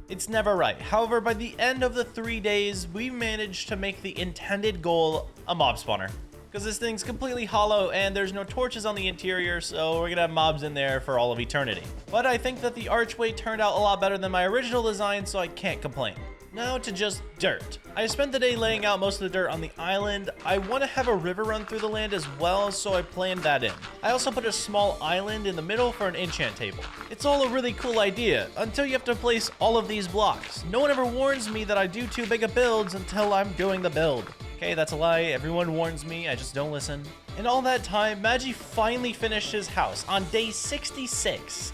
It's never right. However, by the end of the 3 days, we managed to make the intended goal a mob spawner. Because this thing's completely hollow and there's no torches on the interior, so we're gonna have mobs in there for all of eternity. But I think that the archway turned out a lot better than my original design, so I can't complain. Now to just dirt. I spent the day laying out most of the dirt on the island. I want to have a river run through the land as well, so I planned that in. I also put a small island in the middle for an enchant table. It's all a really cool idea, until you have to place all of these blocks. No one ever warns me that I do too big of builds until I'm doing the build. Okay, that's a lie. Everyone warns me, I just don't listen. In all that time, Magi finally finished his house on day 66.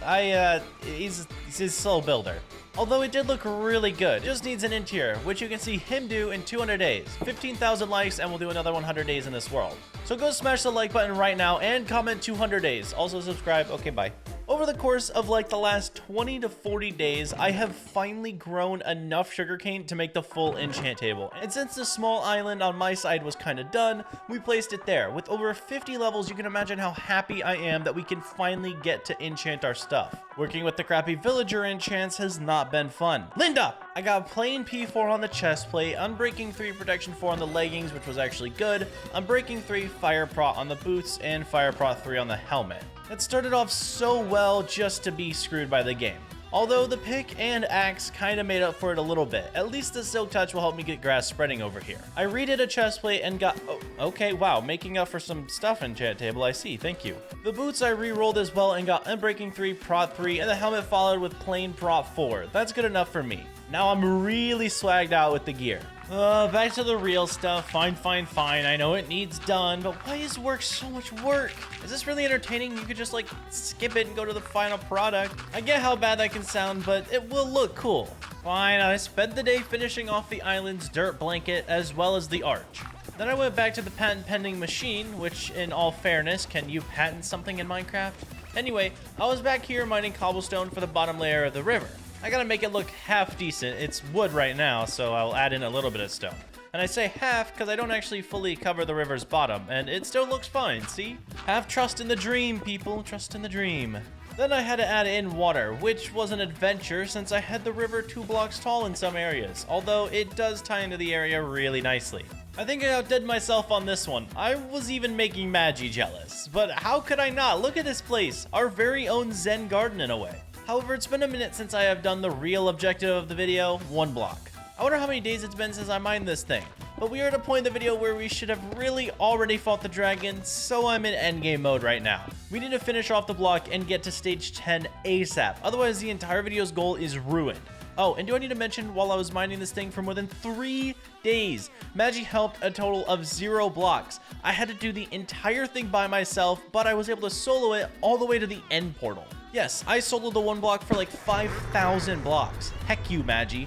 He's a slow builder. Although it did look really good. It just needs an interior, which you can see him do in 200 days. 15,000 likes and we'll do another 100 days in this world. So go smash the like button right now and comment 200 days. Also subscribe. Okay, bye. Over the course of like the last 20 to 40 days, I have finally grown enough sugarcane to make the full enchant table. And since the small island on my side was kind of done, we placed it there. With over 50 levels, you can imagine how happy I am that we can finally get to enchant our stuff. Working with the crappy villager enchants has not been fun. Linda! I got plain P4 on the chest plate, Unbreaking 3 protection 4 on the leggings, which was actually good, Unbreaking 3 fire prot on the boots, and fire prot 3 on the helmet. It started off so well just to be screwed by the game. Although the pick and axe kind of made up for it a little bit. At least the silk touch will help me get grass spreading over here. I redid a chest plate and got, oh, okay, wow, making up for some stuff in chat table, I see, thank you. The boots I re-rolled as well and got Unbreaking 3, prot 3, and the helmet followed with plain prot 4. That's good enough for me. Now I'm really swagged out with the gear. Back to the real stuff. Fine. I know it needs done, but why is work so much work? Is this really entertaining? You could just like skip it and go to the final product. I get how bad that can sound, but it will look cool. Fine, I spent the day finishing off the island's dirt blanket as well as the arch. Then I went back to the patent pending machine, which in all fairness, can you patent something in Minecraft? Anyway, I was back here mining cobblestone for the bottom layer of the river. I gotta make it look half decent. It's wood right now, so I'll add in a little bit of stone. And I say half because I don't actually fully cover the river's bottom, and it still looks fine, see? Have trust in the dream, people, trust in the dream. Then I had to add in water, which was an adventure since I had the river 2 blocks tall in some areas, although it does tie into the area really nicely. I think I outdid myself on this one. I was even making Magi jealous, but how could I not? Look at this place, our very own Zen garden in a way. However, it's been a minute since I have done the real objective of the video, OneBlock. I wonder how many days it's been since I mined this thing. But we are at a point in the video where we should have really already fought the dragon, so I'm in endgame mode right now. We need to finish off the block and get to stage 10 ASAP, otherwise the entire video's goal is ruined. Oh, and do I need to mention, while I was mining this thing for more than 3 days, Magi helped a total of 0 blocks. I had to do the entire thing by myself, but I was able to solo it all the way to the end portal. Yes, I soloed the OneBlock for like 5,000 blocks. Heck you, Magi.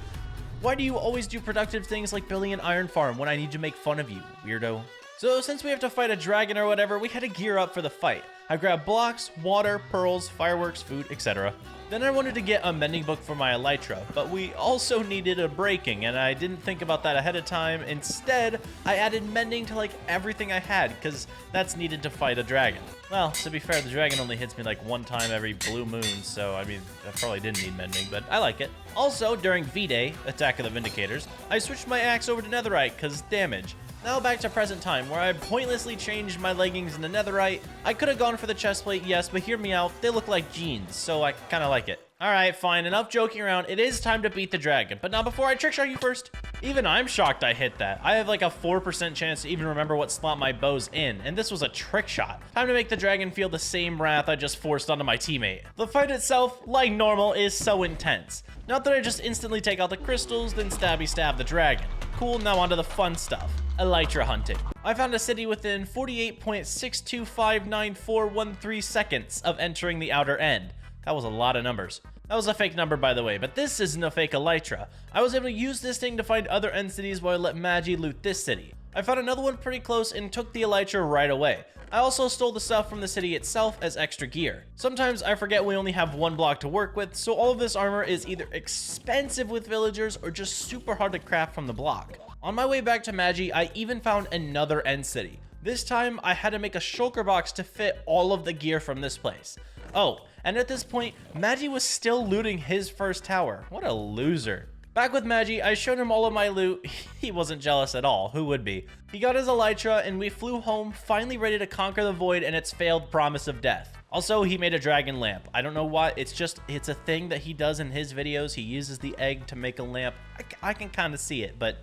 Why do you always do productive things like building an iron farm when I need to make fun of you, weirdo? So since we have to fight a dragon or whatever, we had to gear up for the fight. I grabbed blocks, water, pearls, fireworks, food, etc. Then I wanted to get a mending book for my elytra, but we also needed a breaking, and I didn't think about that ahead of time. Instead, I added mending to like everything I had, because that's needed to fight a dragon. Well, to be fair, the dragon only hits me like 1 time every blue moon, so I mean, I probably didn't need mending, but I like it. Also, during V-Day, Attack of the Vindicators, I switched my axe over to Netherite, because damage. Now back to present time, where I pointlessly changed my leggings into Netherite. I could have gone for the chestplate, yes, but hear me out, they look like jeans, so I kind of like it. Alright, fine, enough joking around, it is time to beat the dragon. But now before I trick shot you first, even I'm shocked I hit that. I have like a 4% chance to even remember what slot my bow's in, and this was a trick shot. Time to make the dragon feel the same wrath I just forced onto my teammate. The fight itself, like normal, is so intense. Not that I just instantly take out the crystals, then stabby stab the dragon. Cool, now onto the fun stuff. Elytra hunting. I found a city within 48.6259413 seconds of entering the outer end. That was a lot of numbers. That was a fake number, by the way, but this isn't a fake elytra. I was able to use this thing to find other end cities while I let Magi loot this city. I found another one pretty close and took the elytra right away. I also stole the stuff from the city itself as extra gear. Sometimes I forget we only have 1 block to work with, so all of this armor is either expensive with villagers or just super hard to craft from the block. On my way back to Magi, I even found another end city. This time, I had to make a shulker box to fit all of the gear from this place. Oh, and at this point, Magi was still looting his first tower. What a loser. Back with Magi, I showed him all of my loot. He wasn't jealous at all, who would be? He got his elytra and we flew home, finally ready to conquer the void and its failed promise of death. Also, he made a dragon lamp. I don't know why, it's a thing that he does in his videos. He uses the egg to make a lamp. I can kind of see it, but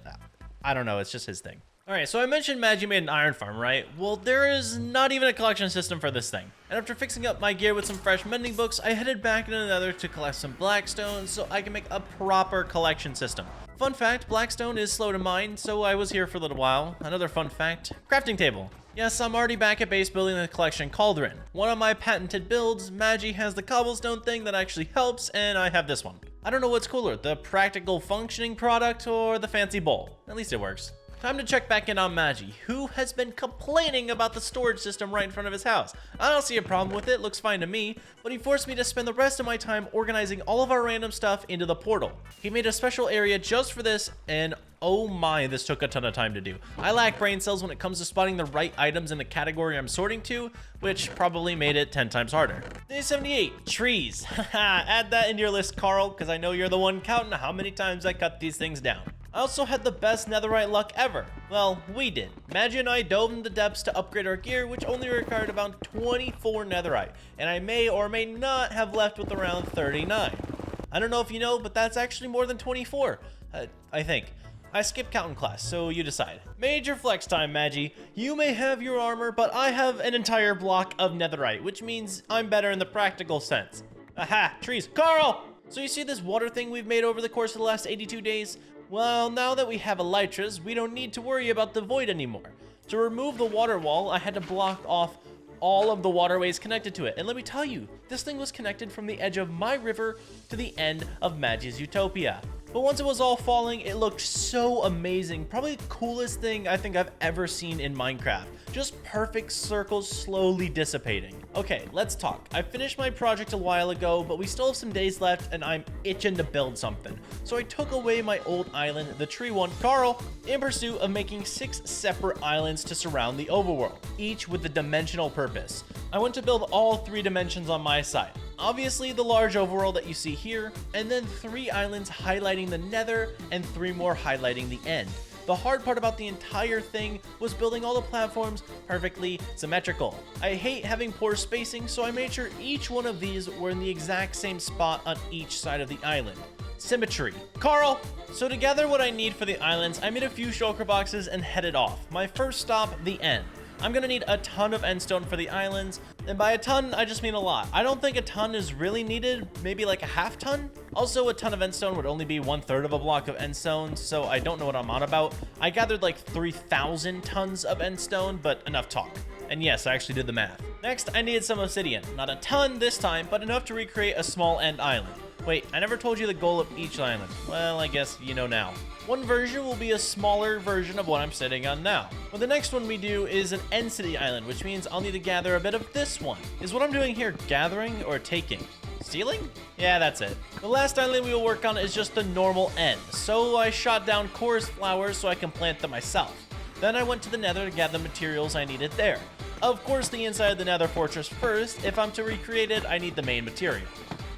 I don't know, it's just his thing. Alright, so I mentioned Magi made an iron farm, right? Well, there is not even a collection system for this thing. And after fixing up my gear with some fresh mending books, I headed back into the Nether to collect some blackstone so I can make a proper collection system. Fun fact, blackstone is slow to mine, so I was here for a little while. Another fun fact, crafting table. Yes, I'm already back at base building the collection cauldron. One of my patented builds, Magi has the cobblestone thing that actually helps, and I have this one. I don't know what's cooler, the practical functioning product or the fancy bowl. At least it works. Time to check back in on Magi, who has been complaining about the storage system right in front of his house. I don't see a problem with it, looks fine to me, but he forced me to spend the rest of my time organizing all of our random stuff into the portal. He made a special area just for this, and oh my, this took a ton of time to do. I lack brain cells when it comes to spotting the right items in the category I'm sorting to, which probably made it 10 times harder. Day 78, trees. Haha, add that into your list, Carl, because I know you're the one counting how many times I cut these things down. I also had the best netherite luck ever. Well, we did. Magi and I dove into the depths to upgrade our gear, which only required about 24 netherite, and I may or may not have left with around 39. I don't know if you know, but that's actually more than 24, I think. I skipped counting class, so you decide. Major flex time, Magi. You may have your armor, but I have an entire block of netherite, which means I'm better in the practical sense. Aha, trees. Carl! So you see this water thing we've made over the course of the last 82 days? Well, now that we have elytras, we don't need to worry about the void anymore. To remove the water wall, I had to block off all of the waterways connected to it. And let me tell you, this thing was connected from the edge of my river to the end of Magi's Utopia. But once it was all falling, it looked so amazing. Probably the coolest thing I think I've ever seen in Minecraft. Just perfect circles slowly dissipating. Okay, let's talk. I finished my project a while ago, but we still have some days left and I'm itching to build something. So I took away my old island, the tree one, Carl, in pursuit of making 6 separate islands to surround the overworld, each with a dimensional purpose. I went to build all 3 dimensions on my side. Obviously the large overworld that you see here, and then 3 islands highlighting the nether and 3 more highlighting the end. The hard part about the entire thing was building all the platforms perfectly symmetrical. I hate having poor spacing, so I made sure each one of these were in the exact same spot on each side of the island. Symmetry. Carl! So to gather what I need for the islands, I made a few shulker boxes and headed off. My first stop, the end. I'm gonna need a ton of endstone for the islands, and by a ton, I just mean a lot. I don't think a ton is really needed, maybe like a half ton? Also, a ton of endstone would only be 1/3 of a block of endstone, so I don't know what I'm on about. I gathered like 3,000 tons of endstone, but enough talk. And yes, I actually did the math. Next, I needed some obsidian. Not a ton this time, but enough to recreate a small end island. Wait, I never told you the goal of each island. Well, I guess you know now. One version will be a smaller version of what I'm sitting on now. Well, the next one we do is an end city island, which means I'll need to gather a bit of this one. Is what I'm doing here gathering or taking? Stealing? Yeah, that's it. The last island we will work on is just the normal end, so I shot down chorus flowers so I can plant them myself. Then I went to the nether to gather the materials I needed there. Of course, the inside of the nether fortress first. If I'm to recreate it, I need the main material.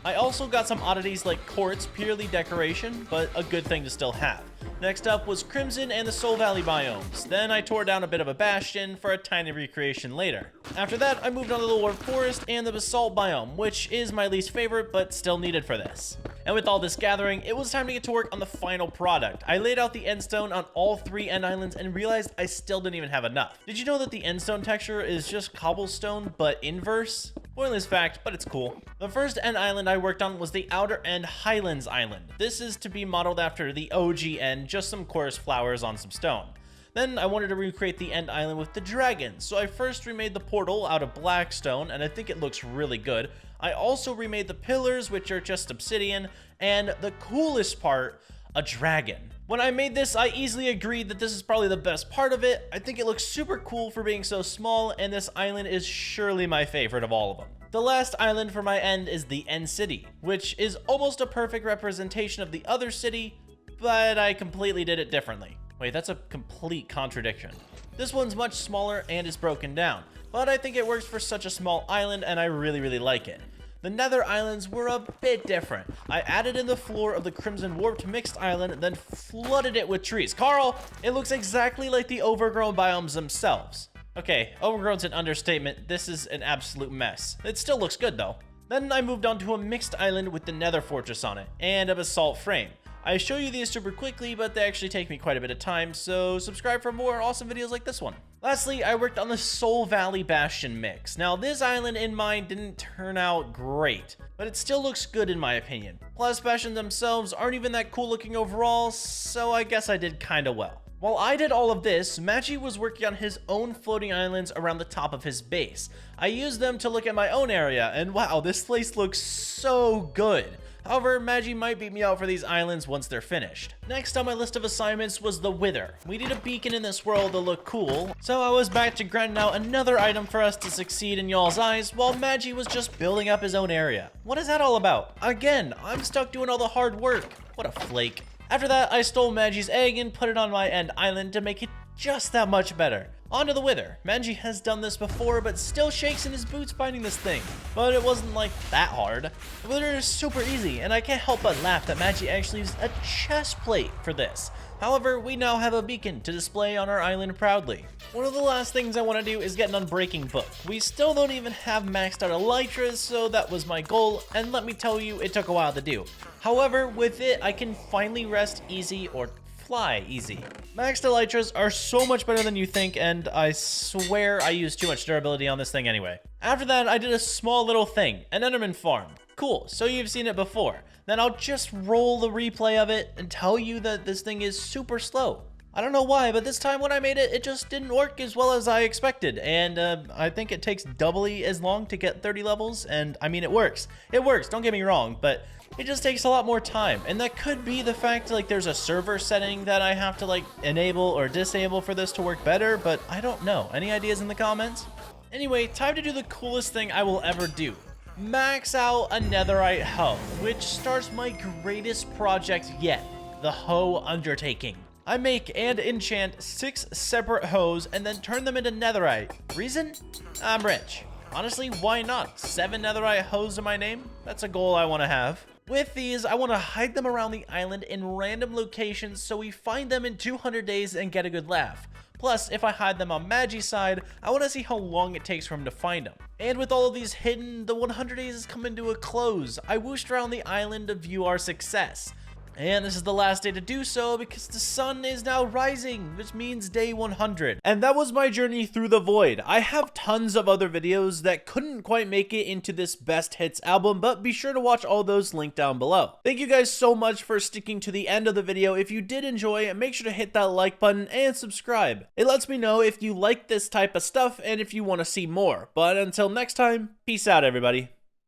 I also got some oddities like quartz, purely decoration, but a good thing to still have. Next up was Crimson and the Soul Valley biomes. Then I tore down a bit of a bastion for a tiny recreation later. After that, I moved on to the Lord Forest and the Basalt biome, which is my least favorite, but still needed for this. And with all this gathering, it was time to get to work on the final product. I laid out the endstone on all 3 end islands and realized I still didn't even have enough. Did you know that the endstone texture is just cobblestone, but inverse? Pointless fact, but it's cool. The first end island I worked on was the Outer End Highlands Island. This is to be modeled after the OG end, just some chorus flowers on some stone. Then I wanted to recreate the end island with the dragon, so I first remade the portal out of black stone, and I think it looks really good. I also remade the pillars, which are just obsidian, and the coolest part, a dragon. When I made this, I easily agreed that this is probably the best part of it. I think it looks super cool for being so small, and this island is surely my favorite of all of them. The last island for my end is the End City, which is almost a perfect representation of the other city, but I completely did it differently. Wait, that's a complete contradiction. This one's much smaller and is broken down, but I think it works for such a small island and I really like it. The Nether Islands were a bit different. I added in the floor of the Crimson Warped Mixed Island, then flooded it with trees. Carl, it looks exactly like the overgrown biomes themselves. Okay, overgrown's an understatement. This is an absolute mess. It still looks good though. Then I moved on to a mixed island with the Nether Fortress on it, and a basalt frame. I show you these super quickly, but they actually take me quite a bit of time, so subscribe for more awesome videos like this one. Lastly, I worked on the Soul Valley Bastion mix. Now, this island in mine didn't turn out great, but it still looks good in my opinion. Plus, bastions themselves aren't even that cool looking overall, so I guess I did kinda well. While I did all of this, Magi was working on his own floating islands around the top of his base. I used them to look at my own area, and wow, this place looks so good. However, Magi might beat me out for these islands once they're finished. Next on my list of assignments was the Wither. We need a beacon in this world to look cool, so I was back to grinding out another item for us to succeed in y'all's eyes while Magi was just building up his own area. What is that all about? Again, I'm stuck doing all the hard work. What a flake. After that, I stole Magi's egg and put it on my end island to make it just that much better. On to the Wither. Magi has done this before, but still shakes in his boots finding this thing. But it wasn't like that hard. The Wither is super easy, and I can't help but laugh that Magi actually used a chest plate for this. However, we now have a beacon to display on our island proudly. One of the last things I want to do is get an unbreaking book. We still don't even have maxed out elytras, so that was my goal, and let me tell you, it took a while to do. However, with it, I can finally rest easy or fly easy. Maxed elytras are so much better than you think, and I swear I used too much durability on this thing anyway. After that, I did a small little thing, an Enderman farm. Cool, so you've seen it before. Then I'll just roll the replay of it and tell you that this thing is super slow. I don't know why, but this time when I made it, it just didn't work as well as I expected, and I think it takes doubly as long to get 30 levels, and I mean, it works. It works, don't get me wrong, but it just takes a lot more time, and that could be the fact like there's a server setting that I have to like enable or disable for this to work better, but I don't know. Any ideas in the comments? Anyway, time to do the coolest thing I will ever do. Max out a Netherite hoe, which starts my greatest project yet, the hoe undertaking. I make and enchant 6 separate hoes and then turn them into Netherite. Reason? I'm rich. Honestly, why not? 7 Netherite hoes in my name? That's a goal I want to have. With these, I want to hide them around the island in random locations so we find them in 200 days and get a good laugh. Plus, if I hide them on Magi's side, I want to see how long it takes for him to find them. And with all of these hidden, the 100 days is coming to a close. I whooshed around the island to view our success. And this is the last day to do so because the sun is now rising, which means day 100. And that was my journey through the void. I have tons of other videos that couldn't quite make it into this best hits album, but be sure to watch all those linked down below. Thank you guys so much for sticking to the end of the video. If you did enjoy, make sure to hit that like button and subscribe. It lets me know if you like this type of stuff and if you want to see more. But until next time, peace out everybody.